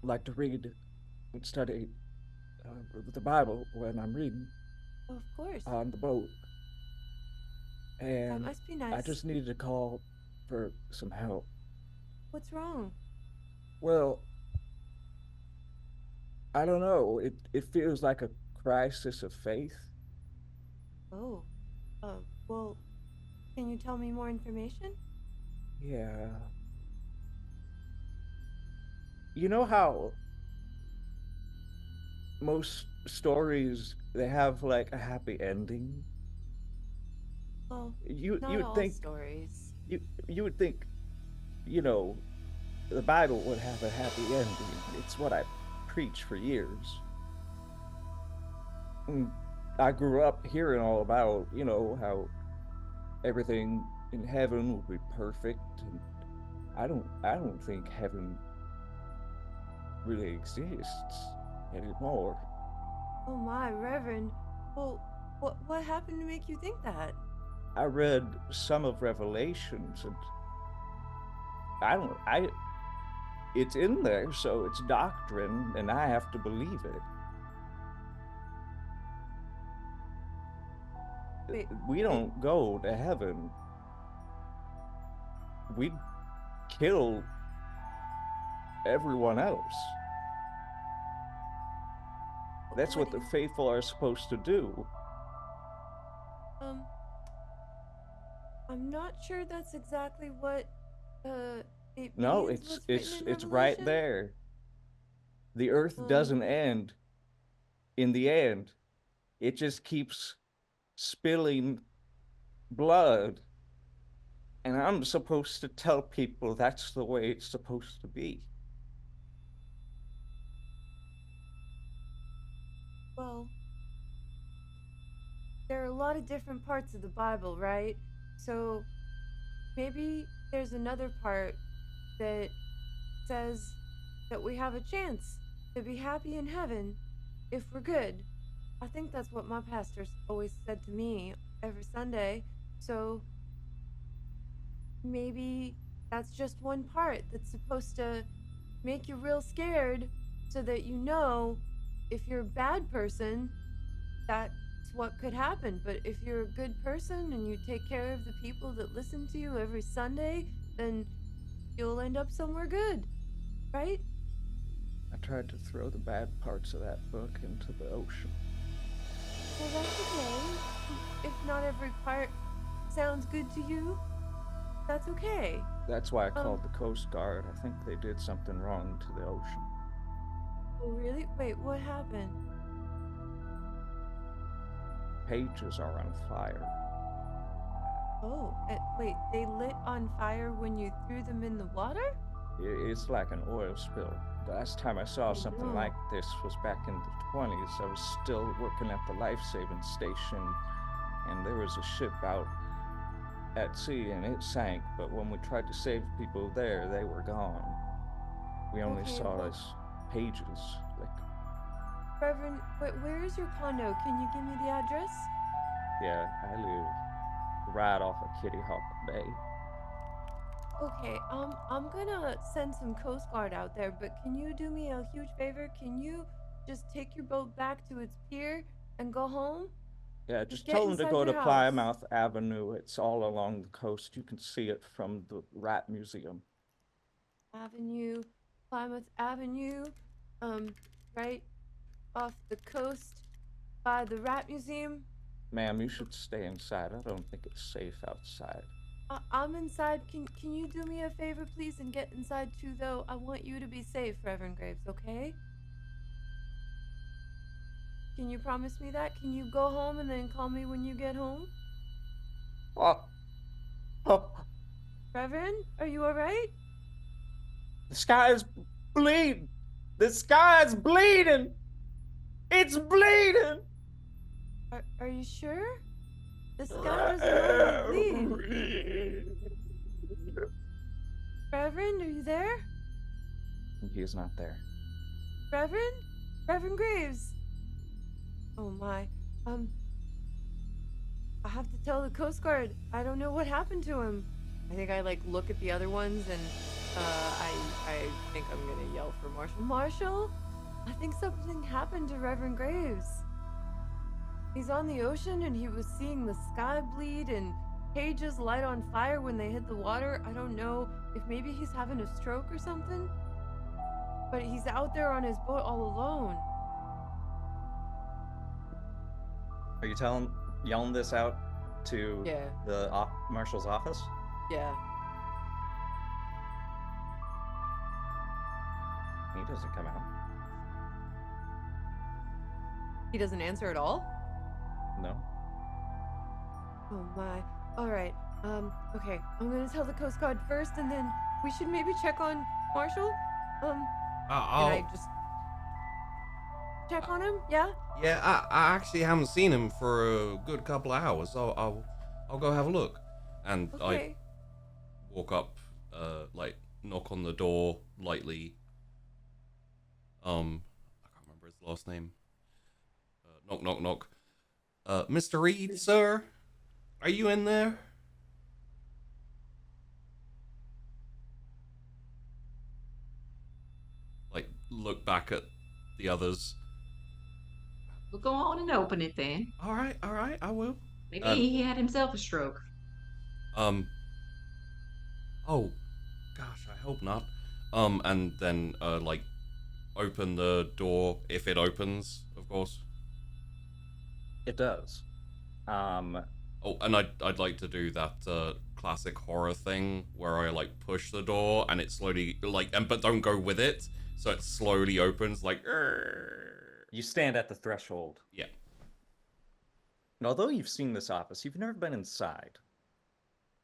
like to read and study the Bible when I'm reading Of course. on the boat, That and must be nice. I just needed to call for some help. What's wrong? Well, I don't know. It feels like a crisis of faith. Oh. Well, can you tell me more information? Yeah. You know how most stories they have like a happy ending? Well, You not would all think stories. you would think, you know, the Bible would have a happy ending. It's what I preach for years. And I grew up hearing all about, you know, how everything in heaven will be perfect, and I don't think heaven really exists anymore. Oh my, Reverend. Well, what happened to make you think that? I read some of Revelations, and it's in there, so it's doctrine, and I have to believe it. Wait, We don't go to heaven. We kill everyone else. That's what the faithful are supposed to do. I'm not sure that's exactly what it No, means, it's what's written in it's right Revelation. there. The earth Um, doesn't end in the end. It just keeps spilling blood. And I'm supposed to tell people that's the way it's supposed to be. Well, there are a lot of different parts of the Bible, right? So maybe there's another part that says that we have a chance to be happy in heaven. if we're good. I think that's what my pastor's always said to me every Sunday. So maybe that's just one part that's supposed to make you real scared so that you know if you're a bad person, that's what could happen. But if you're a good person and you take care of the people that listen to you every Sunday, then you'll end up somewhere good, right? I tried to throw the bad parts of that book into the ocean. Well, that's okay. If not every part sounds good to you, that's okay. That's why I called the Coast Guard. I think they did something wrong to the ocean. Oh, really? Wait, what happened? Pages are on fire. Oh, wait, they lit on fire when you threw them in the water? It's like an oil spill. The last time I saw something like this was back in the 20s. I was still working at the life-saving station, and there was a ship out at sea, and it sank. But when we tried to save people there, they were gone. We only saw those pages. Reverend, where is your condo? Can you give me the address? Yeah, I live right off of Kitty Hawk Bay. Okay, I'm gonna send some Coast Guard out there, but can you do me a huge favor? Can you just take your boat back to its pier and go home? Yeah, just tell them to go to Plymouth Avenue. It's all along the coast. You can see it from the Rat Museum. Plymouth Avenue, right off the coast by the Rat Museum. Ma'am, you should stay inside. I don't think it's safe outside. I'm inside. Can you do me a favor, please, and get inside too, though? I want you to be safe, Reverend Graves, okay? Can you promise me that? Can you go home and then call me when you get home? Reverend, are you alright? The sky's bleeding. The sky's bleeding. It's bleeding. Are you sure? The sky doesn't normally bleed. Reverend, are you there? He is not there. Reverend? Reverend Graves. Oh my. I have to tell the Coast Guard. I don't know what happened to him. I think I look at the other ones and I think I'm gonna yell for Marshall. Marshall? I think something happened to Reverend Graves. He's on the ocean and he was seeing the sky bleed and pages light on fire when they hit the water. I don't know if maybe he's having a stroke or something. But he's out there on his boat all alone. Are you yelling this out to the marshal's office? Yeah. He doesn't come out. He doesn't answer at all? No. Oh my. Alright. Okay. I'm gonna tell the Coast Guard first and then we should maybe check on Marshall. Can I just check on him? Yeah? Yeah, I actually haven't seen him for a good couple of hours, so I'll go have a look. And okay. I walk up, knock on the door lightly. I can't remember his last name. Knock, knock, knock. Mr. Reed, sir? Are you in there? Look back at the others. We'll go on and open it then. All right, I will. Maybe he had himself a stroke. Oh, gosh, I hope not. And then, open the door if it opens, of course. It does. Oh, and I'd like to do that classic horror thing where I push the door and it slowly but don't go with it, so it slowly opens You stand at the threshold. Yeah. And although you've seen this office, you've never been inside.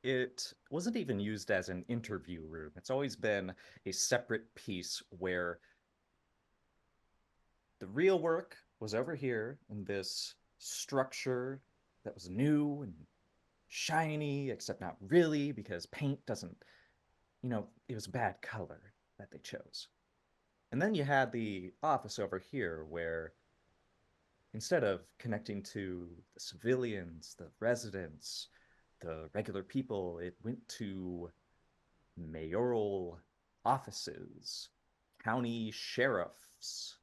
It wasn't even used as an interview room. It's always been a separate piece where the real work was over here in this structure that was new and shiny, except not really, because paint doesn't, it was a bad color that they chose. And then you had the office over here where Instead of connecting to the civilians, the residents, the regular people, it went to mayoral offices, county sheriffs,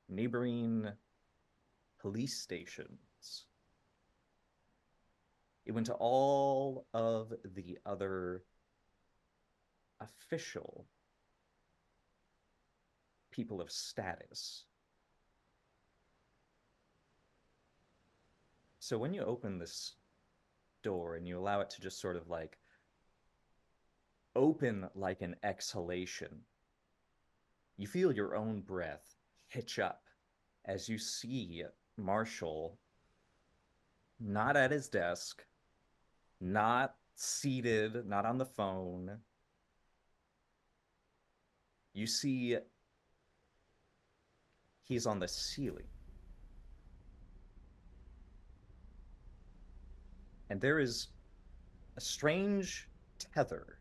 neighboring police stations. It went to all of the other official people of status. So when you open this door and you allow it to just sort of like open like an exhalation, you feel your own breath hitch up as you see Marshall not at his desk, not seated, not on the phone. You see he's on the ceiling. And there is a strange tether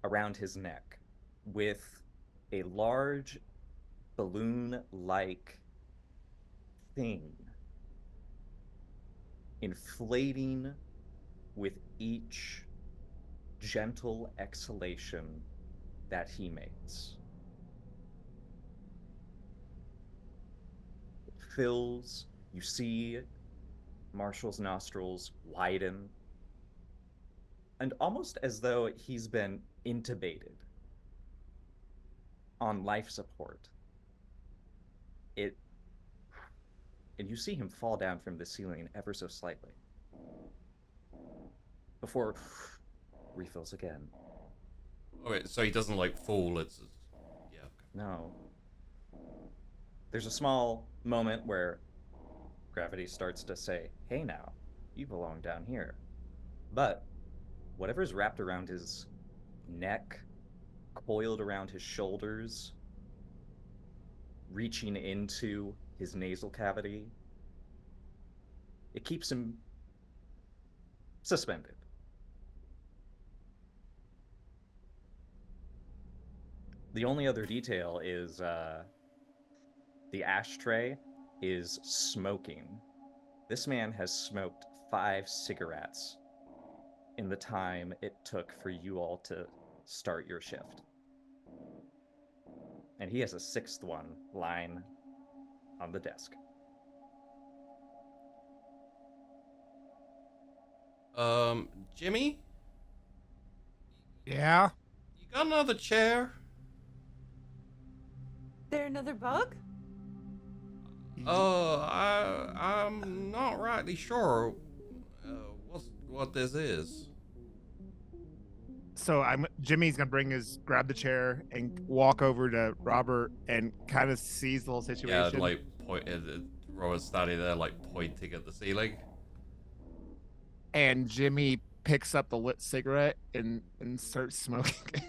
around his neck with a large balloon-like thing inflating with each gentle exhalation that he makes. It fills, you see Marshall's nostrils widen, and almost as though he's been intubated on life support, and you see him fall down from the ceiling ever so slightly before refills again. Okay, so he doesn't like fall. It's yeah. Okay. No. There's a small moment where gravity starts to say, hey now, you belong down here. But whatever's wrapped around his neck, coiled around his shoulders, reaching into his nasal cavity, it keeps him suspended. The only other detail is the ashtray is smoking. This man has smoked 5 cigarettes in the time it took for you all to start your shift. And he has a 6th one lying on the desk. Jimmy, Yeah. you got another chair? Is there another bug? I'm not rightly sure what this is. So Jimmy's gonna grab the chair and walk over to Robert and kind of sees the whole situation. Yeah, like Rowan's standing there, like pointing at the ceiling. And Jimmy picks up the lit cigarette and starts smoking.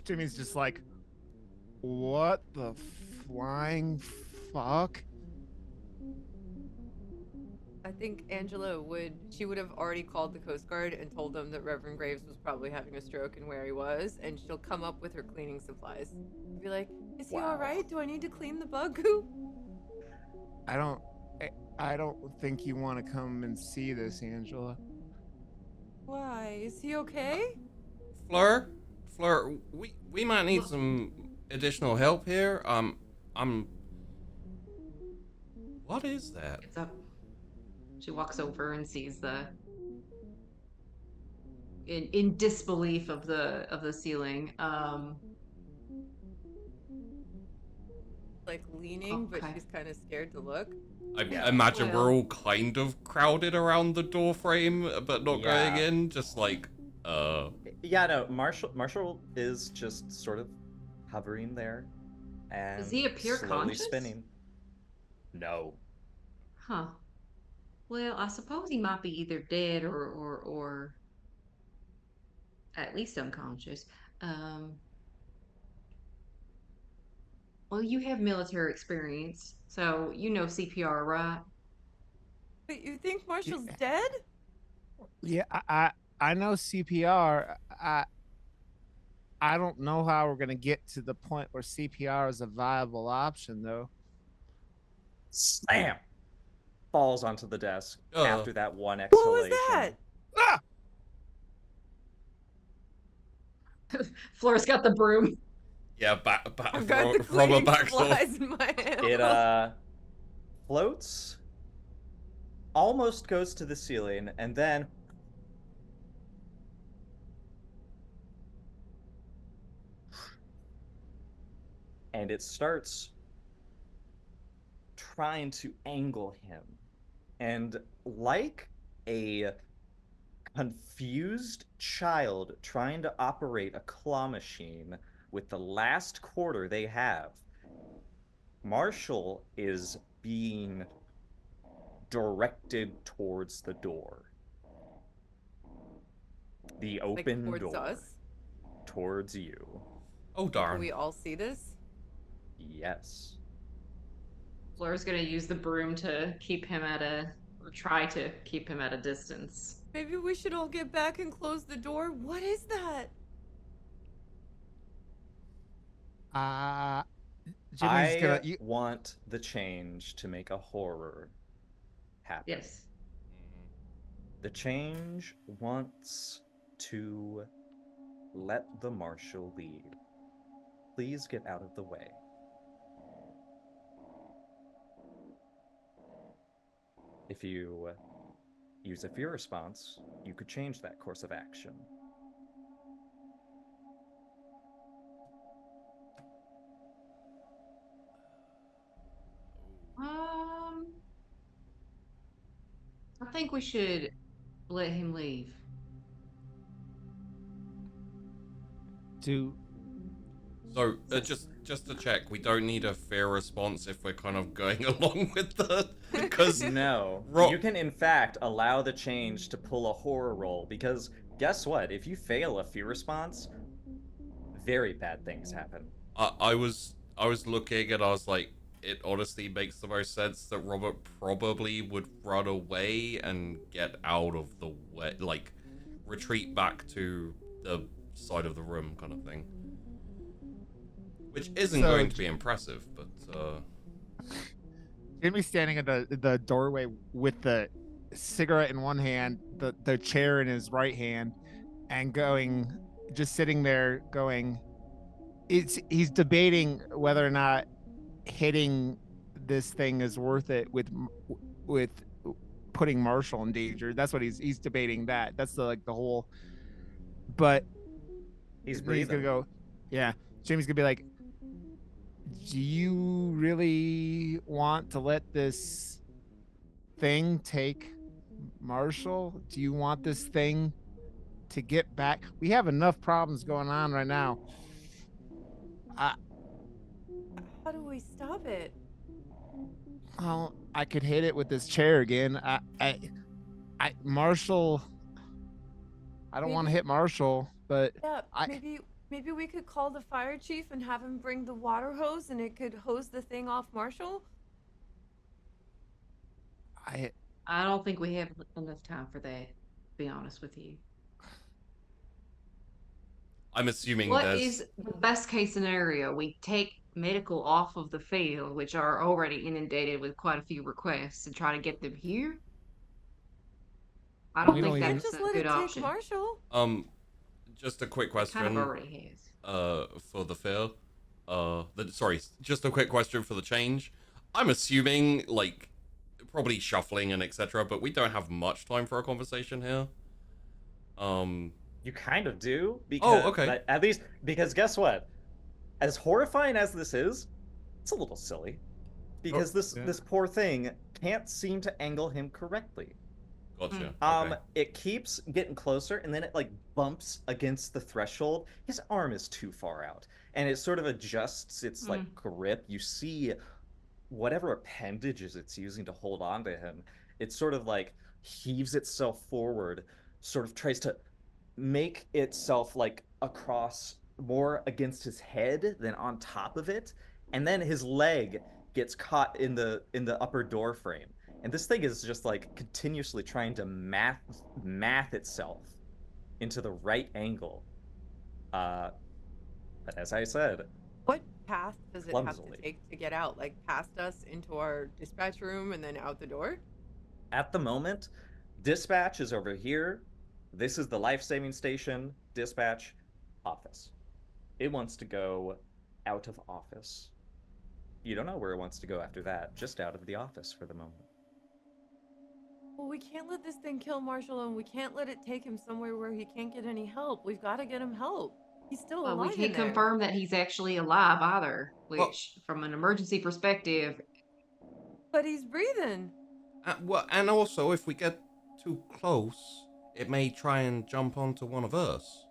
Jimmy's just like, what the flying fuck? I think Angela would have already called the Coast Guard and told them that Reverend Graves was probably having a stroke and where he was, and she'll come up with her cleaning supplies. Be like, is he all right? Do I need to clean the bug goo? I don't think you want to come and see this, Angela. Why? Is he okay? Fleur, we might need some additional help here. What is that? It's up. She walks over and sees the in disbelief of the ceiling. Like leaning, Okay. but she's kind of scared to look. I imagine Well- we're all kind of crowded around the door frame, but not going Yeah. in. Just like, Yeah, no, Marshall is just sort of hovering there and Does he appear slowly conscious? spinning. No. Huh. Well, I suppose he might be either dead or at least unconscious. Well, you have military experience, so you know CPR, right? But you think Marshall's dead? Yeah, I know CPR. I don't know how we're gonna get to the point where CPR is a viable option, though. Slam! Falls onto the desk after that one What was exhalation. that? Ah! Flora's got the broom. Yeah, I've got the rubber cleaning backs off. supplies in my hand. It floats, almost goes to the ceiling, and then it starts trying to angle him. And like a confused child trying to operate a claw machine with the last quarter they have, Marshall is being directed towards the door. The open towards door. us? Towards you. Oh, Can darn. we all see this? Yes. Flora's gonna use the broom to keep him or try to keep him at a distance. Maybe we should all get back and close the door. What is that? Jimmy's gonna. I want the change to make a horror happen. Yes. The change wants to let the marshal lead. Please get out of the way. If you use a fear response, you could change that course of action. I think we should let him leave. Do So just to check, we don't need a fear response if we're kind of going along with the because No, you can in fact allow the change to pull a horror roll, because guess what? If you fail a fear response, very bad things happen. I was looking and I was like, it honestly makes the most sense that Robert probably would run away and get out of the way, like retreat back to the side of the room kind of thing. Which isn't going to be impressive, but Jimmy's standing at the doorway with the cigarette in one hand, the chair in his right hand, and just sitting there going, he's debating whether or not hitting this thing is worth it with putting Marshall in danger. That's what he's debating. That's the whole. But he's gonna go, yeah. Jimmy's gonna be like, do you really want to let this thing take Marshall? Do you want this thing to get back? We have enough problems going on right now. How do we stop it? Well, I could hit it with this chair again. Marshall. I don't want to hit Marshall, but yeah, maybe we could call the fire chief and have him bring the water hose, and it could hose the thing off Marshall. I don't think we have enough time for that, to be honest with you. I'm assuming what is the best case scenario? We take medical off of the field, which are already inundated with quite a few requests, and try to get them here. I don't think that's just a let good it option. Take Marshall. Just a quick question. Kind of already has. For the fear. Just a quick question for the change. I'm assuming, like, probably shuffling and etc., but we don't have much time for a conversation here. You kind of do, because okay. At least because guess what? As horrifying as this is, it's a little silly. Because this poor thing can't seem to angle him correctly. Gotcha. Okay. It keeps getting closer, and then it like bumps against the threshold. His arm is too far out, and it sort of adjusts its like grip. You see whatever appendages it's using to hold on to him. It sort of like heaves itself forward, sort of tries to make itself like across more against his head than on top of it, and then his leg gets caught in the upper door frame. And this thing is just like continuously trying to math itself into the right angle. But as I said, what path does it have to Clumsily. take to get out? Like past us into our dispatch room and then out the door? At the moment, dispatch is over here. This is the life-saving station. Dispatch, office. It wants to go out of office. You don't know where it wants to go after that. Just out of the office for the moment. Well, we can't let this thing kill Marshall, and we can't let it take him somewhere where he can't get any help. We've got to get him help. He's still Well, we alive in can't there. confirm that he's actually alive either, Well- which, from an emergency perspective, But he's breathing. Well, and also, if we get too close, it may try and jump onto one of us.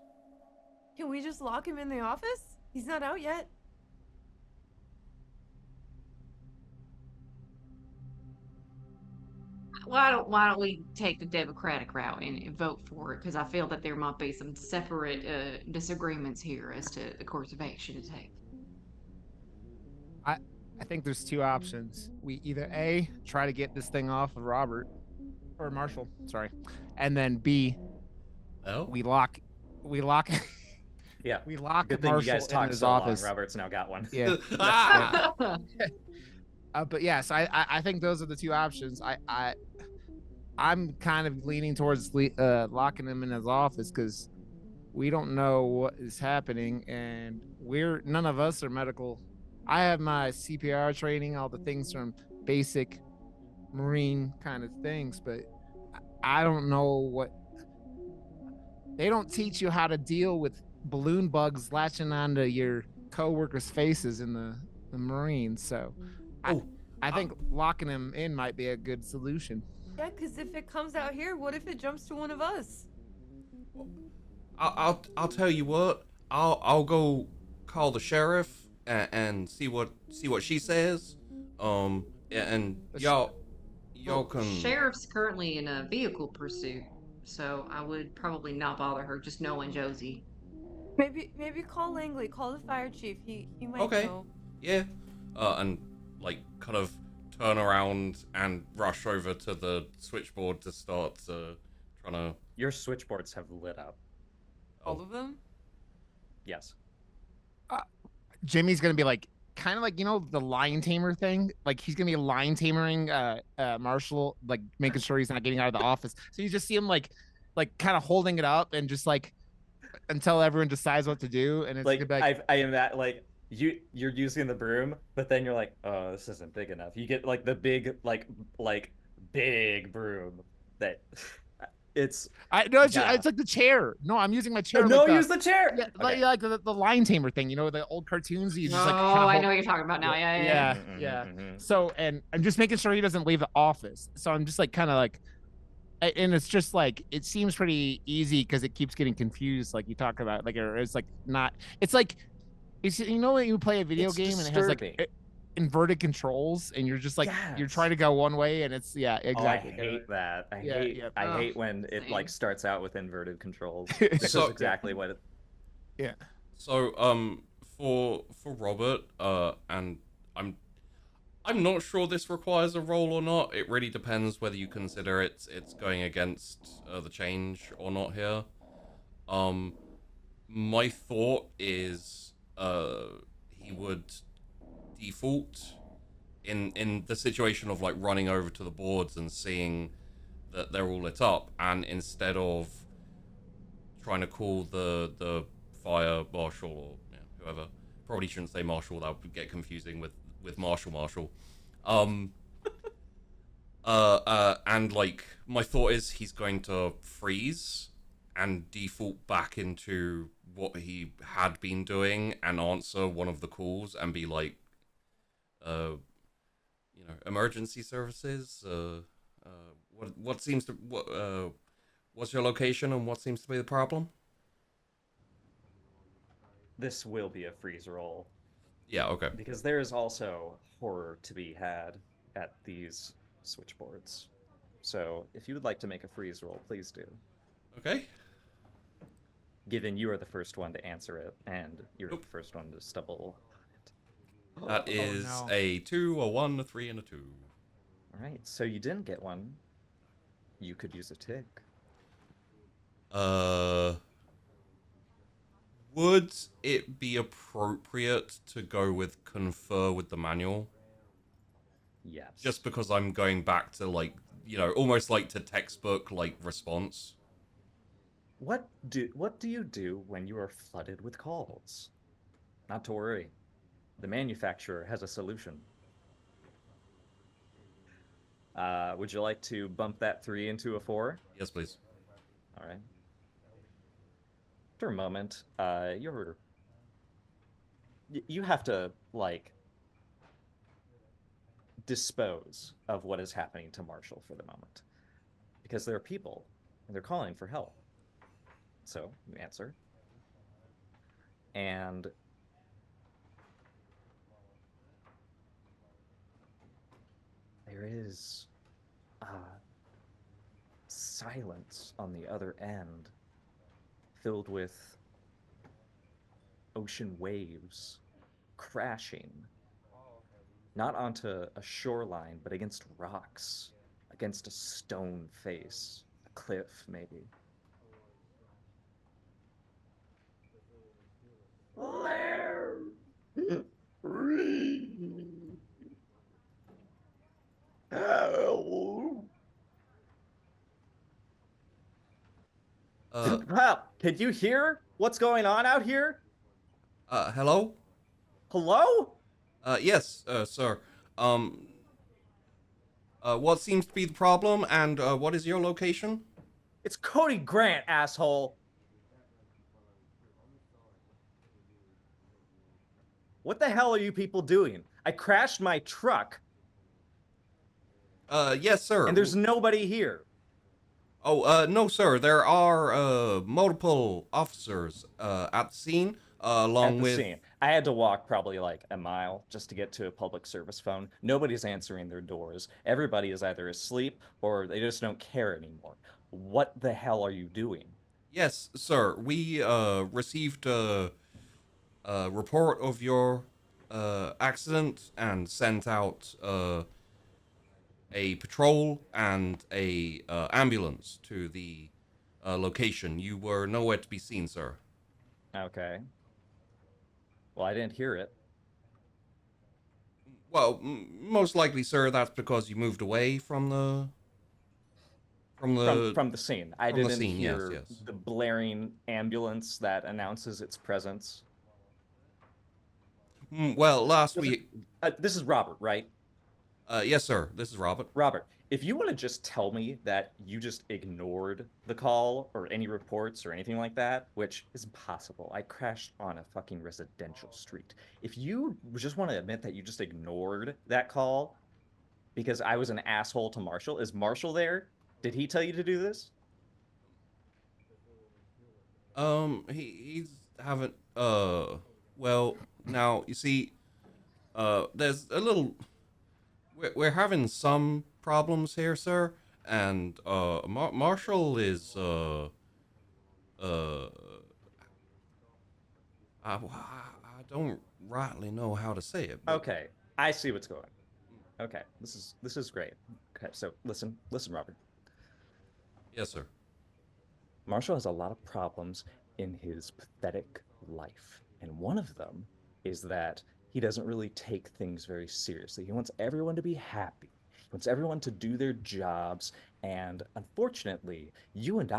Can we just lock him in the office? He's not out yet. why don't we take the Democratic route and vote for it? Because I feel that there might be some separate disagreements here as to the course of action to take. I think there's two options. We either A, try to get this thing off of Robert or Marshall, sorry. And then B, Oh? we lock Yeah. we lock Good thing you Marshall guys in talked his so office. long. Robert's now got one. Yeah. Ah! But yes, I think those are the two options. I'm kind of leaning towards locking him in his office because we don't know what is happening, and none of us are medical. I have my CPR training, all the things from basic Marine kind of things, but I don't know what they don't teach you how to deal with balloon bugs latching onto your coworkers' faces in the Marines. So I think locking him in might be a good solution. Yeah, because if it comes out here, what if it jumps to one of us? I'll tell you what. I'll go call the sheriff and see what she says. And y'all can. Sheriff's currently in a vehicle pursuit, so I would probably not bother her just knowing Josie. Maybe call Langley, call the fire chief. He might Okay. know. Yeah. And like kind of turn around and rush over to the switchboard to start trying to. Your switchboards have lit up. All of them? Yes. Jimmy's gonna be like kind of like the lion tamer thing. Like he's gonna be lion tamering Marshall, like making sure he's not getting out of the office. So you just see him like kind of holding it up and just like until everyone decides what to do. And it's Like, gonna be like, I am that like you're using the broom, but then you're like, oh, this isn't big enough. You get like the big like big broom that it's it's yeah. it's like the chair. No, I'm using my chair. no, like use the chair. Yeah, Okay. like the lion tamer thing, the old cartoons. You just like Oh, kinda I hold- know what you're talking about now. Yeah. yeah, Mhm, yeah. mhm. So, and I'm just making sure he doesn't leave the office. So I'm just like kind of like, and it's just like it seems pretty easy because it keeps getting confused, like you talk about, like or it's like not. It's like, it's when you play a video It's game and it disturbing. has like inverted controls, and you're just like you're trying to go one way, and it's exactly. Oh, I hate that. I Yeah, hate yeah. I Oh, hate when it same. like starts out with inverted controls. This So- is exactly what it Yeah. So for Robert and I'm not sure this requires a roll or not. It really depends whether you consider it's going against the change or not here. My thought is he would default in the situation of like running over to the boards and seeing that they're all lit up, and instead of trying to call the fire marshal or whoever, probably shouldn't say marshal, that would get confusing with marshal. And like my thought is he's going to freeze and default back into what he had been doing and answer one of the calls and be like, emergency services. What seems to what's your location and what seems to be the problem? This will be a freeze roll Yeah. Okay. because there is also horror to be had at these switchboards. So if you would like to make a freeze roll, please do. Okay. Given you are the first one to answer it and you're Nope. the first one to stumble on it. That is no. a 2, a 1, a 3, and a 2. All right, so you didn't get one. You could use a tick. Would it be appropriate to go with confer with the manual? Yes. Just because I'm going back to, like, almost like to textbook, like, response. What do you do when you are flooded with calls? Not to worry. The manufacturer has a solution. Would you like to bump that 3 into a 4? Yes, please. All right. After a moment, you have to, like, dispose of what is happening to Marshall for the moment. Because there are people, and they're calling for help. So, you answer. And there is silence on the other end, filled with ocean waves crashing, not onto a shoreline, but against rocks, against a stone face, a cliff, maybe. Wow, can you hear what's going on out here? Hello? Hello? Yes, sir. What seems to be the problem, and, what is your location? It's Cody Grant, asshole. What the hell are you people doing? I crashed my truck, Yes, sir. and there's nobody here. Oh, no, sir. There are, multiple officers, at the scene, along At the with... scene. I had to walk probably like a mile just to get to a public service phone. Nobody's answering their doors. Everybody is either asleep or they just don't care anymore. What the hell are you doing? Yes, sir. We, received a report of your, accident and sent out, a patrol and a, ambulance to the, location. You were nowhere to be seen, sir. Okay. Well, I didn't hear it. Well, most likely, sir, that's because you moved away from the From the scene. I from the didn't scene, yes, hear yes. the blaring ambulance that announces its presence. Well, last week. This is Robert, right? Yes, sir. This is Robert. Robert, if you want to just tell me that you just ignored the call or any reports or anything like that, which is impossible. I crashed on a fucking residential street. If you just want to admit that you just ignored that call because I was an asshole to Marshall, is Marshall there? Did he tell you to do this? He's haven't. Well, now you see. There's a little. We're having some problems here, sir, and Marshall is I don't rightly know how to say it. But... Okay, I see what's going on. Okay, this is great. Okay, so listen, Robert. Yes, sir. Marshall has a lot of problems in his pathetic life, and one of them is that he doesn't really take things very seriously. He wants everyone to be happy. He wants everyone to do their jobs, and unfortunately, you and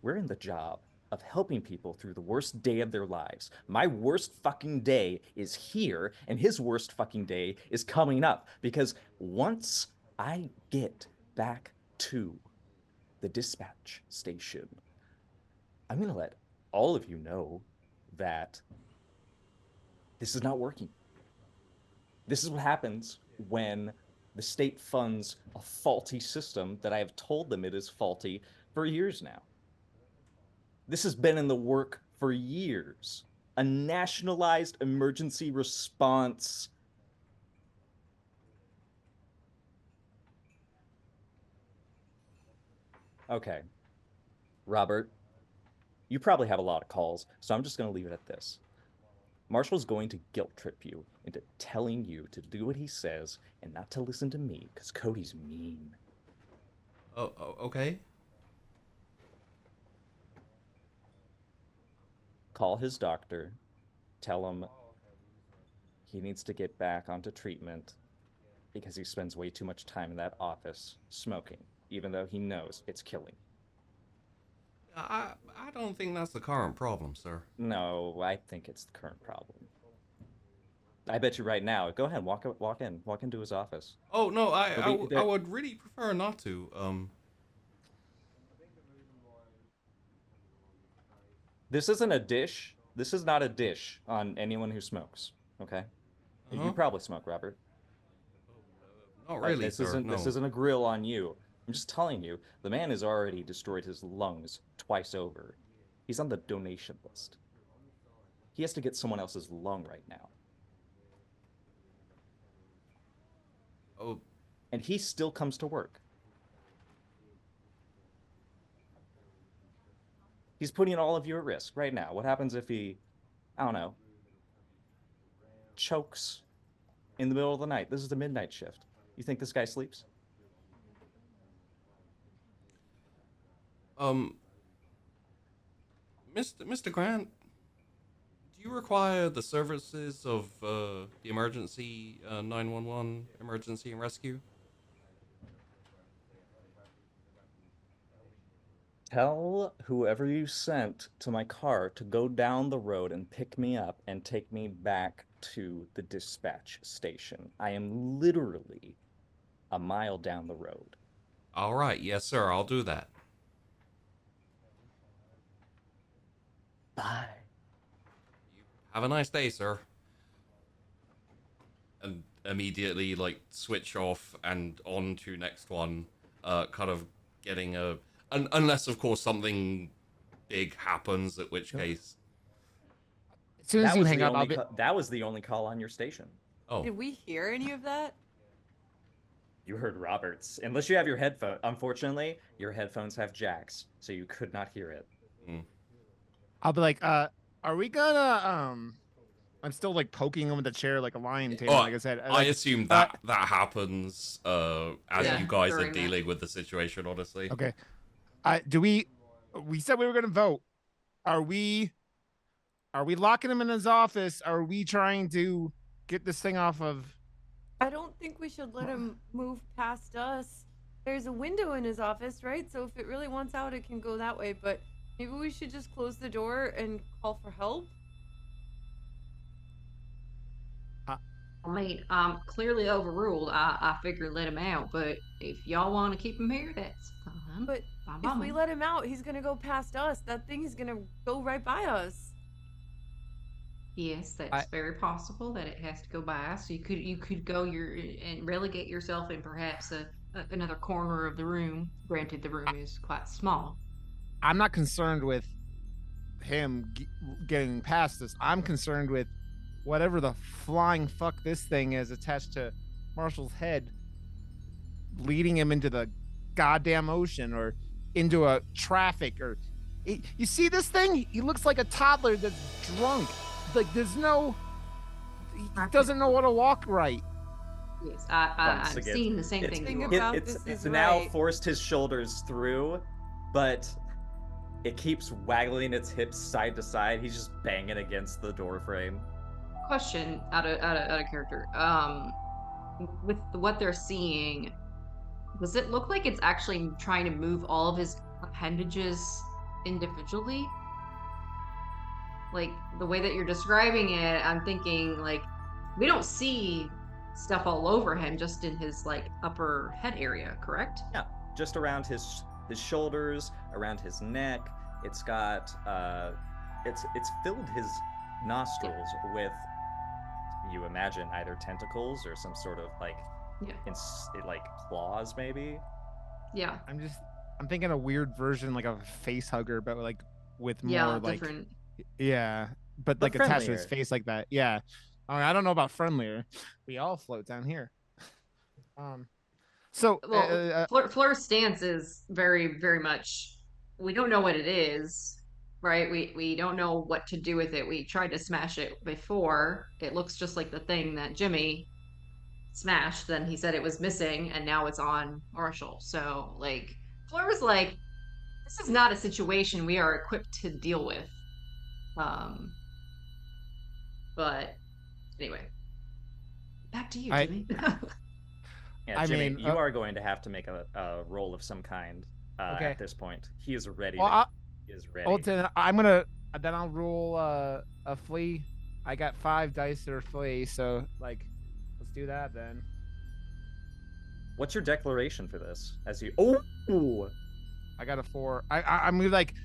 we're in the job of helping people through the worst day of their lives. My worst fucking day is here, and his worst fucking day is coming up, because once I get back to the dispatch station, I'm going to let all of you know that this is not working. This is what happens when the state funds a faulty system that I have told them it is faulty for years now. This has been in the work for years. A nationalized emergency response. Okay. Robert, you probably have a lot of calls, so I'm just going to leave it at this. Marshall's going to guilt trip you into telling you to do what he says and not to listen to me, because Cody's mean. Oh, okay. call his doctor, tell him he needs to get back onto treatment because he spends way too much time in that office smoking, even though he knows it's killing. I don't think that's the current problem, sir. No, I think it's the current problem. I bet you right now. Go ahead, walk into his office. Oh no, I would really prefer not to. This isn't a dish. This is not a dish on anyone who smokes. Okay, Uh-huh. You probably smoke, Robert. Not really, This sir. isn't No. this isn't a grill on you. I'm just telling you, the man has already destroyed his lungs twice over. He's on the donation list. He has to get someone else's lung right now. Oh, And he still comes to work. He's putting all of you at risk right now. What happens if he, I don't know, chokes in the middle of the night? This is the midnight shift. You think this guy sleeps? Mr. Grant, do you require the services of the emergency 911 emergency and rescue? Tell whoever you sent to my car to go down the road and pick me up and take me back to the dispatch station. I am literally a mile down the road. All right, yes, sir. I'll do that. Bye. Have a nice day, sir. And immediately, like, switch off and on to next one. Kind of getting a... unless, of course, something big happens, at which case... As soon as you hang up, I'll be... That was the only call on your station. Oh, Did we hear any of that? You heard Roberts. Unless you have your headphone. Unfortunately, your headphones have jacks, so you could not hear it. I'll be like, are we gonna I'm still like poking him with the chair like a lion tamer, like I said. I assume that happens as Yeah, you guys are during that. dealing with the situation, honestly. Okay. We said we were gonna vote. Are we locking him in his office? Are we trying to get this thing off of... I don't think we should let him move past us. There's a window in his office, right? So if it really wants out, it can go that way. But maybe we should just close the door and call for help. I mean, I'm clearly overruled. I figure let him out, but if y'all want to keep him here, that's fine. But Fine by if we me. let him out, he's gonna go past us. That thing is gonna go right by us. Yes, that's very possible that it has to go by. So you could go and relegate yourself in perhaps another corner of the room. Granted, the room is quite small. I'm not concerned with him getting past this. I'm concerned with whatever the flying fuck this thing is attached to Marshall's head, leading him into the goddamn ocean or into a traffic. Or you see this thing? He looks like a toddler that's drunk. Like he doesn't know how to walk right. Yes, I'm Once again, seeing the same it's- thing. Think you are. about It's this is now right. forced his shoulders through, but it keeps waggling its hips side to side. He's just banging against the door frame. Question out of character. With what they're seeing, does it look like it's actually trying to move all of his appendages individually? Like the way that you're describing it, I'm thinking like we don't see stuff all over him, just in his like upper head area, correct? Yeah, just around his shoulders, around his neck. It's got it's filled his nostrils with, you imagine, either tentacles or some sort of like Yeah. like claws maybe. Yeah. I'm thinking a weird version like of a face hugger, but like with more Yeah, like different. yeah, but But like attached to his friendlier. face like that. Yeah. I don't know about friendlier. We all float down here. So Well, Fleur's stance is very, very much. We don't know what it is, right? We don't know what to do with it. We tried to smash it before. It looks just like the thing that Jimmy smashed. Then he said it was missing, and now it's on Marshall. So, like, Fleur's like, this is not a situation we are equipped to deal with. Um, but anyway, back to you, I- Jimmy. Yeah, I Jimmy, mean, you are going to have to make a roll of some kind Okay. at this point. He is ready. Well, He is ready. I'll then I'll roll a flea. I got 5 dice that are flea, so like, let's do that then. What's your declaration for this? As you oh, I got a 4. I'm gonna like,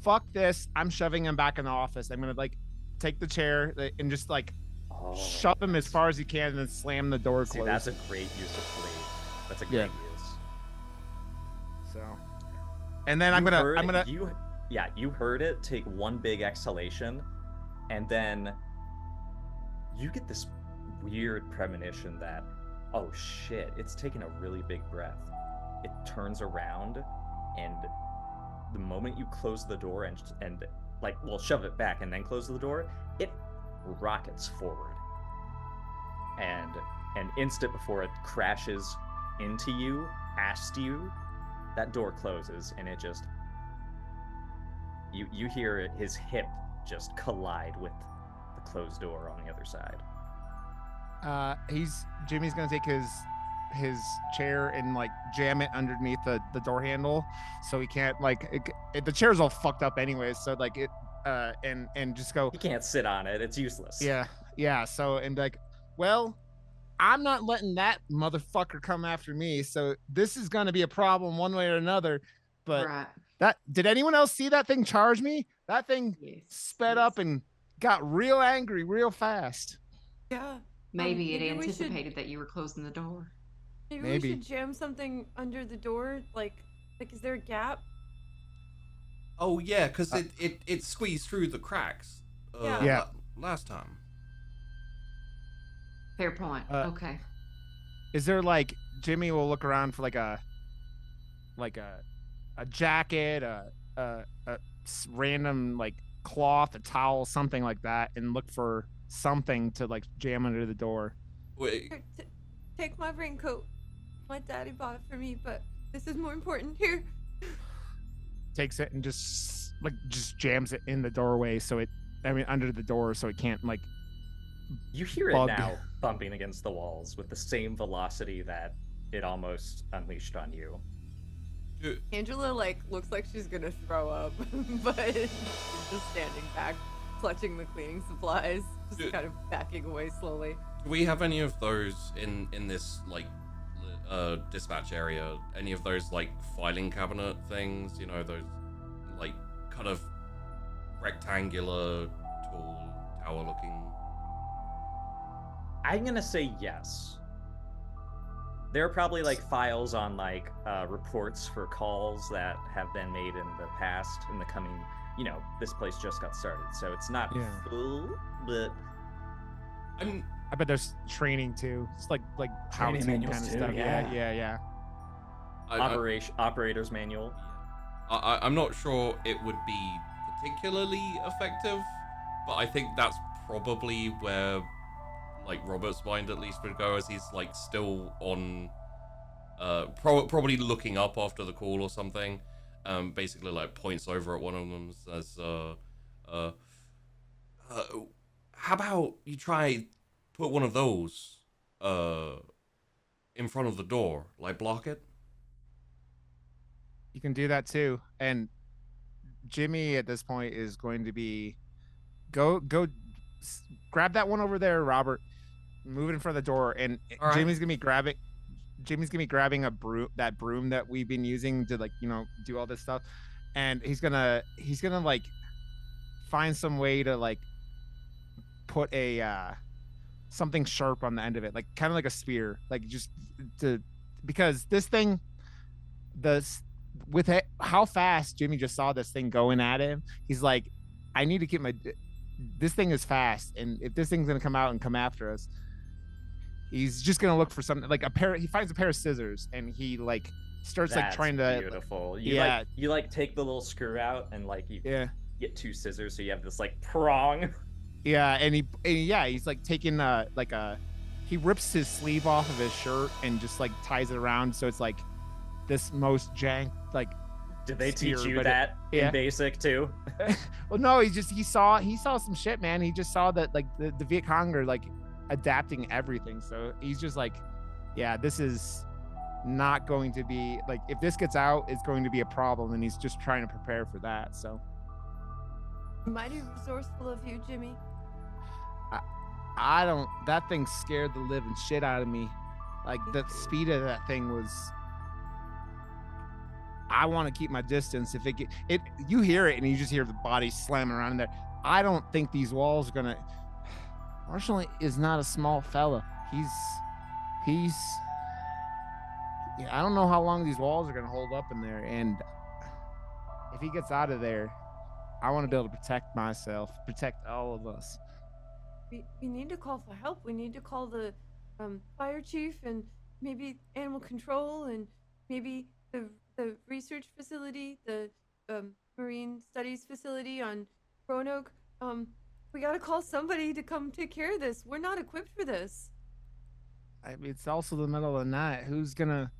fuck this. I'm shoving him back in the office. I'm gonna like take the chair and just like shove him as far as you can and then slam the door See, closed. that's a great use of flea. That's a great use. So, and then I'm gonna you heard it take one big exhalation, and then you get this weird premonition that, oh shit, it's taking a really big breath. It turns around, and the moment you close the door and like, well, shove it back and then close the door, it rockets forward. And an instant before it crashes into you, past you, that door closes, and it just you hear his hip just collide with the closed door on the other side. Jimmy's gonna take his chair and like jam it underneath the door handle, so he can't like the chair's all fucked up anyways. So like it and just go. He can't sit on it. It's useless. Yeah. So and like, well, I'm not letting that motherfucker come after me. So this is gonna be a problem one way or another. But Right. did anyone else see that thing charge me? That thing sped up and got real angry real fast. Yeah. Maybe it maybe we should- anticipated that you were closing the door. Maybe we should jam something under the door. Like is there a gap? Oh yeah, because it squeezed through the cracks. Yeah. Last time. Fair point. Okay. Is there like Jimmy will look around for like a jacket, a random like cloth, a towel, something like that, and look for something to like jam under the door. Wait. Here, take my raincoat. My daddy bought it for me, but this is more important. Here. Takes it and just jams it in the doorway, under the door, so it can't like. You hear bug. it now bumping against the walls with the same velocity that it almost unleashed on you. Angela looks like she's gonna throw up, but just standing back, clutching the cleaning supplies, just kind of backing away slowly. Do we have any of those in this like dispatch area? Any of those like filing cabinet things? You know, those like kind of rectangular, tall, tower-looking. I'm gonna say yes. There are probably like files on like reports for calls that have been made in the past, in the coming. You know, this place just got started, so it's not full, but I bet there's training too. It's like how to Training kind of manuals too, stuff. yeah. Yeah. operator's manual. I'm not sure it would be particularly effective, but I think that's probably where like Robert's mind at least would go, as he's like still on probably looking up after the call or something. Basically like points over at one of them, says how about you try put one of those in front of the door, like block it. You can do that too. And Jimmy at this point is going to be go grab that one over there, Robert. Move it in front of the door, and All right. Jimmy's gonna be grabbing a broom that we've been using to like do all this stuff, and he's gonna like find some way to like put a something sharp on the end of it, like kind of like a spear, like just because this thing, how fast Jimmy just saw this thing going at him, he's like, I need to get this thing is fast, and if this thing's gonna come out and come after us, he's just gonna look for something like he finds a pair of scissors, and he like starts That's like trying to beautiful. Yeah. You like take the little screw out and like you get 2 scissors, so you have this like prong. Yeah, and he's like taking he rips his sleeve off of his shirt and just like ties it around, so it's like this most jank, like Did they teach spear, you but that yeah. in basic too? Well, no, he saw some shit, man. He just saw that like the Viet Cong are like adapting everything. So he's just like, yeah, this is not going to be like, if this gets out, it's going to be a problem, and he's just trying to prepare for that. So Mighty resourceful of you, Jimmy. I don't. That thing scared the living shit out of me. Like Me the too. speed of that thing was. I want to keep my distance. If it, you hear it and you just hear the body slamming around in there. I don't think these walls are gonna. Marshall is not a small fella. He's. Yeah, I don't know how long these walls are gonna hold up in there, and if he gets out of there, I want to be able to protect myself, protect all of us. We need to call for help. We need to call the fire chief and maybe animal control and maybe the research facility, the marine studies facility on Roanoke. We gotta call somebody to come take care of this. We're not equipped for this. I mean, it's also the middle of the night. Who's gonna?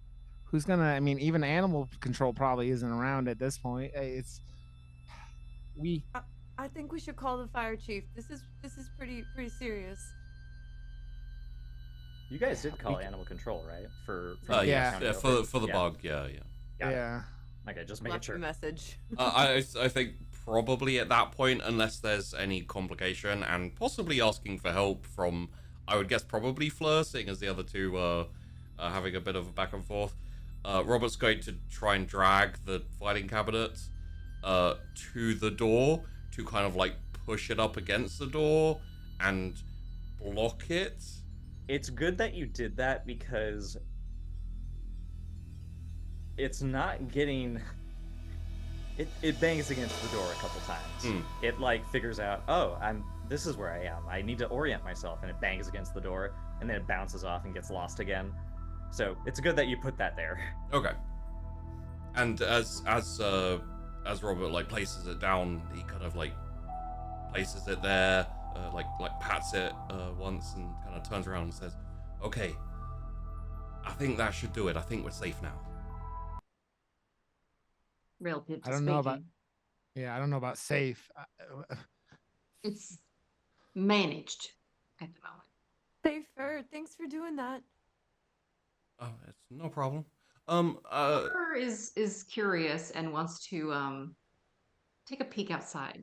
I mean, even animal control probably isn't around at this point. It's we. I think we should call the fire chief. This is pretty serious. You guys did call animal control, right? For Yeah. county for over? the bug, yeah. Got it. Yeah. Okay, just making Left sure. a message. I think probably at that point, unless there's any complication, and possibly asking for help from, I would guess probably Fleur, seeing as the other two are having a bit of a back and forth. Robert's going to try and drag the filing cabinet to the door to kind of like push it up against the door and block it. It's good that you did that because it's not getting. It bangs against the door a couple times. It like figures out, oh, this is where I am. I need to orient myself, and it bangs against the door, and then it bounces off and gets lost again. So it's good that you put that there. Okay. And as Robert like places it down, he kind of like places it there, like pats it once, and kind of turns around and says, "Okay, I think that should do it. I think we're safe now." Real tip I don't know about. Yeah, I don't know about safe. It's managed at the moment. Safer. Thanks for doing that. Oh, it's no problem. Her is curious and wants to take a peek outside.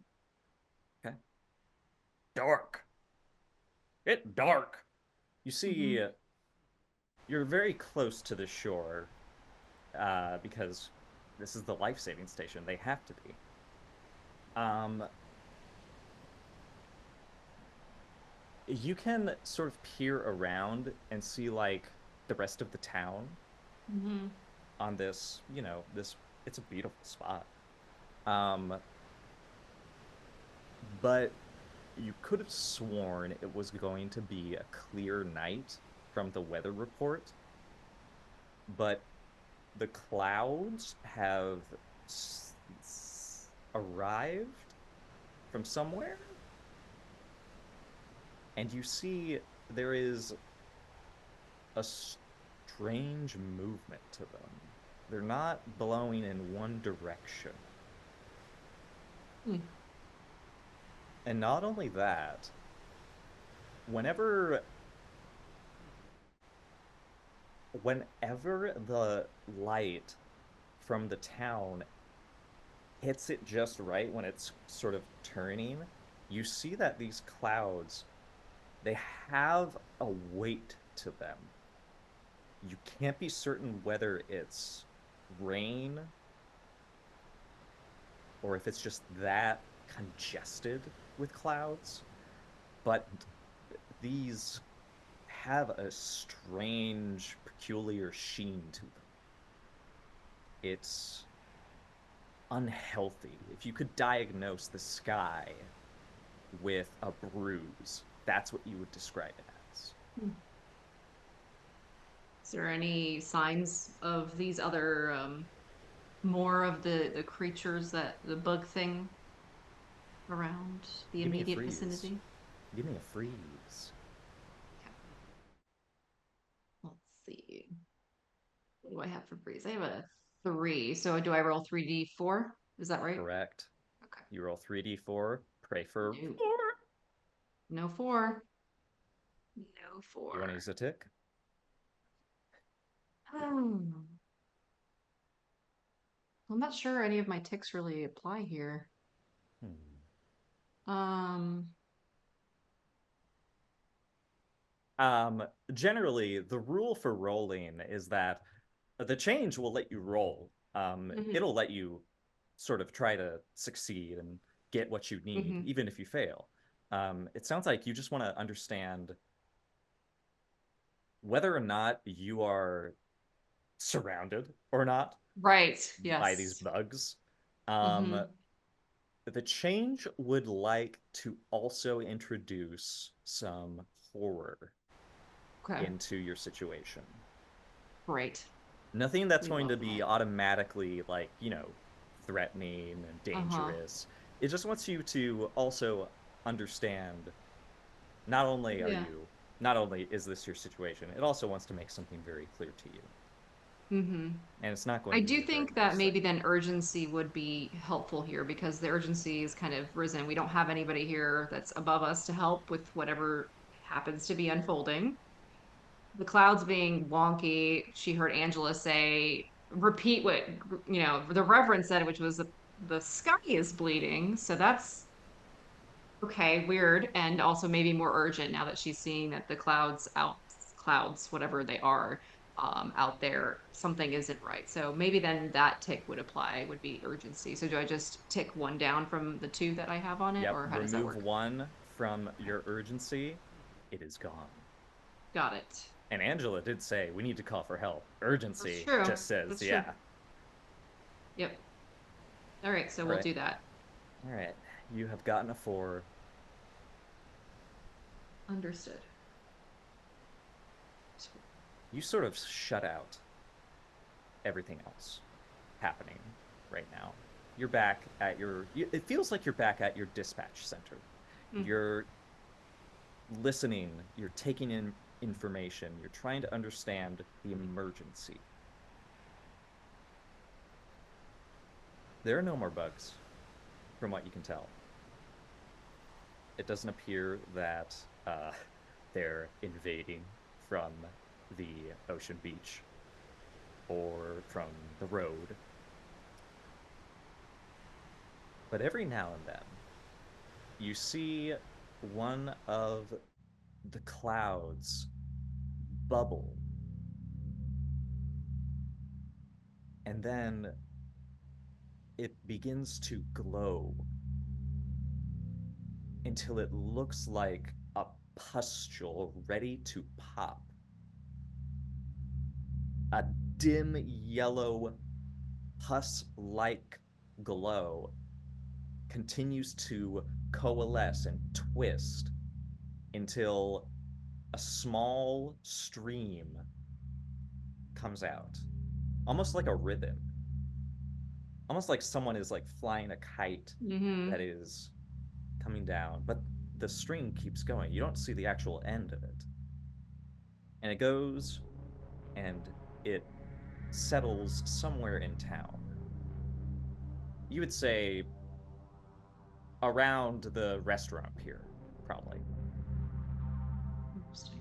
Okay. Dark. It's dark. You see, you're very close to the shore, because this is the life-saving station. They have to be. You can sort of peer around and see like the rest of the town on this, it's a beautiful spot. But you could have sworn it was going to be a clear night from the weather report, but the clouds have arrived from somewhere, and you see there is a strange movement to them. They're not blowing in one direction. And not only that, whenever the light from the town hits it just right when it's sort of turning, you see that these clouds, they have a weight to them. You can't be certain whether it's rain or if it's just that congested with clouds, but these have a strange, peculiar sheen to them. It's unhealthy. If you could diagnose the sky with a bruise, that's what you would describe it as. Is there any signs of these other more of the creatures, that the bug thing around the immediate vicinity? Give me a freeze. Okay. Let's see. What do I have for freeze? I have a 3. So do I roll 3d4? Is that right? Correct. Okay. You roll 3d4. Pray for No. 4. No 4. No You want to 4. use a tick? I'm not sure any of my ticks really apply here. Um, Generally, the rule for rolling is that the change will let you roll. mhm, It'll let you sort of try to succeed and get what you need, mhm. even if you fail. It sounds like you just want to understand whether or not you are surrounded or not Right. by these Yes. bugs. Hmm. The change would like to also introduce some horror Okay. into your situation. Great. Nothing that's We going to love be that. automatically like, threatening and Uh-huh. dangerous. It just wants you to also understand not only Yeah. not only is this your situation, it also wants to make something very clear to you. Hmm. And it's not going I to be do a very think that nice thing. maybe then urgency would be helpful here because the urgency is kind of risen. We don't have anybody here that's above us to help with whatever happens to be unfolding. The clouds being wonky, she heard Angela say, repeat what, the Reverend said, which was the sky is bleeding. So that's okay, weird. And also maybe more urgent now that she's seeing that the clouds, whatever they are, out there, something isn't right. So maybe then that tick would apply, would be urgency. So do I just tick one down from the 2 that I have on it, Yep, or how does that remove work? one from Okay, your urgency, it is gone. got it. And Angela did say, we need to call for help. That's Urgency true. just says, That's true. yeah. Yep. All right, so All we'll right. do that. All right. You have gotten a 4. Understood. You sort of shut out everything else happening right now. You're back at it feels like you're back at your dispatch center. Mm. You're listening, you're taking in information, you're trying to understand the emergency. There are no more bugs, from what you can tell. It doesn't appear that they're invading from the ocean beach or from the road. But every now and then, you see one of the clouds bubble. And then it begins to glow until it looks like a pustule ready to pop. A dim yellow pus-like glow continues to coalesce and twist until a small stream comes out, almost like a ribbon, almost like someone is like flying a kite Mm-hmm. that is coming down, but the stream keeps going. You don't see the actual end of it. And it goes and it settles somewhere in town. You would say around the restaurant pier, probably. Interesting.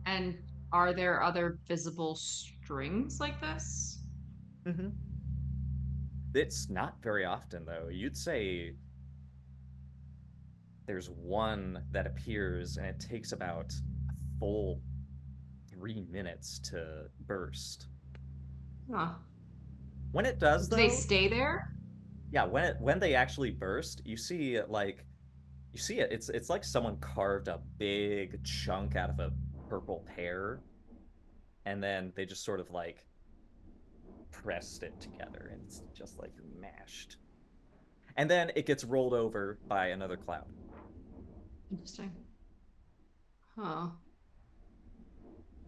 And are there other visible strings like this? Mm-hmm. It's not very often, though. You'd say there's one that appears and it takes about a full 3 minutes to burst. Huh. When it does, Do they though, stay there? yeah, when they actually burst, you see it. It's like someone carved a big chunk out of a purple pear, and then they just sort of like pressed it together, and it's just like mashed. And then it gets rolled over by another cloud. Interesting. Huh.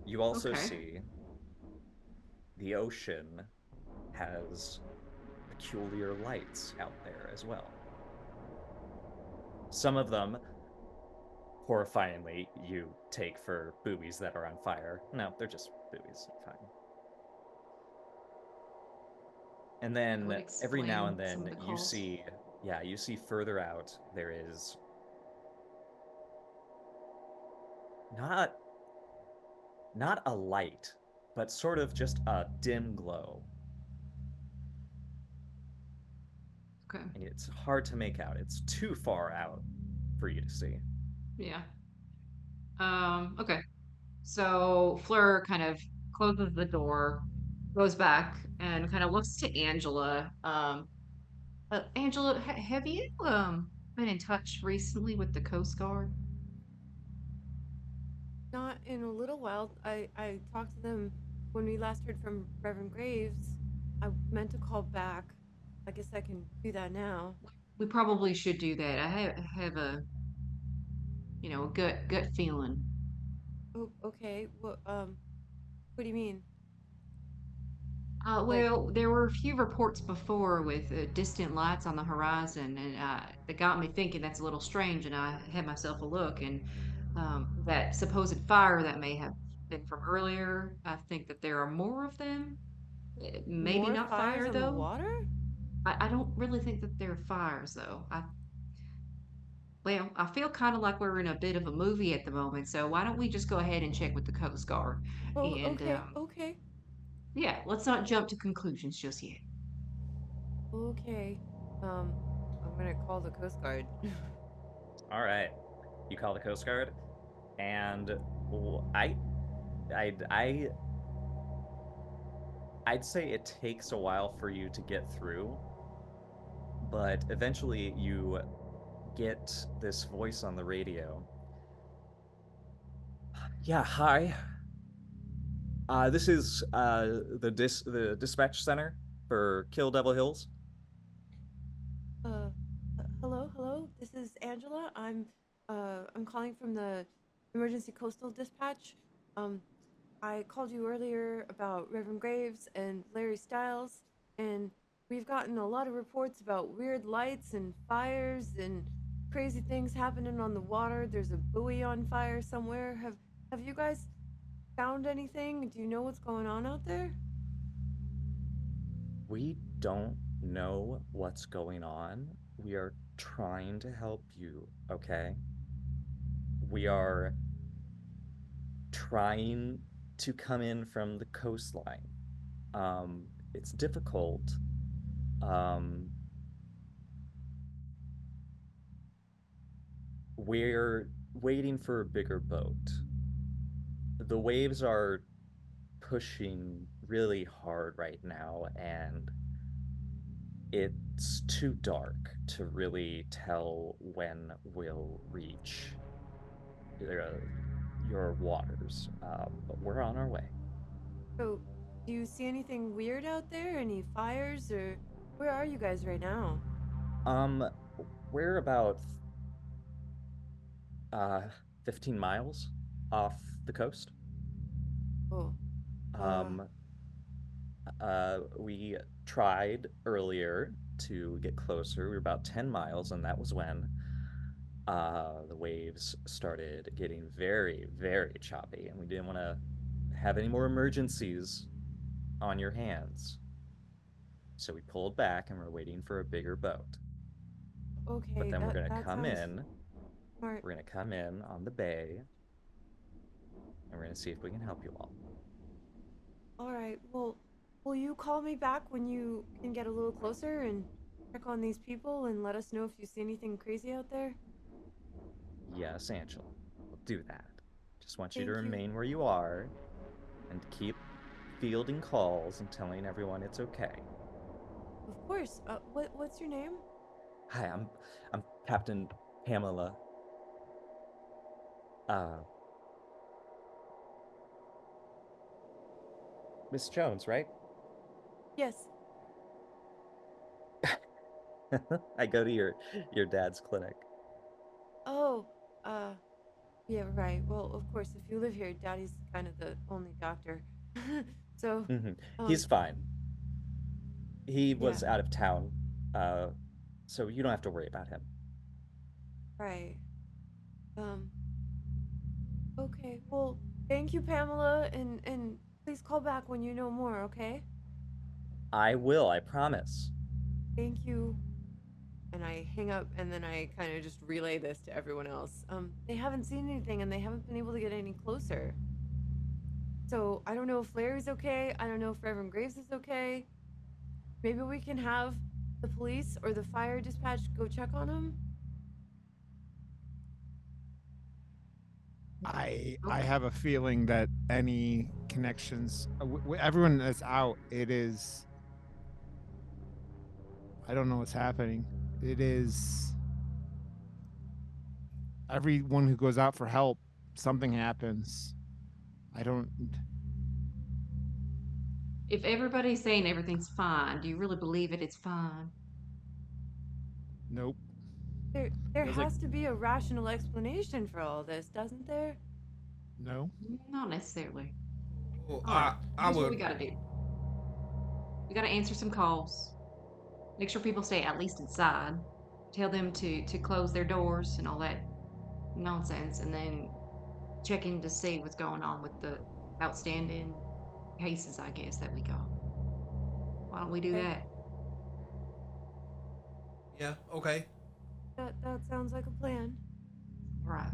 You also Okay. see the ocean has peculiar lights out there as well. Some of them, horrifyingly, you take for buoys that are on fire. No, they're just buoys. Fine. And That would then every now and explain some of then the you calls. see, yeah, you see further out there is not not a light, but sort of just a dim glow. Okay. And it's hard to make out. It's too far out for you to see. Yeah. Okay. So Fleur kind of closes the door, goes back, and kind of looks to Angela. Angela, have you been in touch recently with the Coast Guard? Not in a little while. I talked to them when we last heard from Reverend Graves. I meant to call back. I guess I can do that now. We probably should do that. I have a a gut feeling. Oh, okay. What do you mean? Like Well, there were a few reports before with distant lights on the horizon, and that got me thinking that's a little strange. And I had myself a look, and that supposed fire that may have been from earlier. I think that there are more of them. Maybe more not fires fire on the though. water? I don't really think that they're fires though. Well, I feel kind of like we're in a bit of a movie at the moment, so why don't we just go ahead and check with the Coast Guard? Oh, And okay, okay, yeah, let's not jump to conclusions just yet. okay. Um, I'm gonna call the Coast Guard. All right. You call the Coast Guard, and I, I, I, I'd say it takes a while for you to get through, but eventually you get this voice on the radio. Yeah, hi. This is the dispatch center for Kill Devil Hills. Uh, hello, hello. This is Angela. I'm calling from the emergency coastal dispatch. Um, I called you earlier about Reverend Graves and Larry Stiles, and we've gotten a lot of reports about weird lights and fires and crazy things happening on the water. There's a buoy on fire somewhere. Have you guys found anything? Do you know what's going on out there? We don't know what's going on. We are trying to help you, okay? We are trying to come in from the coastline. It's difficult. Um, we're waiting for a bigger boat. The waves are pushing really hard right now, and it's too dark to really tell when we'll reach your waters. But we're on our way. So, do you see anything weird out there? Any fires or where are you guys right now? Um, we're about uh 15 miles off the coast. Oh, uh, Um, we tried earlier to get closer. We were about 10 miles, and that was when the waves started getting very, very choppy, and we didn't want to have any more emergencies on your hands. So we pulled back and we're waiting for a bigger boat. But okay. then we're That going to that come sounds in. smart. We're going to come in on the bay, and we're going to see if we can help you all. All right. Well, will you call me back when you can get a little closer and check on these people and let us know if you see anything crazy out there? Yes, Angela, we'll do that. Just want you to Thank you. remain where you are and keep fielding calls and telling everyone it's okay. Of course. What's your name? Hi, I'm Captain Pamela. Uh, Miss Jones, right? Yes. I go to your dad's clinic. Oh, uh, yeah, right. Well, of course, if you live here, Daddy's kind of the only doctor. So, He's um, fine. He yeah, was out of town, uh, so you don't have to worry about him. right. Um, okay. Well, thank you, Pamela, and please call back when you know more, okay? I will, I promise. Thank you. And I hang up, and then I kind of just relay this to everyone else. They haven't seen anything, and they haven't been able to get any closer. So I don't know if Larry's okay. I don't know if Reverend Graves is okay. Maybe we can have the police or the fire dispatch go check on him. I have a feeling that any connections, everyone that's out, it is. I don't know what's happening. It is everyone who goes out for help, something happens. I don't. If everybody's saying everything's fine, do you really believe it's fine? Nope. There Feels has like to be a rational explanation for all this, doesn't there? no. Not necessarily. Well, All right, I here's what would. we gotta do. We gotta answer some calls. Make sure people stay at least inside. Tell them to close their doors and all that nonsense, and then check in to see what's going on with the outstanding cases, I guess, that we got. Why don't we do Okay. that? Yeah. Okay. That sounds like a plan. Right.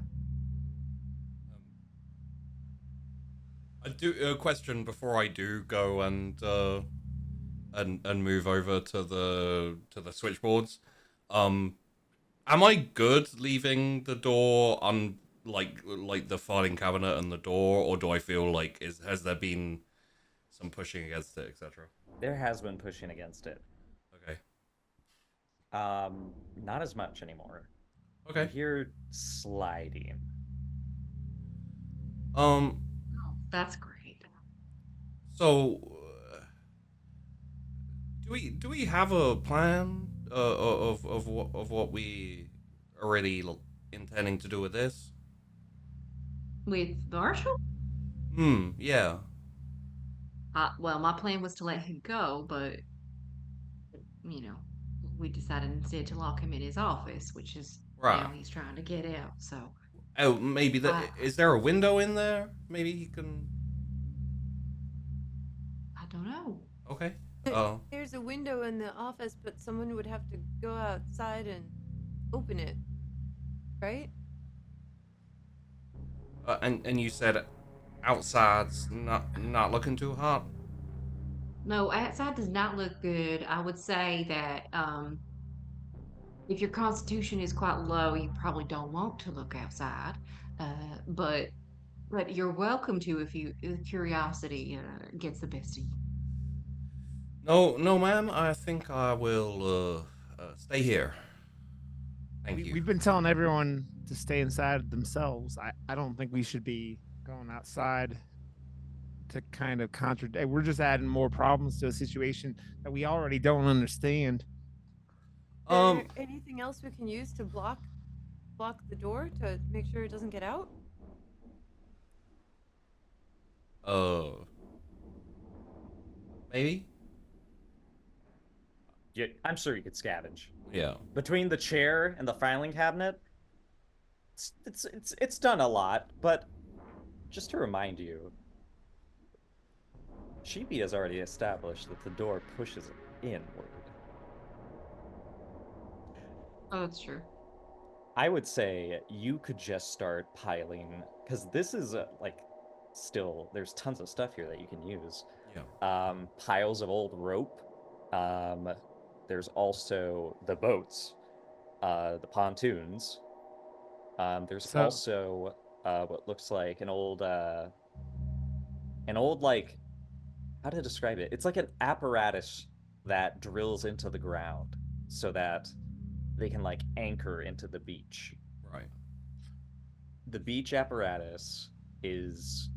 I do a question before I do go and move over to the switchboards. Am I good leaving the door on like the filing cabinet and the door, or do I feel like has there been some pushing against it, etc.? There has been pushing against it. Okay. Not as much anymore. You Okay. hear sliding. Um. Oh, that's great. So, do we have a plan of what we are really intending to do with this? With Marshall? Yeah. Well, my plan was to let him go, but you know, we decided instead to lock him in his office, which is Right. now he's trying to get out. So Oh, maybe I is there a window in there? Maybe he can. I don't know. Okay. There's a window in the office, but someone would have to go outside and open it, right? And you said outside's not looking too hot. No, outside does not look good. I would say that if your constitution is quite low, you probably don't want to look outside. But you're welcome to if curiosity gets the best of you. No, no, ma'am. I think I will stay here. Thank you. We've been telling everyone to stay inside themselves. I don't think we should be going outside to kind of contradict. We're just adding more problems to a situation that we already don't understand. Is there anything else we can use to block the door to make sure it doesn't get out? Maybe. Yeah, I'm sure you could scavenge. Yeah. Between the chair and the filing cabinet, it's done a lot, but just to remind you, Sheepy has already established that the door pushes inward. Oh, that's true. I would say you could just start piling, because this is like still there's tons of stuff here that you can use. Yeah. Piles of old rope. There's also the boats, the pontoons. There's also what looks like an old like, how to describe it? It's like an apparatus that drills into the ground so that they can like anchor into the beach. Right. The beach apparatus is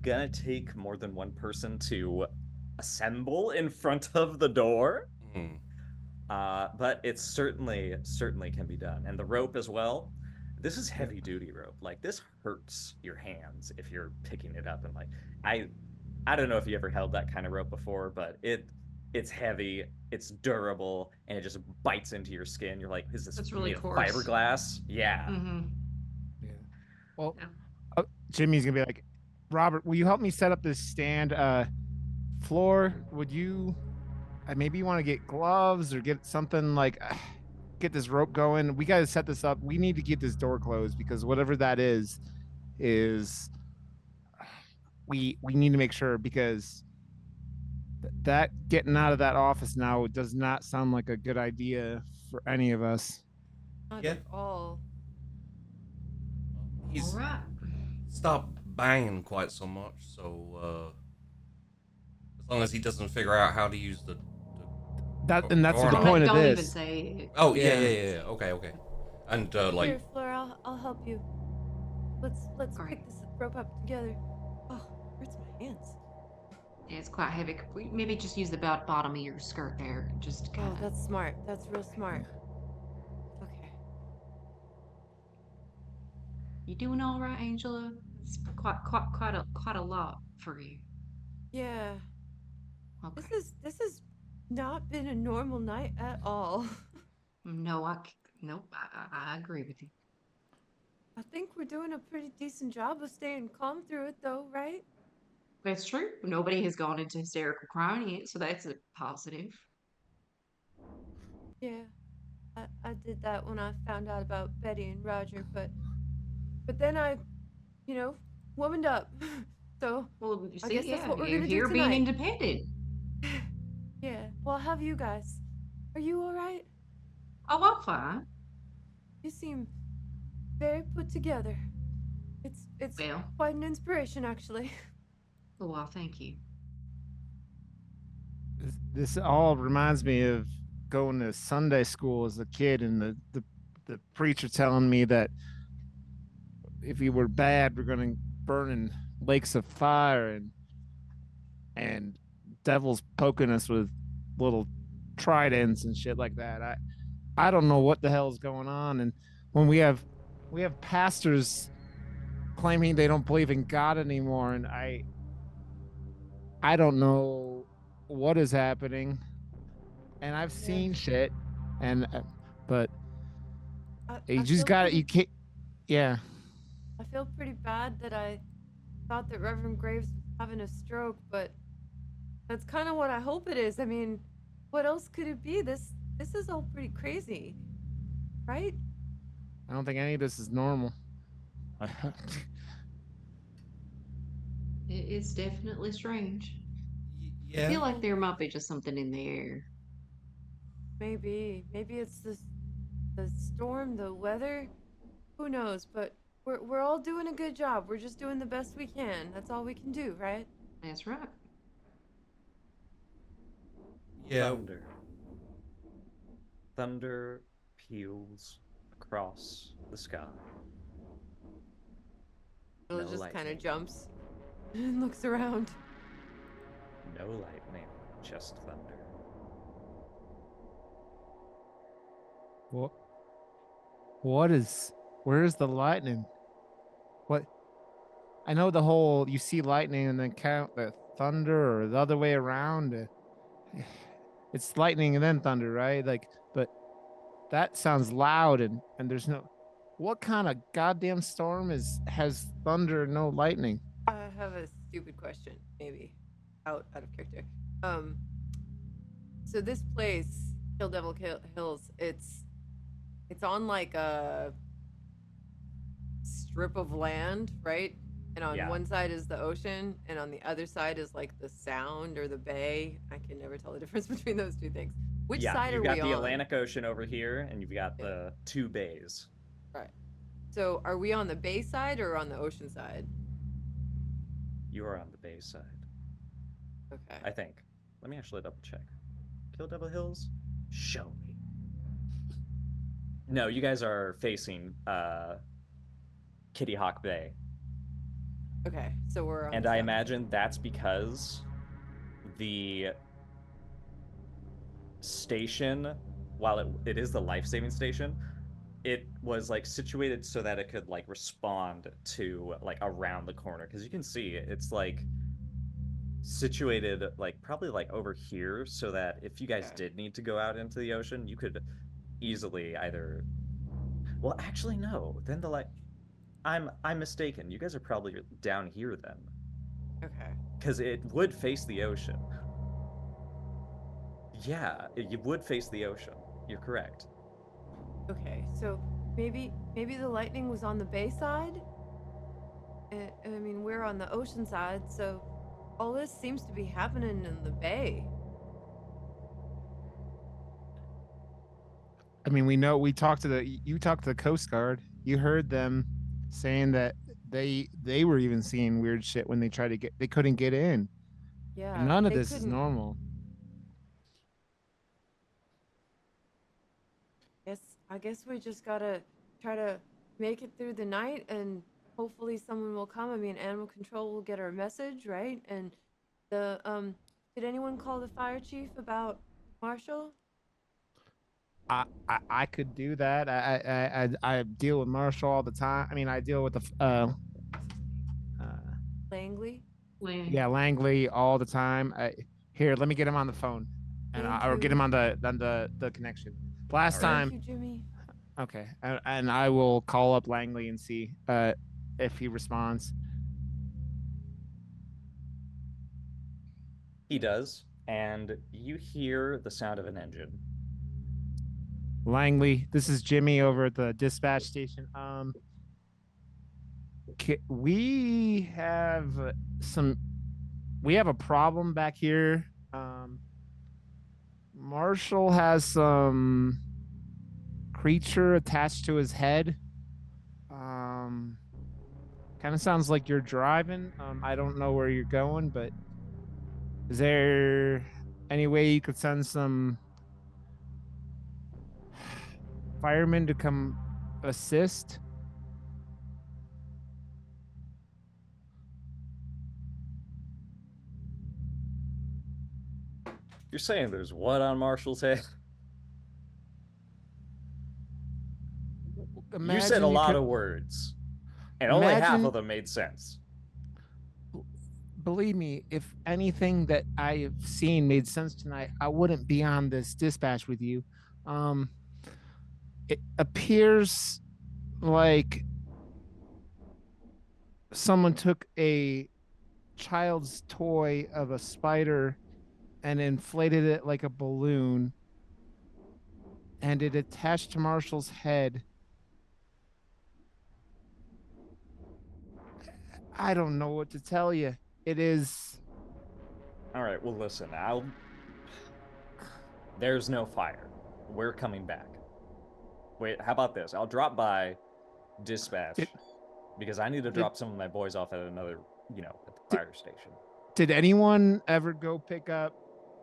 gonna take more than one person to assemble in front of the door. But it certainly can be done. And the rope as well. This is heavy duty rope. Like, this hurts your hands if you're picking it up. And like, I don't know if you ever held that kind of rope before, but it's heavy, it's durable, and it just bites into your skin. You're like, is this That's really made of coarse. fiberglass? Yeah. Mm-hmm. Yeah. Well, Yeah. Jimmy's gonna be like, Robert, will you help me set up this stand? Floor, would you maybe you want to get gloves or get something like get this rope going. We got to set this up. We need to get this door closed because whatever that is we need to make sure because that getting out of that office now does not sound like a good idea for any of us. Not Yeah. at all. All He's right. stopped banging quite so much, so as long as he doesn't figure out how to use the That and that's the doorknob. point of Don't even this. say it. Oh yeah, Yeah. yeah. Okay. And like Here, Flora, I'll help you. Let's Great. pick this rope up together. Oh, hurts my hands. Yeah, it's quite heavy. Could we maybe just use the bottom of your skirt there? Just kind Oh, of. that's smart. That's real smart. Okay. You doing all right, Angela? It's quite a lot for you. Yeah. Okay. This has not been a normal night at all. No, nope. I agree with you. I think we're doing a pretty decent job of staying calm through it, though, right? That's true. Nobody has gone into hysterical crying yet, so that's a positive. Yeah. I did that when I found out about Betty and Roger, but then I, you know, womaned up. So Well, you I see, guess that's yeah, what we're you're gonna do here being tonight. independent. Yeah. Well, how have you guys? Are you all right? Oh, I'm fine. You seem very put together. It's Well, quite an inspiration, actually. well, thank you. This all reminds me of going to Sunday school as a kid and the preacher telling me that if we were bad, we're going to burn in lakes of fire and devils poking us with little tridents and shit like that. I don't know what the hell is going on. And when we have pastors claiming they don't believe in God anymore, and I don't know what is happening. And I've Yeah. seen shit, and but you I just feel got pretty, you can't. Yeah, I feel pretty bad that I thought that Reverend Graves was having a stroke, but that's kind of what I hope it is. I mean, what else could it be? This is all pretty crazy, right? I don't think any of this is normal. It's definitely strange. I yeah. feel like there might be just something in the air. Maybe it's the storm, the weather. Who knows? But we're all doing a good job. We're just doing the best we can. That's all we can do, right? That's right. Yeah. Thunder peals across the sky. Bill No just kind lightning. of jumps and looks around. No lightning, just thunder. What is? Where's the lightning? What? I know the whole you see lightning and then count the thunder or the other way around. It's lightning and then thunder, right? Like, but that sounds loud and there's no. What kind of goddamn storm has thunder and no lightning? I have a stupid question, maybe out of character. So this place, Kill Devil Hills, it's on like a strip of land, right? And on Yeah. one side is the ocean, and on the other side is like the sound or the bay. I can never tell the difference between those two things. Which side are you've we got on? the Atlantic Ocean over here, and you've got the two bays. Right. So are we on the bay side or on the ocean side? You are on the bay side, Okay. I think. Let me actually double check. Kill Devil Hills? Show me. No, you guys are facing Kitty Hawk Bay. Okay. So we're on And the I south. imagine that's because the station, while it is the life-saving station, it was like situated so that it could like respond to like around the corner, because you can see it's like situated like probably like over here, so that if you guys Okay. did need to go out into the ocean, you could easily either, well, actually no, then the like I'm mistaken, you guys are probably down here then, Okay. because it would face the ocean. Yeah, you would face the ocean. You're correct. Okay, so maybe the lightning was on the bay side. I mean, we're on the ocean side, so all this seems to be happening in the bay. I mean, we know you talked to the Coast Guard. You heard them saying that they were even seeing weird shit when they couldn't get in. Yeah, And none of they this is couldn't. normal. I guess we just gotta try to make it through the night, and hopefully someone will come. I mean, animal control will get our message, right? And did anyone call the fire chief about Marshall? I could do that. I deal with Marshall all the time. I mean, I deal with the Langley? yeah, Langley all the time. Here, let me get him on the phone, and Thank or get him you. on the connection. Last All right. time, Thank you, Jimmy. okay, and I will call up Langley and see if he responds. He does, and you hear the sound of an engine. Langley, this is Jimmy over at the dispatch station. We have a problem back here. Marshall has some creature attached to his head. Kind of sounds like you're driving. I don't know where you're going, but is there any way you could send some firemen to come assist? You're saying there's what on Marshall's head? You said a lot of words, and only half of them made sense. Believe me, if anything that I've seen made sense tonight, I wouldn't be on this dispatch with you. It appears like someone took a child's toy of a spider and inflated it like a balloon, and it attached to Marshall's head. I don't know what to tell you. It is. All right, well, listen, there's no fire. We're coming back. Wait, how about this? I'll drop by dispatch because I need to drop some of my boys off at another, at the fire station. Did anyone ever go pick up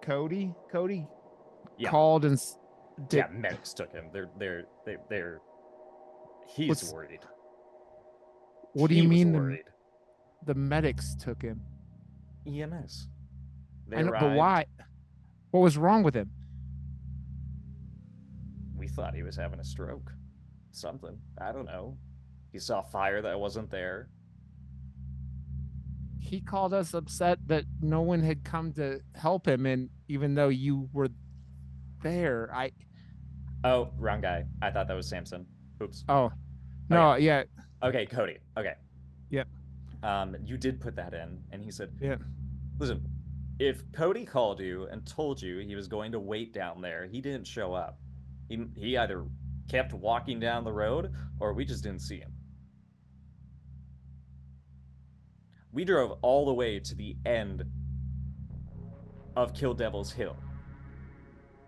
Cody? Cody called and yeah, medics took him. He's worried. What do you mean the medics took him? EMS. I know, but why? What was wrong with him? We thought he was having a stroke. Something. I don't know. He saw fire that wasn't there. He called us upset that no one had come to help him, and even though you were there, Oh, wrong guy. I thought that was Samson. Oops. Oh, no, okay. Yeah. Okay, Cody. Okay. Yep. You did put that in, and he said, "Yeah, listen, if Cody called you and told you he was going to wait down there, he didn't show up. He either kept walking down the road, or we just didn't see him. We drove all the way to the end of Kill Devil's Hill.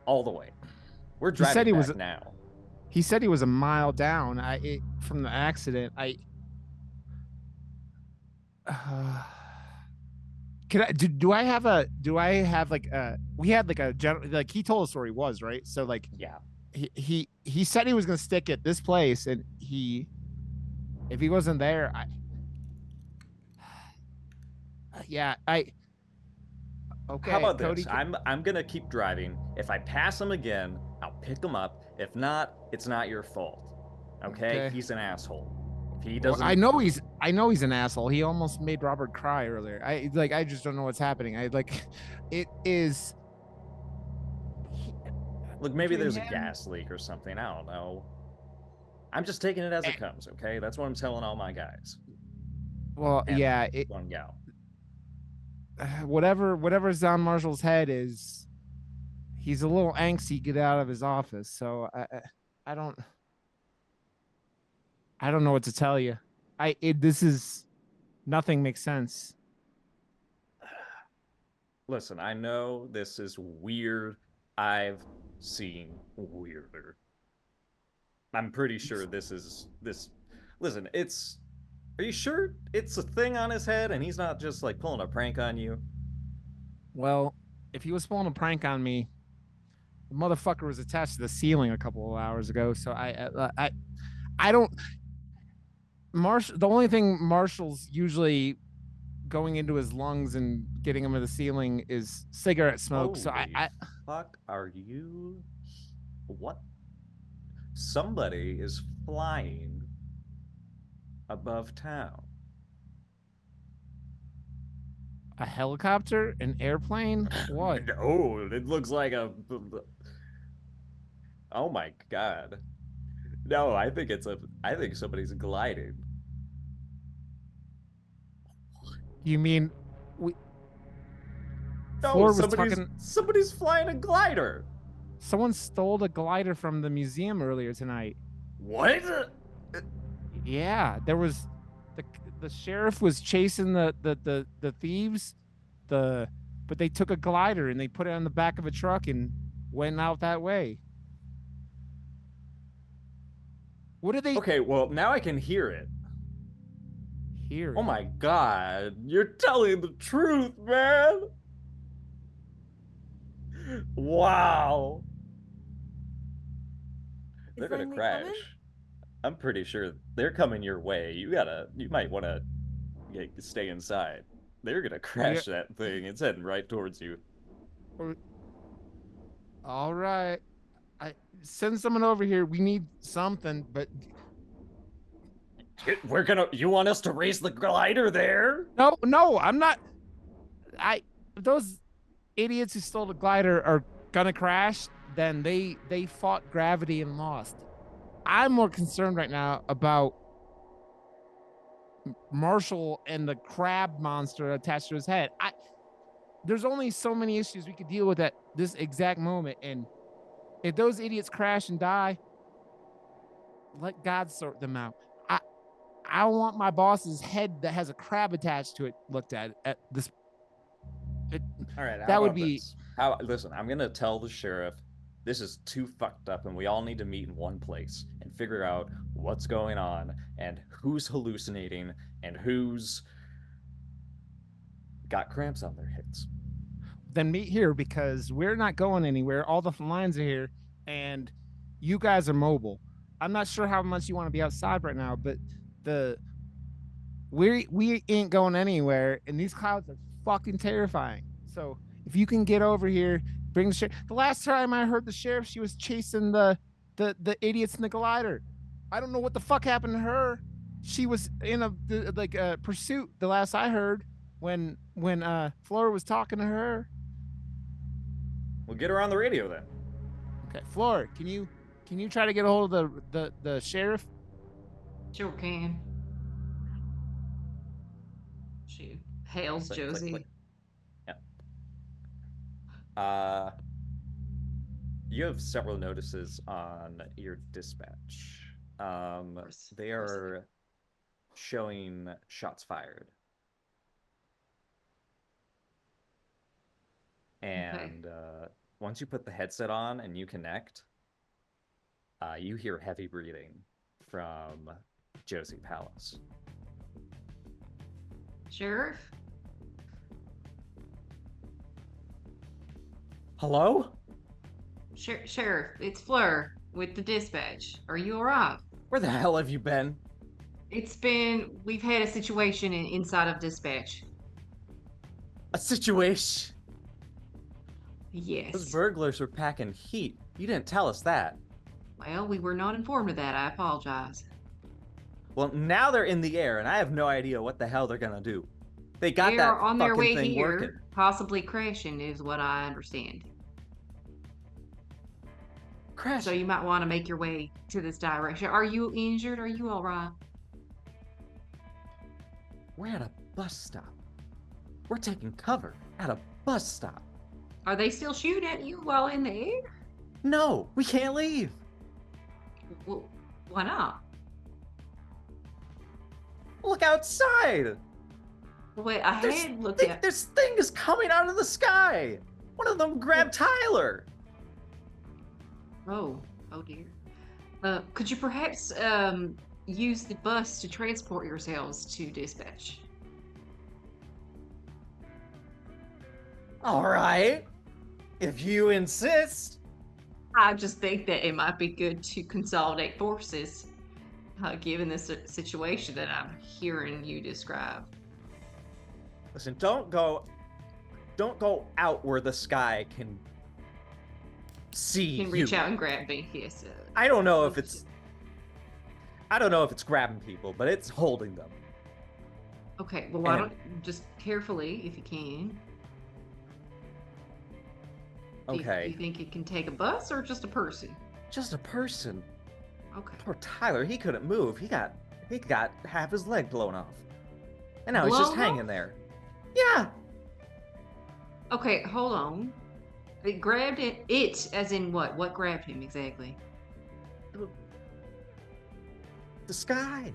All the way. We're driving back now. He said he was a mile down. From the accident. Can I do I have like we had like a general, like he told us where he was, right? So like yeah, he said he was gonna stick at this place, and if he wasn't there, okay. How about Cody, this? I'm gonna keep driving. If I pass him again, I'll pick him up. If not, it's not your fault. Okay? He's an asshole. If he doesn't, I know he's an asshole. He almost made Robert cry earlier. I just don't know what's happening. It is. Look, maybe there's a gas leak or something. I don't know. I'm just taking it as it comes. Okay, that's what I'm telling all my guys. Well, and yeah. One gal. Whatever's on Marshall's head is. he's a little angsty. Get out of his office. So I don't know what to tell you. This is nothing makes sense. Listen, I know this is weird. I've seen weirder. I'm pretty sure this. Listen, it's. Are you sure it's a thing on his head and he's not just like pulling a prank on you? Well, if he was pulling a prank on me, the motherfucker was attached to the ceiling a couple of hours ago. So I don't. The only thing Marshall's usually going into his lungs and getting him to the ceiling is cigarette smoke. So I fuck are you? What? Somebody is flying above town. A helicopter, an airplane, what? No, it looks like a. Oh my god! No, I think I think somebody's gliding. You mean No, Floor was somebody's flying a glider. Someone stole a glider from the museum earlier tonight. What? Yeah, there was the sheriff was chasing the thieves, but they took a glider and they put it on the back of a truck and went out that way. What did they? Okay, well now I can hear it. Hear it? Oh my god, you're telling the truth, man. Wow. They're gonna crash. Coming? I'm pretty sure they're coming your way. You might want to stay inside. They're gonna crash that thing. It's heading right towards you. All right, send someone over here. We need something, but You want us to raise the glider there? No, I'm not. Those idiots who stole the glider are gonna crash. Then they fought gravity and lost. I'm more concerned right now about Marshall and the crab monster attached to his head. There's only so many issues we could deal with at this exact moment, and if those idiots crash and die, let God sort them out. I want my boss's head that has a crab attached to it looked at this. All right, that would be. Listen, I'm gonna tell the sheriff this is too fucked up, and we all need to meet in one place and figure out what's going on and who's hallucinating and who's got cramps on their heads. Then meet here because we're not going anywhere. All the lines are here, and you guys are mobile. I'm not sure how much you want to be outside right now, but we ain't going anywhere, and these clouds are fucking terrifying. So if you can get over here, bring the sheriff. The last time I heard the sheriff, she was chasing the idiots in the glider. I don't know what the fuck happened to her. She was in a pursuit. The last I heard, when Flora was talking to her. We'll get her on the radio then. Okay, Flora, can you try to get a hold of the sheriff? Sure can. She hails Josie. Click. Yeah. You have several notices on your dispatch. They are showing shots fired. And once you put the headset on and you connect, you hear heavy breathing from Josie Palace. Sheriff? Hello? Sheriff, it's Fleur with the dispatch. Are you alright? Where the hell have you been? We've had a situation inside of dispatch. A situation? Yes. Those burglars were packing heat. You didn't tell us that. Well, we were not informed of that. I apologize. Well, now they're in the air, and I have no idea what the hell they're gonna do. They got They're that on their fucking way thing here, working. possibly crashing, is what I understand. Crash. So you might want to make your way to this direction. Are you injured? Are you all right? We're at a bus stop. We're taking cover at a bus stop. Are they still shooting at you while in the air? No, we can't leave. Well, why not? Look outside. Wait, I had looked at. This thing is coming out of the sky. One of them grabbed Tyler. Oh dear. Could you perhaps use the bus to transport yourselves to dispatch? All right, if you insist. I just think that it might be good to consolidate forces, given this situation that I'm hearing you describe. Listen, don't go out where the sky can see You can reach out and grab me. Yes. I don't know if it's grabbing people, but it's holding them. Okay. Well, why don't just carefully, if you can. Okay. Do you think it can take a bus or just a person? Just a person. Okay. Poor Tyler, he couldn't move. He got half his leg blown off. And now he's just Blown hanging off? there. Yeah. Okay, hold on. It grabbed it as in what? What grabbed him exactly? The sky.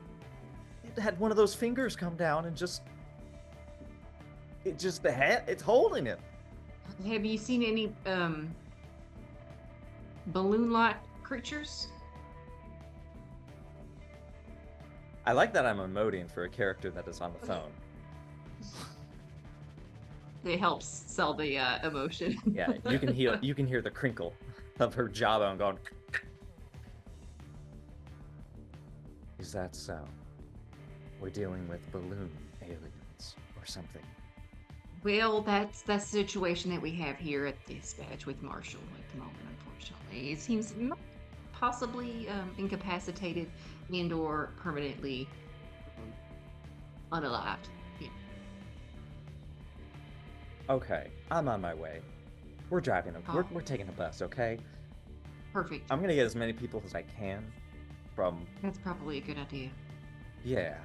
It had one of those fingers come down and it's holding him. Have you seen any balloon-like creatures? I like that I'm emoting for a character that is on the phone. It helps sell the emotion. Yeah, you can hear the crinkle of her jawbone going. Is that so? We're dealing with balloon aliens or something. Well, that's the situation that we have here at dispatch with Marshall at the moment, unfortunately. It seems possibly incapacitated and or permanently unalived. Yeah. Okay, I'm on my way. We're driving. Oh. We're taking a bus, okay? Perfect. I'm gonna get as many people as I can from. That's probably a good idea. Yeah,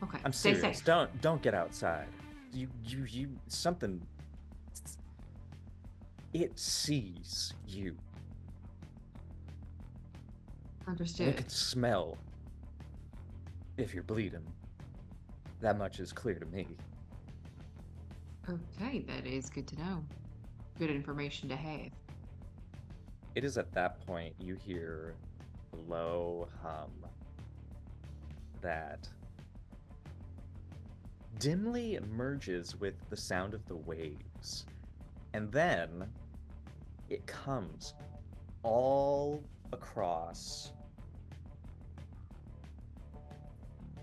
Okay. I'm Stay serious. safe. Don't get outside. You something. It sees you. And Understood. it can smell if you're bleeding. That much is clear to me. Okay, that is good to know. Good information to have. It is at that point you hear a low hum that dimly merges with the sound of the waves. And then it comes all across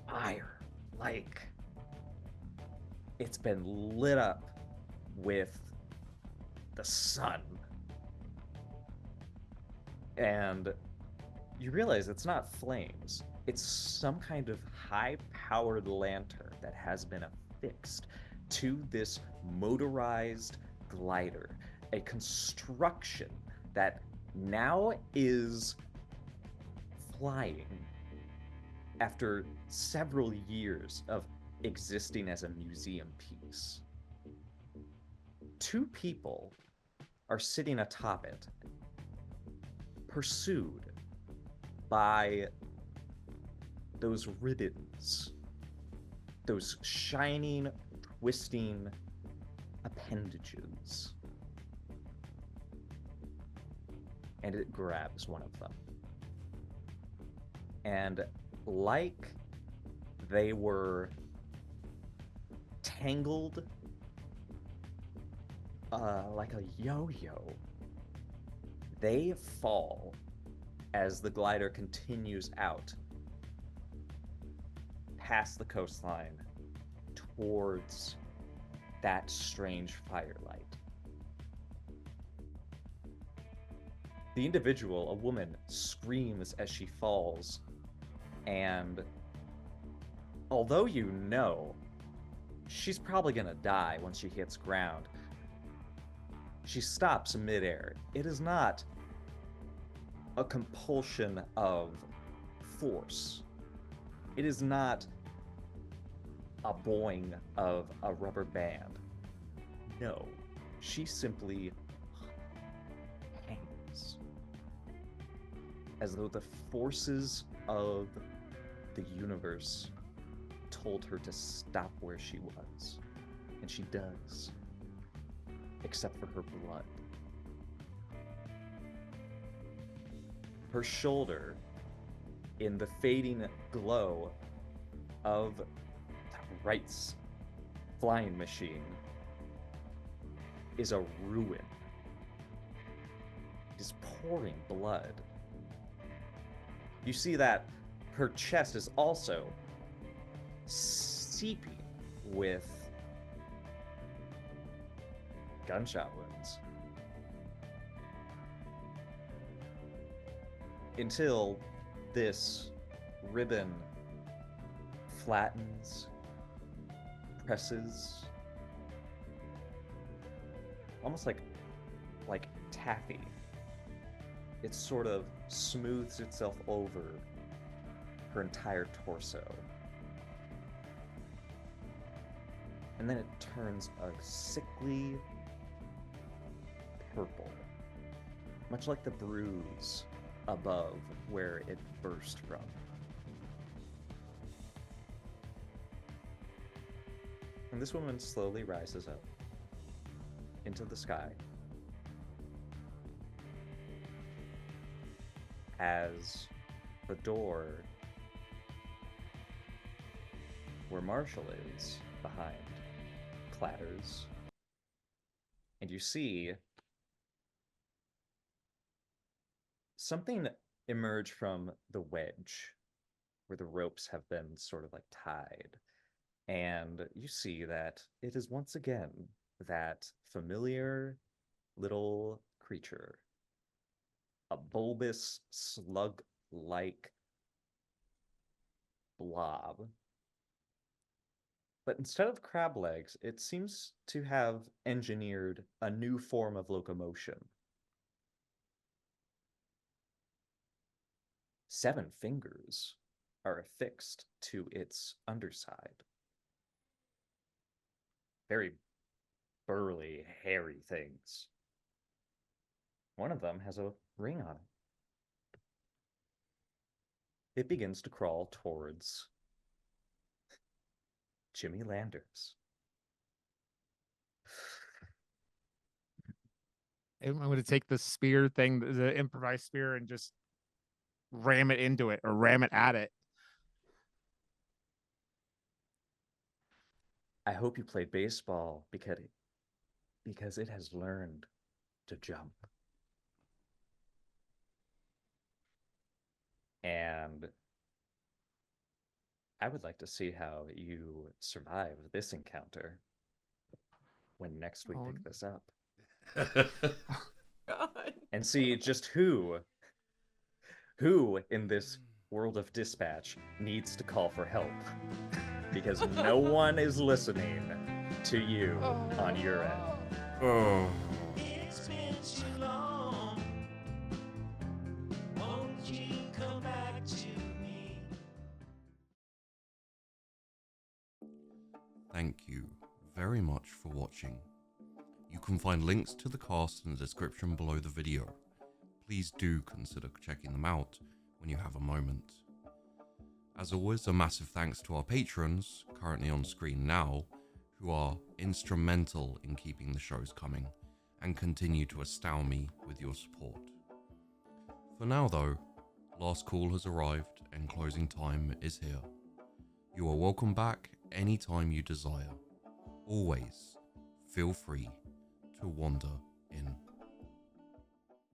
fire, like it's been lit up with the sun. And you realize it's not flames, it's some kind of high-powered lantern that has been affixed to this motorized glider, a construction that now is flying after several years of existing as a museum piece. Two people are sitting atop it, pursued by those ribbons, those shining, twisting appendages. And it grabs one of them. And like they were tangled like a yo-yo, they fall as the glider continues out past the coastline towards that strange firelight. The individual, a woman, screams as she falls, and although you know she's probably gonna die once she hits ground, she stops midair. It is not a compulsion of force. It is not a boing of a rubber band. No. she simply hangs, as though the forces of the universe told her to stop where she was. And she does, except for her blood. Her shoulder, in the fading glow of Wright's flying machine, is a ruin. It is pouring blood. You see that her chest is also seeping with gunshot wounds. Until this ribbon flattens, presses, almost like taffy. It sort of smooths itself over her entire torso. And then it turns a sickly purple, much like the bruise above where it burst from. And this woman slowly rises up into the sky as the door where Marshall is behind clatters, and you see something emerge from the wedge where the ropes have been sort of like tied, and you see that it is once again that familiar little creature, a bulbous slug-like blob. But instead of crab legs, it seems to have engineered a new form of locomotion. 7 fingers are affixed to its underside. Very burly, hairy things. One of them has a ring on it. It begins to crawl towards Jimmy Landers. I'm going to take the spear thing, the improvised spear, and just ram it into it or ram it at it. I hope you played baseball because it has learned to jump. And I would like to see how you survive this encounter when next we pick this up. God. And see just who in this world of dispatch needs to call for help. Because no one is listening to you on your end. Oh. It's been too long. Won't you come back to me? Thank you very much for watching. You can find links to the cast in the description below the video. Please do consider checking them out when you have a moment. As always, a massive thanks to our patrons, currently on screen now, who are instrumental in keeping the shows coming and continue to astound me with your support. For now though, last call has arrived and closing time is here. You are welcome back anytime you desire. Always feel free to wander in.